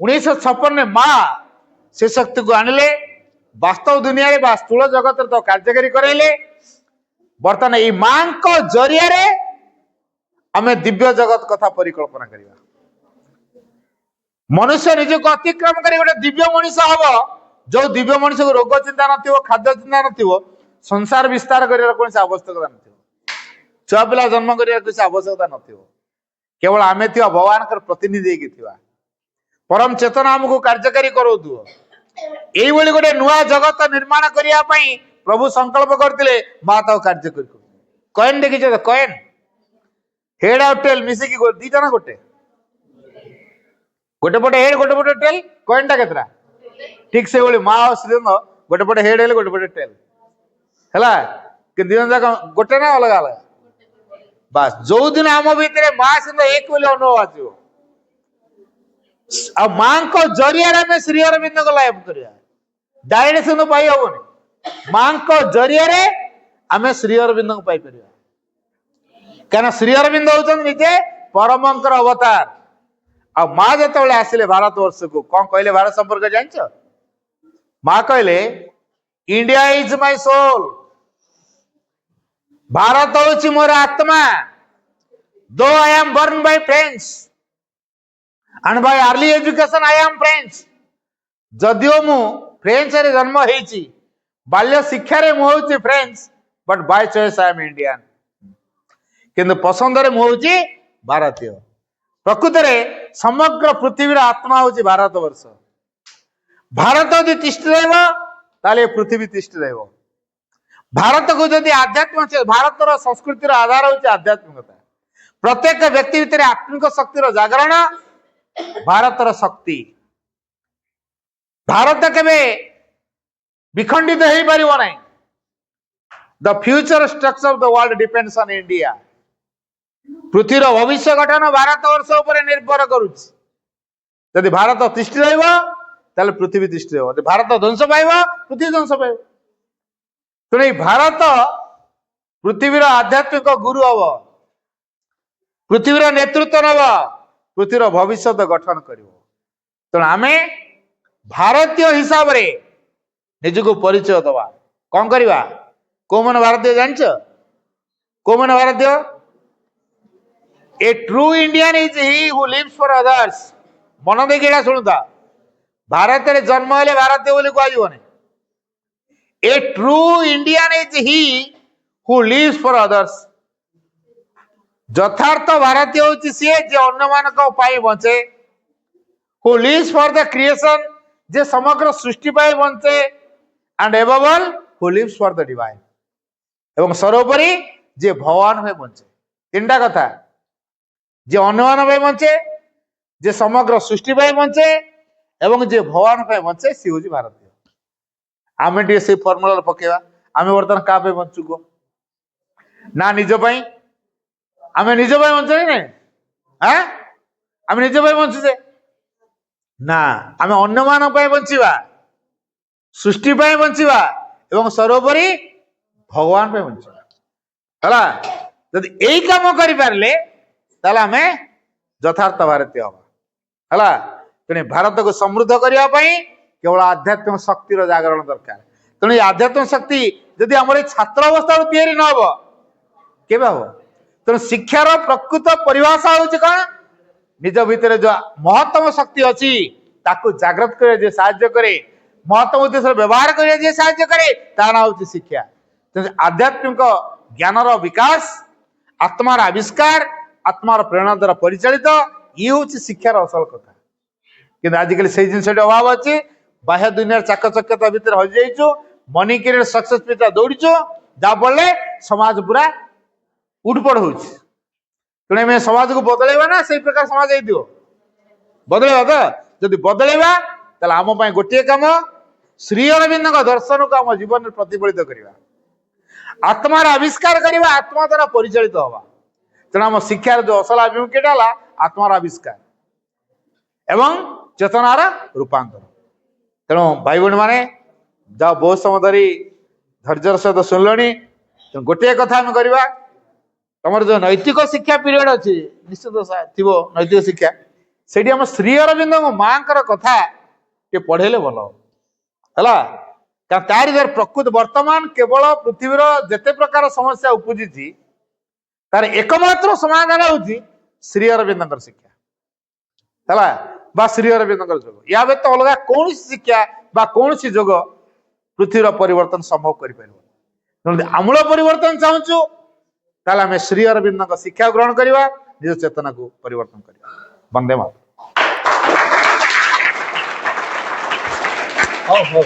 1956 ମା ସେ ଶକ୍ତିକୁ ଆଣିଲେ, ବାସ୍ତବ ଦୁନିଆରେ ବା ସ୍ଥୂଳ ଜଗତରେ ତ କାର୍ଯ୍ୟକାରୀ କରାଇଲେ। ବର୍ତ୍ତମାନ ଏଇ ମାଙ୍କ ଜରିଆରେ ଆମେ ଦିବ୍ୟ ଜଗତ କଥା ପରିକଳ୍ପନା କରିବା। ମନୁଷ୍ୟ ନିଜକୁ ଅତିକ୍ରମ କରି ଗୋଟେ ଦିବ୍ୟ ମଣିଷ ହବ, ଯୋଉ ଦିବ୍ୟ ମଣିଷକୁ ରୋଗ ଚିନ୍ତା ନଥିବ, ଖାଦ୍ୟ ଚିନ୍ତା ନଥିବ, ସଂସାର ବିସ୍ତାର କରିବାର କୌଣସି ଆବଶ୍ୟକତା ନଥିବ, ଛୁଆ ପିଲା ଜନ୍ମ କରିବାର କିଛି ଆବଶ୍ୟକତା ନଥିବ। କେବଳ ଆମେ ଥିବା ଭଗବାନଙ୍କର ପ୍ରତିନିଧି ହେଇକି ଥିବା। परम चेतना आमको कार्यकारी कराउथु एइभଳି गोटे नुआ जगत निर्माण करिया पई प्रभु संकल्प करथिले माता कार्य कर कॉइन देखिछ तो कॉइन हेड और टेल मिसे की दीटा ना गोटे गोटे पटे हेड गोटे पटे टेल कॉइन टा केतरा ठीक से बोली माँ और श्री गोटे पटे हेड हेले गोटे पटे टेल हैला कि दिन जाक गोटे ना अलग अलग बस जो दिन आम भितर माँ सिंह एक बोली अनुभव आसो आ माँ को जरिया आम श्री अरविंद को लाइव करिया डायरेक्ट से पाई हबनी माँ को जरिया आम श्री अरविंद को पाई परिया क्या श्री अरविंद होचन निजे परमंकर अवतार आ माँ जो आसिले भारत वर्ष को कौन कहले भारत संपर्क जानछ माँ कहले India is my soul Bharat होची मोर आत्मा though I am born by French and by early education I am French जदियो मु फ्रेंच रे जन्म हेची बाल्य शिक्षा रे मु होची French but by choice I am Indian किंतु पसंद रे मु होची भारतीय प्रकृत रे समग्र पृथ्वी रा आत्मा होची भारत वर्ष भारत यदि तिष्ठ रहबो ताले पृथ्वी तिष्ठ रहबो भारत को जदि आध्यात्म भारत संस्कृति आधार होची आध्यात्मिकता प्रत्येक व्यक्ति भीतर आत्मिक शक्तिर जागरण भारत शक्ति भारत केबे विखंडित हो पारिबो नाही the future structure of the world depends on India पृथ्वीर भविष्य गठन भारत वर्ष उपर निर्भर करुछि यदि भारत तिष्ठ रहबो ताले पृथ्वी तिष्ठ रहबो यदि भारत ध्वंस पाइबो पृथ्वी ध्वंस पाइबो तेणु भारत पृथ्वीर आध्यात्मिक गुरु हम पृथ्वीर नेतृत्व नब पृथ्वीर भविष्य गठन कर तेणु आम भारतीय हिसाब से निजको परिचय दवा कौन करवा को मन भारतीय जानच को मन भारतीय a true Indian is he who lives for others मन देखिए शुणुता भारत में जन्म हेले भारतीय बोली कहजोनी A true Indian is he who lives for others. यथार्थ भारतीय होची सी जे अन्य मानक पाई बंचे who lives for the creation जे समग्र सृष्टि पाई बंचे and above all who lives for the divine एवं सर्वोपरि जे भगवान में बंचे तीनटा कथा जे अन्य मान पाई बंचे जे समग्र सृष्टि पाई बंचे एवं जे भगवान पाई बंचे सी होची भारतीय आम टे से फर्मुला पकेवा आम बर्तमान क्या बंचु को ना निज आम निज बंचे ना हाँ आम निज बंचुचे ना आम अन्य मान बंचीवा सृष्टि बंचीवा एवं सर्वोपरि भगवान बंचीवा है जदि यही कम करें आम यथार्थ भारतीय हम है तेणु भारत को समृद्ध करने केवल आध्यात्मिक शक्तिर जागरण दरकार तेणु आध्यात्मिक शक्ति जदि आम छात्र अवस्था तैयारी न हो केबे हो तेणु शिक्षार प्रकृत परिभाषा हूँ कौन निज भितर जो महत्तम शक्ति अच्छी ताकू जागृत करे साहाय्य करे महत्तम उद्देश्य व्यवहार करे साहाय्य करे ता ना हूँ शिक्षा तेणु आध्यात्मिक ज्ञानर विकास आत्मार आविष्कार आत्मार प्रेरणा द्वारा परिचालित ये हूँ शिक्षार असल कथा कि आजिकल से जिन अभाव अच्छी बाह्य दुनिया चाकचक्यता भितर हजि जाइछु मनी कैरियर सक्सेस पिता दौड़ीचु जा पड़े समाज पूरा उठपड़ हो तेणु समाज को बदलैबा ना से प्रकार समाज हो बदलैबा तो जदि बदलैबा ताले आम पई गोटे काम श्री अरविंद दर्शन को आम जीवन में प्रतिफलित करवा आत्मार आविष्कार करवा आत्मा द्वारा परिचालित हवा तेणु आम शिक्षार जो असल आभिमुख्यता है आत्मार आविष्कार एवं चेतनार रूपांतर तेणु भाई भाई मैंने जहाँ बहुत समय धरी धैर्यर सहित शुणिले गोटे कथा आम करवा तुम जो नैतिक शिक्षा पीरियड अच्छी निश्चित थी नैतिक शिक्षा से श्री अरविंद माँ कथा पढ़ेले भल है तारी द्वारा प्रकृत वर्तमान केवल पृथ्वीर जेते प्रकार समस्या उपजी तार एकमात्र समाधान हूँ श्री अरविंद शिक्षा है बा श्री अरविंद जोग या व्यतीत अलग कौन शिक्षा बा कौन जोग पृथ्वीर परिवर्तन संभव कर आमूल परिवर्तन चाहूँ ताले आम श्री अरविंद शिक्षा ग्रहण करवा निज चेतना को परिवर्तन करवा। वंदे मातरम। ହଉ ହଉ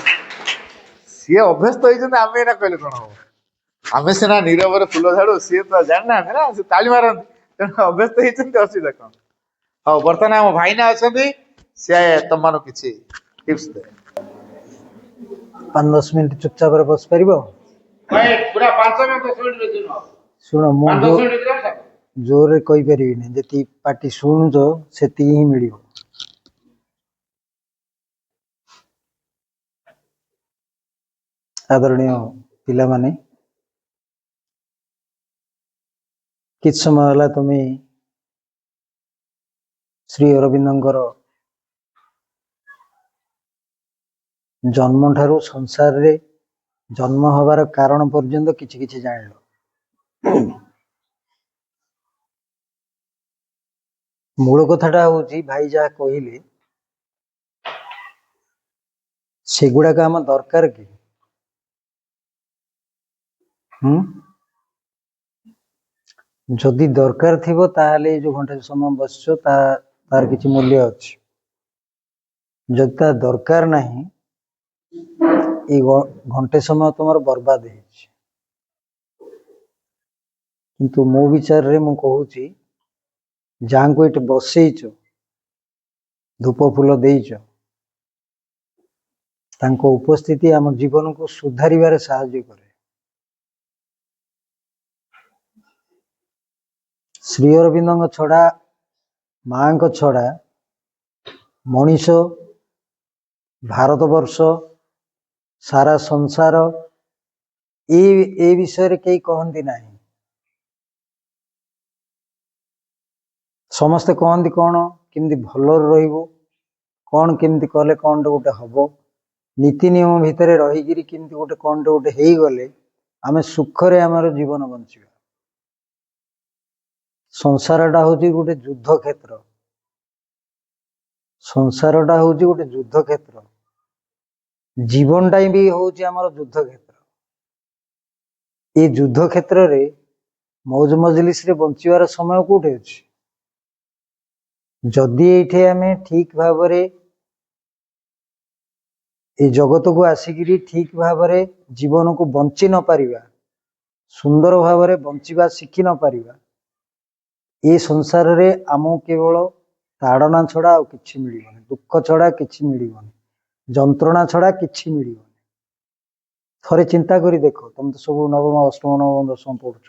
ସିଏ ଅଭ୍ୟସ୍ତ ହେଇଛନ୍ତି, ଆମେ ଏଇଟା କହିଲେ କଣ ହବ? ଆମେ ସିନା ନୀରବରେ ଫୁଲ ଝାଡୁ, ସିଏ ତ ଜାଣିନାହାନ୍ତି ନା, ସେ ତାଳି ମାରନ୍ତି, ତେଣୁ ଅଭ୍ୟସ୍ତ ହେଇଛନ୍ତି, ଅସୁବିଧା କଣ? ହଉ, ବର୍ତ୍ତମାନ ଆମ ଭାଇନା ଅଛନ୍ତି, ସିଏ ତମମାନଙ୍କୁ କିଛି ଟିପ୍ସ ଦେବେ। 5-10 ମିନିଟ୍ ଚୁପଚାପରେ ବସିପାରିବ? ପୁରା 5 ମିନିଟ୍ 10 ମିନିଟ୍ ବେଶୀ ନୁହଁ। ଶୁଣ, ମୁଁ 5-10 ମିନିଟ୍ ଭିତରେ ସାର। ଜୋରରେ କହିପାରିବିନି, ଯେତିକି ପାଟି ଶୁଣୁଛ ସେତିକି ହିଁ ମିଳିବ। ଆଦରଣୀୟ ପିଲାମାନେ, କିଛି ସମୟ ହେଲା ତୁମେ ଶ୍ରୀ ଅରବିନ୍ଦଙ୍କର ଜନ୍ମଠାରୁ ସଂସାରରେ ଜନ୍ମ ହେବାର କାରଣ ପର୍ଯ୍ୟନ୍ତ କିଛି କିଛି ଜାଣିଲ। ମୂଳ କଥାଟା ହଉଛି, ଭାଇ ଯାହା କହିଲେ ସେଗୁଡାକ ଆମ ଦରକାର କି? ଯଦି ଦରକାର ଥିବ ତାହେଲେ ଏଇ ଯୋଉ ଘଣ୍ଟା ସମୟ ବସିଛ ତାର କିଛି ମୂଲ୍ୟ ଅଛି। ଯଦି ତା ଦରକାର ନାହିଁ, ଏଇ ଘଣ୍ଟେ ସମୟ তোমার ବର୍ବାଦ ହେଇଛି। କିନ୍ତୁ ମୋ ବିଚାରରେ ମୁଁ କହୁଛି, ଯାହାଙ୍କୁ ଏଠି ବସେଇଛ, ଧୂପ ଫୁଲ ଦେଇଛ, ତାଙ୍କ ଉପସ୍ଥିତି ଆମ ଜୀବନକୁ ସୁଧାରିବାରେ ସାହାଯ୍ୟ କରେ। ଶ୍ରୀ ଅରବିନ୍ଦଙ୍କ ଛଡା, ମାଙ୍କ ଛଡା ମଣିଷ, ଭାରତବର୍ଷ, ସାରା ସଂସାର ଏ ବିଷୟରେ କେହି କହନ୍ତି ନାହିଁ। ସମସ୍ତେ କହନ୍ତି କଣ, କେମିତି ଭଲରେ ରହିବୁ, କଣ କେମିତି କଲେ କଣଟେ ଗୋଟେ ହବ, ନୀତି ନିୟମ ଭିତରେ ରହିକିରି କେମିତି ଗୋଟେ କଣଟେ ଗୋଟେ ହେଇଗଲେ ଆମେ ସୁଖରେ ଆମର ଜୀବନ ବଞ୍ଚିବା। ସଂସାରଟା ହଉଛି ଗୋଟେ ଯୁଦ୍ଧ କ୍ଷେତ୍ର। ସଂସାରଟା ହଉଛି ଗୋଟେ ଯୁଦ୍ଧ କ୍ଷେତ୍ର। ଜୀବନଟା ବି ହଉଛି ଆମର ଯୁଦ୍ଧ କ୍ଷେତ୍ର। এই ଯୁଦ୍ଧ କ୍ଷେତ୍ରରେ ମୌଜ ମଜଲିସରେ ବଞ୍ଚିବାର ସମୟ କୋଉଠି ଅଛି? ଯଦି ଏଇଠି ଆମେ ଠିକ ଭାବରେ এই ଜଗତକୁ ଆସିକିରି ଠିକ ଭାବରେ ଜୀବନକୁ ବଞ୍ଚି ନ ପାରିବା, ସୁନ୍ଦର ଭାବରେ ବଞ୍ଚିବା ଶିଖି ନ ପାରିବା, ଏ ସଂସାରରେ ଆମକୁ କେବଳ ତାଡ଼ନା ଛଡା ଆଉ କିଛି ମିଳିବନି, ଦୁଃଖ ଛଡା କିଛି ମିଳିବନି, ଯନ୍ତ୍ରଣା ଛଡା କିଛି ମିଳିବନି। ଥରେ ଚିନ୍ତା କରି ଦେଖ, ତମେ ତ ସବୁ ନବମ, ଅଷ୍ଟମ, ନବମ, ଦଶମ ପଢୁଛ।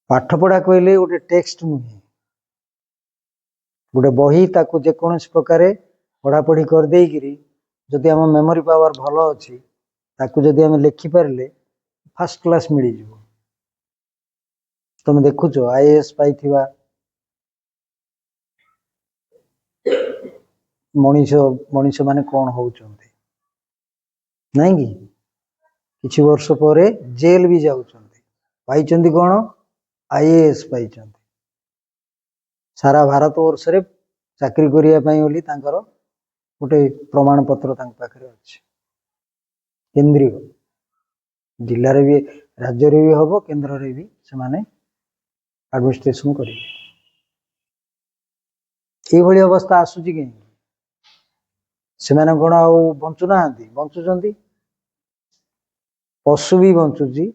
ପାଠ ପଢା କହିଲେ ଗୋଟେ ଟେକ୍ସଟ ନୁହେଁ, ଗୋଟେ ବହି, ତାକୁ ଯେକୌଣସି ପ୍ରକାରେ ପଢାପଢି କରିଦେଇକିରି ଯଦି ଆମ ମେମୋରି ପାୱାର ଭଲ ଅଛି, ତାକୁ ଯଦି ଆମେ ଲେଖିପାରିଲେ ଫାର୍ଷ୍ଟ କ୍ଲାସ୍ ମିଳିଯିବ। ତମେ ଦେଖୁଛ IAS ପାଇଥିବା ମଣିଷ ମାନେ କଣ ହଉଛନ୍ତି, ନାଇଁ କି? କିଛି ବର୍ଷ ପରେ ଜେଲ ବି ଯାଉଛନ୍ତି। ପାଇଛନ୍ତି କଣ? IAS ପାଇଛନ୍ତି। ସାରା ଭାରତ ବର୍ଷରେ ଚାକିରି କରିବା ପାଇଁ ବୋଲି ତାଙ୍କର ଗୋଟେ ପ୍ରମାଣ ପତ୍ର ତାଙ୍କ ପାଖରେ ଅଛି। କେନ୍ଦ୍ରୀୟ, ଜିଲ୍ଲାରେ ବି, ରାଜ୍ୟରେ ବି ହବ, କେନ୍ଦ୍ରରେ ବି ସେମାନେ ଆଡମିନିଷ୍ଟ୍ରେସନ କରିବେ। ଏଇଭଳି ଅବସ୍ଥା ଆସୁଛି କାହିଁକି? ସେମାନେ କଣ ଆଉ ବଞ୍ଚୁନାହାନ୍ତି? ବଞ୍ଚୁଛନ୍ତି। ପଶୁ ବି ବଞ୍ଚୁଛି,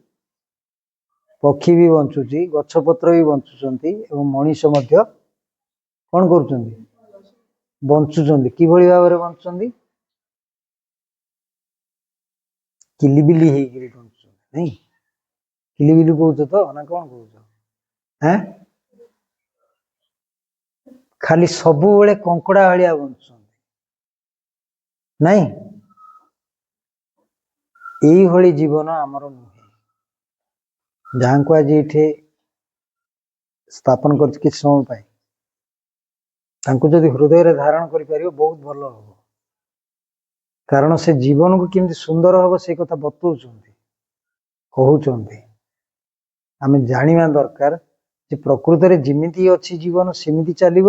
ପକ୍ଷୀ ବି ବଞ୍ଚୁଛି, ଗଛ ପତ୍ର ବି ବଞ୍ଚୁଛନ୍ତି, ଏବଂ ମଣିଷ ମଧ୍ୟ କଣ କରୁଛନ୍ତି? ବଞ୍ଚୁଛନ୍ତି। କିଭଳି ଭାବରେ ବଞ୍ଚୁଛନ୍ତି? କିଲିବିଲି ହେଇକିରି ବଞ୍ଚୁଛନ୍ତି, ନାଇଁ? କିଲିବିଲି କହୁଛ ତ ନା କଣ କହୁଛ? ଖାଲି ସବୁବେଳେ କଙ୍କଡା ଭଳିଆ ବଞ୍ଚୁଛନ୍ତି, ନାଇଁ? এইଭଳି ଜୀବନ ଆମର ନୁହେଁ। ଯାହାଙ୍କୁ ଆଜି ଏଠି ସ୍ଥାପନ କରିଛି କିଛି ସମୟ ପାଇଁ, ତାଙ୍କୁ ଯଦି ହୃଦୟରେ ଧାରଣ କରିପାରିବ ବହୁତ ଭଲ ହବ। କାରଣ ସେ ଜୀବନକୁ କେମିତି ସୁନ୍ଦର ହବ ସେ କଥା ବତଉଛନ୍ତି, କହୁଛନ୍ତି। ଆମେ ଜାଣିବା ଦରକାର ଯେ ପ୍ରକୃତରେ ଯେମିତି ଅଛି ଜୀବନ ସେମିତି ଚାଲିବ,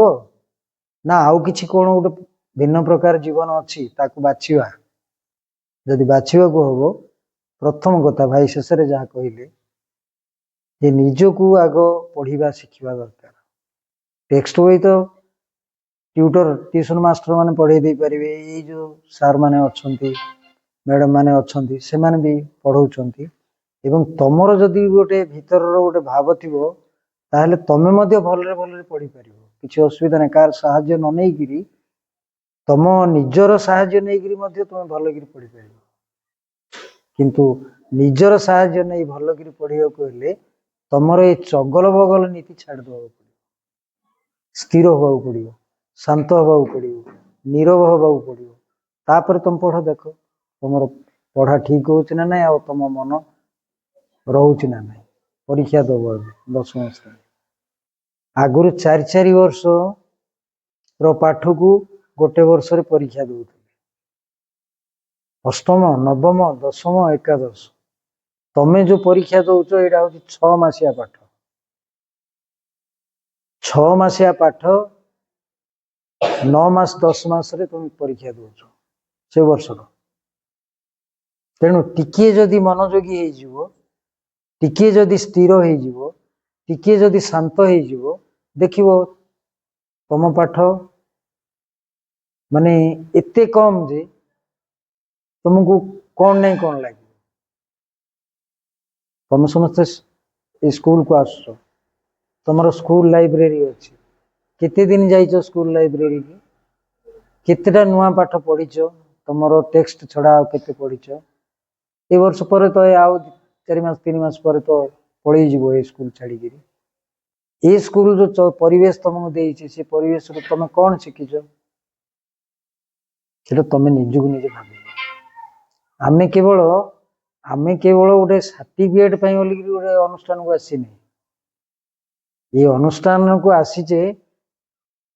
ନା ଆଉ କିଛି କଣ ଗୋଟେ ଭିନ୍ନ ପ୍ରକାର ଜୀବନ ଅଛି, ତାକୁ ବାଛିବା। ଯଦି ବାଛିବାକୁ ହବ, ପ୍ରଥମ କଥା ଭାଇ ଶେଷରେ ଯାହା କହିଲେ, ଯେ ନିଜକୁ ଆଗ ପଢିବା ଶିଖିବା ଦରକାର। ଟେକ୍ସଟ ବହି ତ ट्यूटर ट्यूशन मास्टर माने पढ़े दे पारिबे एई जो सार माने अछंती मैडम माने अछंती से माने भी पढ़ौछंती एवं तमरो जदि गोटे भीतरर गोटे भाव थिबो ताहले तमे मध्य भलरे भलरे पढ़ी पारिबो किछि असुविधा नै कार सहाय्य न नै गिरी तम निजर सहाय्य नै गिरी मध्य तमे भलगिरी पढ़ी पारिबो किंतु निजर सहाय्य नै भलगिरी पढ़ियो कहले तमरो ए चगल बगल नीति छाड़ दो स्थिर होबाक पड़ियो शांत होबाक पड़ियो नीरव होबाक पड़ियो तापर तुम पढ़ देख तुम पढ़ा ठीक होची ना नहीं आ तुम मन रोची ना नहीं परीक्षा दब 10वीं श्रेणी आगुरी 4 वर्ष रो पाठ को गोटे वर्ष रे परीक्षा दउथि अष्टम नवम दशम एकादश तमे जो परीक्षा दउचो एटा होची 6 मासिया पाठ 6 मासिया पाठ 9 मास 10 मास रे तुम परीक्षा दउचो से वर्ष तेणु टिके जदि मनोयोगी हे जीवो टिके जदि स्थिर हे जीवो टिके जदि शांत हे जीवो देखिवो तम पाठ माने एते कम जे तुमको कौन नहीं कौन लगे तुम समस्त स्कूल को आस तुम स्कूल लाइब्रेरी अच्छी केते दिन जाइछ स्कूल लाइब्रेरी की केतेटा नुआ पाठ पढ़ीच तुम टेक्स्ट छड़ा केते पढ़ीच ए वर्ष पर तो आउ 4 मास 3 मास पर तो पढ़ी जीवो ए स्कूल छाड़ी ए स्कूल जो परिवेश तुमको देइछि से परिवेश रो तुम कौन शिखिछ सेटा तुम निजको निजे भाबी आमे केवल गोटे सर्टिफिकेट पई बोली गोटे अनुष्ठान को आसीनी ये अनुष्ठान को आसीचे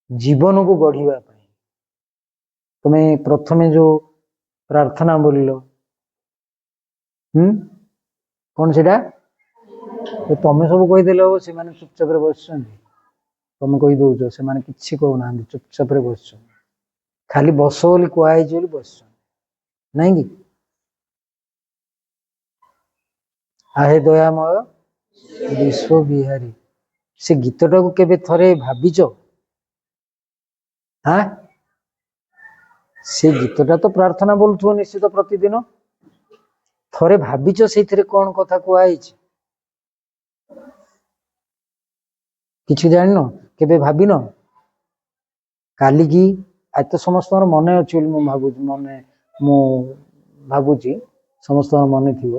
जीवन को गढ़िबा पई तुम्हें प्रथमे जो प्रार्थना बोलिलो कौन सेटा तो तुम सब कहीदेल से माने चुपचाप रे बसछन तुम कही दउछ से माने किछि कहू ना चुपचाप रे बसछन खाली बस बोली कुआई बोली बसछन नहीं कि आहे दयामय विश्व बिहारी से गीतटा को केबे थरे भाबिच हाँ से गीतटा तो प्रार्थना बोलुथो निश्चित प्रतिदिन थरे भाबिच से कौन कथा कुआई किछि जानिनो केबे भाबिन काली की आज तो समस्त मन अच्छी मु भाबुची समस्त मन थी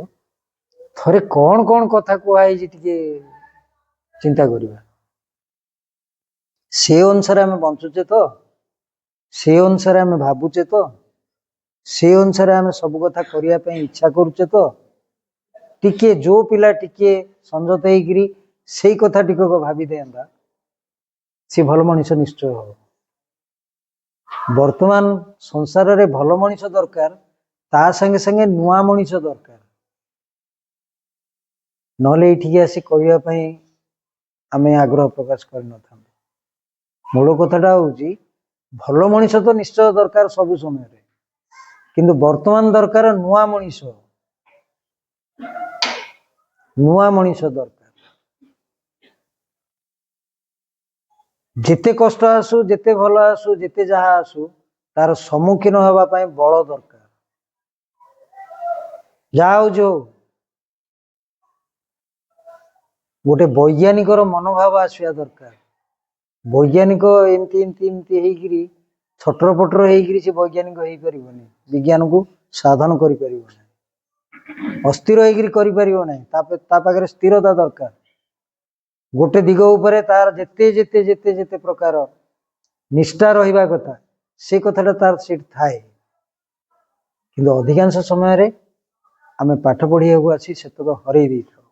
थरे कौन कौन कथा कुआई टिके चिंता करिबा से अनुसार आम बंचुचे तो से अनुसार आम भाबुचे तो से अनुसार आम सब कथा करिया पे इच्छा करुचे तो टिके जो पिला टिके संजत होगी से कथा टिक भावी देता सी भल मनीष निश्चय हो वर्तमान संसार रे भल मनीष दरकार ता संगे संगे नुआ मनीष दरकार नले ये आसी कहवाई आम आग्रह प्रकाश कर मूल कथाटा हूँ भल मनीष तो निश्चय दरकार सब समय किंतु वर्तमान दरकार नुआ मनीष दरकार जेते कष्ट आसु जेते भल आसु जेते जहा आसु तार सम्मुखीन होगा बल दरकार जाओ जो गोटे वैज्ञानिक मनोभाव आसवा दरकार वैज्ञानिक एमती एमती एमती होगी छटरपटर होगी से वैज्ञानिक हो पार विज्ञान को साधन कर अस्थिर होकर स्थिरता दरकार गोटे दिग उपरे तार जेते जेते जेते जेते प्रकार निष्ठा रहिबा कथा से कथाटा तार सीट थाए किंतु अधिकांश समय रे आमे पाठ पढ़िया आसी सेतक हरई दी था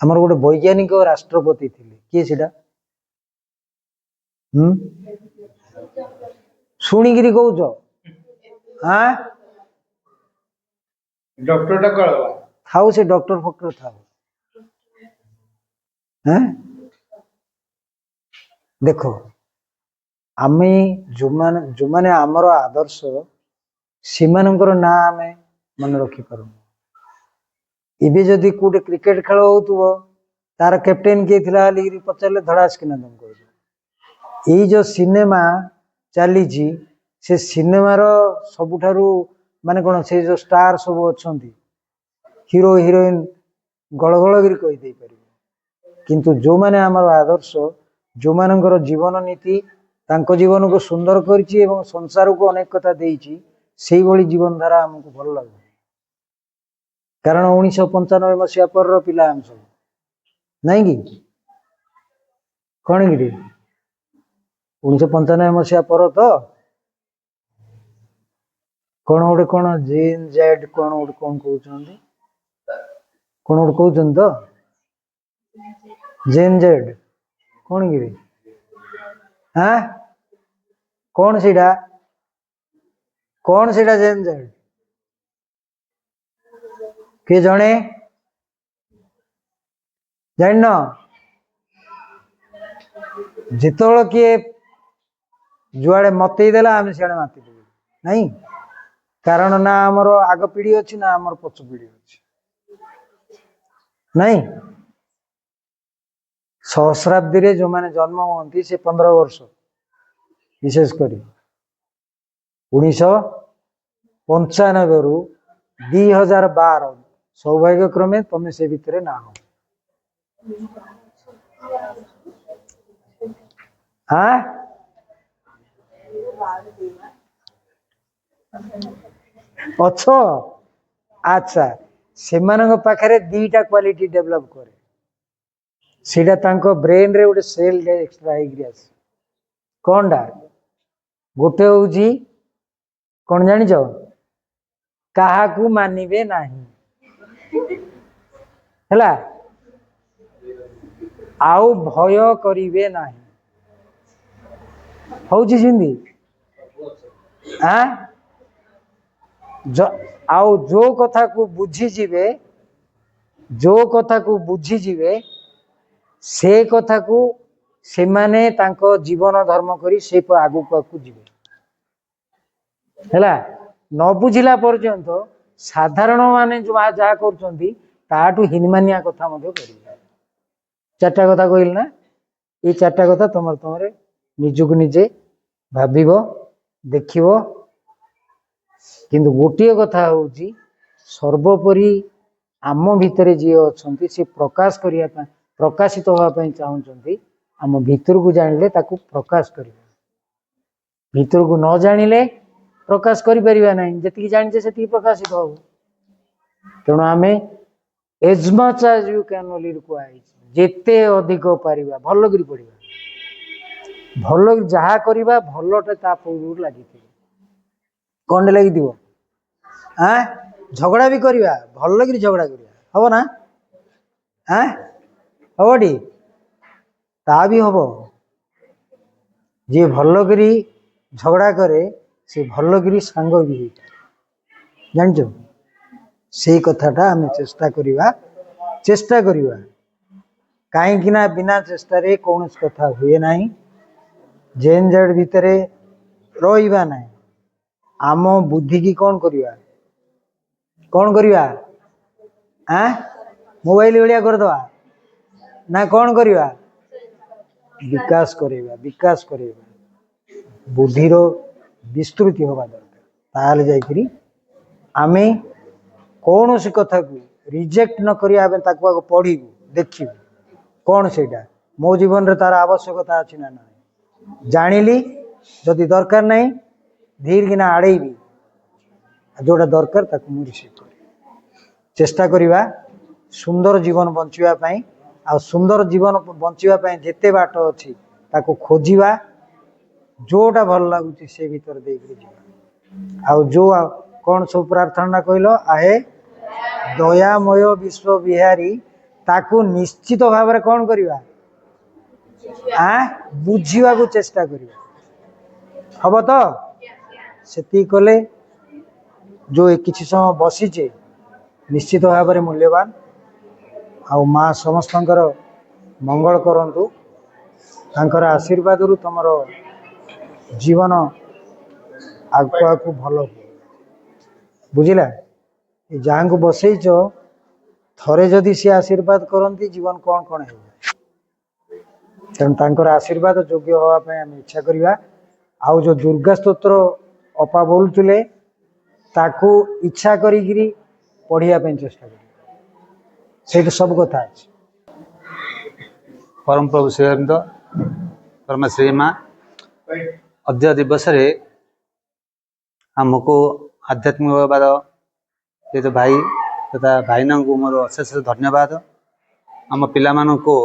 आमर गोटे वैज्ञानिक राष्ट्रपति थिले किए सेटा शुणिकी कौच हाँ डॉक्टर थाऊ से डॉक्टर फक्टर थाऊ हैं देखो आमे जो माने आमर आदर्श से ना आमे मन रखी पार इबे जदि कोटे क्रिकेट खेल हो तार कैप्टेन किए थिला पचारे धड़ास किना तुम कह ଏଇ ଯୋଉ ସିନେମା ଚାଲିଛି ସେ ସିନେମାର ସବୁଠାରୁ ମାନେ କଣ ସେ ଯୋଉ ଷ୍ଟାର ସବୁ ଅଛନ୍ତି ହିରୋ ହିରୋଇନ ଗଳଗଳଗିରି କହିଦେଇ ପାରିବେ, କିନ୍ତୁ ଯୋଉମାନେ ଆମର ଆଦର୍ଶ, ଯୋଉମାନଙ୍କର ଜୀବନ ନୀତି ତାଙ୍କ ଜୀବନକୁ ସୁନ୍ଦର କରିଛି ଏବଂ ସଂସାରକୁ ଅନେକ କଥା ଦେଇଛି, ସେଇଭଳି ଜୀବନ ଧାରା ଆମକୁ ଭଲ ଲାଗୁଛି। କାରଣ 1995 ପରର ପିଲା ଆମେ ସବୁ, ନାଇଁ କି? କଣ କି 1995 ପର ତ କଣ ଗୋଟେ କଣ ଜିନ୍ ଜେଡ୍ କଣ ଗୋଟେ କଣ କହୁଛନ୍ତି, କଣ ଗୋଟେ କହୁଛନ୍ତି ତ ଜେନ୍ ଜେଡ୍ କଣ କି ଆଁ କଣ ସେଇଟା ଜେନ୍ ଜେଡ୍ କିଏ ଜଣେ ଜାଣିନ? ଯେତେବେଳେ କିଏ ଯୁଆଡେ ମତେଇ ଦେଲା ଆମେ ସିଆଡେ ମାତି ଦେବୁ, ନାଇଁ? କାରଣ ନା ଆମର ଆଗ ପିଢି ଅଛି ନା ଆମର ପଛ ପିଢି ଅଛି, ନାଇଁ? ସହସ୍ରାବ୍ଦୀରେ ଯୋଉମାନେ ଜନ୍ମ ହୁଅନ୍ତି ସେ 15 ବର୍ଷ, ବିଶେଷ କରି 1995ରୁ 2012 ସୌଭାଗ୍ୟ କ୍ରମେ ତମେ ସେ ଭିତରେ ନାହଁ। ଅଛ? ଆଚ୍ଛା, ସେମାନଙ୍କ ପାଖରେ ଦିଟା କ୍ୱାଲିଟି ଡେଭଲପ କରେ, ସେଇଟା ତାଙ୍କ ବ୍ରେନରେ ଗୋଟେ ସେଲ୍ ଏକ୍ସଟ୍ରା ହେଇକି ଆସେ। କଣଟା? ଗୋଟେ ହଉଛି କଣ ଜାଣିଛ? କାହାକୁ ମାନିବେ ନାହିଁ, ହେଲା, ଆଉ ଭୟ କରିବେ ନାହିଁ। ହଉଛି ସେମିତି? ଆଉ ଯୋଉ କଥାକୁ ବୁଝିଯିବେ ସେ କଥାକୁ ସେମାନେ ତାଙ୍କ ଜୀବନ ଧର୍ମ କରି ସେ ଆଗକୁ ଯିବେ, ହେଲା। ନ ବୁଝିଲା ପର୍ଯ୍ୟନ୍ତ ସାଧାରଣ ମାନେ ଯାହା କରୁଛନ୍ତି ତାଠୁ ହୀନମାନିଆ କଥା ମଧ୍ୟ କରିବେ। 4ଟା କଥା କହିଲି ନା? ଏଇ 4ଟା କଥା ତମରେ ନିଜକୁ ନିଜେ ଭାବିବ, ଦେଖିବ। କିନ୍ତୁ ଗୋଟିଏ କଥା ହଉଛି ସର୍ବୋପରି ଆମ ଭିତରେ ଯିଏ ଅଛନ୍ତି ସେ ପ୍ରକାଶିତ ହେବା ପାଇଁ ଚାହୁଁଛନ୍ତି। ଆମ ଭିତରକୁ ଜାଣିଲେ ତାକୁ ପ୍ରକାଶ କରିବା, ଭିତରକୁ ନ ଜାଣିଲେ ପ୍ରକାଶ କରିପାରିବା ନାହିଁ। ଯେତିକି ଜାଣିଛେ ସେତିକି ପ୍ରକାଶିତ ହବ। ତେଣୁ ଆମେ as much as you can only କୁହାଯାଇଛି, ଯେତେ ଅଧିକ ପାରିବା ଭଲ କରି ପଢିବା, ଭଲ ଯାହା କରିବା ଭଲଟା ତା ପୂର୍ବରୁ ଲାଗିଥିବ। କଣଟେ ଲାଗିଥିବ? ଝଗଡା ବି କରିବା, ଭଲ କରି ଝଗଡା କରିବା, ହବ ନା? ହବଟି? ତା ବି ହବ। ଯିଏ ଭଲ କରି ଝଗଡା କରେ ସେ ଭଲ କରି ସାଙ୍ଗ ବି ହେଇଥାଏ, ଜାଣିଛ? ସେଇ କଥାଟା ଆମେ ଚେଷ୍ଟା କରିବା। କାହିଁକି ନା ବିନା ଚେଷ୍ଟାରେ କୌଣସି କଥା ହୁଏ ନାହିଁ। ଜେନ୍ ଜେଡ୍ ଭିତରେ ରହିବା ନାହିଁ। ଆମ ବୁଦ୍ଧିକି କଣ କରିବା? ମୋବାଇଲ ଭଳିଆ କରିଦବା ନା କଣ କରିବା? ବିକାଶ କରିବା। ବୁଦ୍ଧିର ବିସ୍ତୃତି ହବା ଦରକାର। ତାହେଲେ ଯାଇକରି ଆମେ କୌଣସି କଥାକୁ ରିଜେକ୍ଟ ନ କରି ଆମେ ତାକୁ ଆଗ ପଢିବୁ, ଦେଖିବୁ କଣ ସେଇଟା ମୋ ଜୀବନରେ ତାର ଆବଶ୍ୟକତା ଅଛି ନା ନାହିଁ। ଜାଣିଲି, ଯଦି ଦରକାର ନାହିଁ ଧୀରକିନା ଆଡେଇବି, ଯୋଉଟା ଦରକାର ତାକୁ ମୁଁ ରିସିଭ କରିବି। ଚେଷ୍ଟା କରିବା ସୁନ୍ଦର ଜୀବନ ବଞ୍ଚିବା ପାଇଁ। ଆଉ ସୁନ୍ଦର ଜୀବନ ବଞ୍ଚିବା ପାଇଁ ଯେତେ ବାଟ ଅଛି ତାକୁ ଖୋଜିବା, ଯୋଉଟା ଭଲ ଲାଗୁଛି ସେ ଭିତରେ ଦେଇକରି ଯିବା। ଆଉ ଯୋଉ କଣ ସବୁ ପ୍ରାର୍ଥନା କହିଲ, ଆହେ ଦୟାମୟ ବିଶ୍ୱ ବିହାରୀ, ତାକୁ ନିଶ୍ଚିତ ଭାବରେ କଣ କରିବା? ବୁଝିବାକୁ ଚେଷ୍ଟା କରିବା। ହବ ତ? ସେତିକି କଲେ ଯୋଉ କିଛି ସମୟ ବସିଛେ ନିଶ୍ଚିତ ଭାବରେ ମୂଲ୍ୟବାନ। ଆଉ ମା ସମସ୍ତଙ୍କର ମଙ୍ଗଳ କରନ୍ତୁ। ତାଙ୍କର ଆଶୀର୍ବାଦରୁ ତମର ଜୀବନ ଆଗକୁ ଭଲ ହୁଏ, ବୁଝିଲା? ଯାହାଙ୍କୁ ବସେଇଛ ଥରେ ଯଦି ସେ ଆଶୀର୍ବାଦ କରନ୍ତି ଜୀବନ କଣ ହେବ। ତେଣୁ ତାଙ୍କର ଆଶୀର୍ବାଦ ଯୋଗ୍ୟ ହେବା ପାଇଁ ଆମେ ଇଚ୍ଛା କରିବା। ଆଉ ଯେଉଁ ଦୁର୍ଗା ସ୍ତୋତ୍ର ଅପା ବୋଲୁଥିଲେ ତାକୁ ଇଚ୍ଛା କରିକିରି ପଢ଼ିବା ପାଇଁ ଚେଷ୍ଟା କରିବା, ସେଇଠି ସବୁ କଥା ଅଛି। परम प्रभु श्रीअरविंद परम श्री माँ अद्य दिवस आमको आध्यात्मिकवाद ये जो भाई तथा भाईना को मोर अशेष धन्यवाद। आम पिला को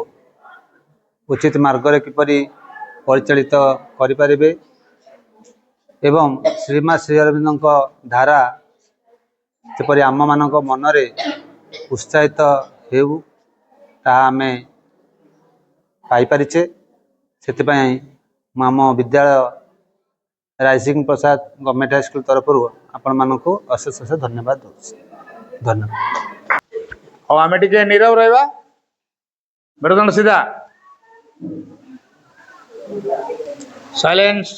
उचित मार्ग किपरि परिचालित करें एवं श्रीमा श्री अरविंद धारा जपरी आम मान मनरे उत्साहित हेउ ताहा आम पाइपारिचे। से आम विद्यालय राइजिंग प्रसाद गवर्नमेंट हाई स्कूल तरफ आपण मानक अशेष अशेष धन्यवाद दूसरी। धन्यवाद। ଆଉ ଆମେ ଟିକେ ନୀରବ ରହିବା। ମେରୁଦଣ୍ଡ ସିଧା, ସାଇଲେନ୍ସ।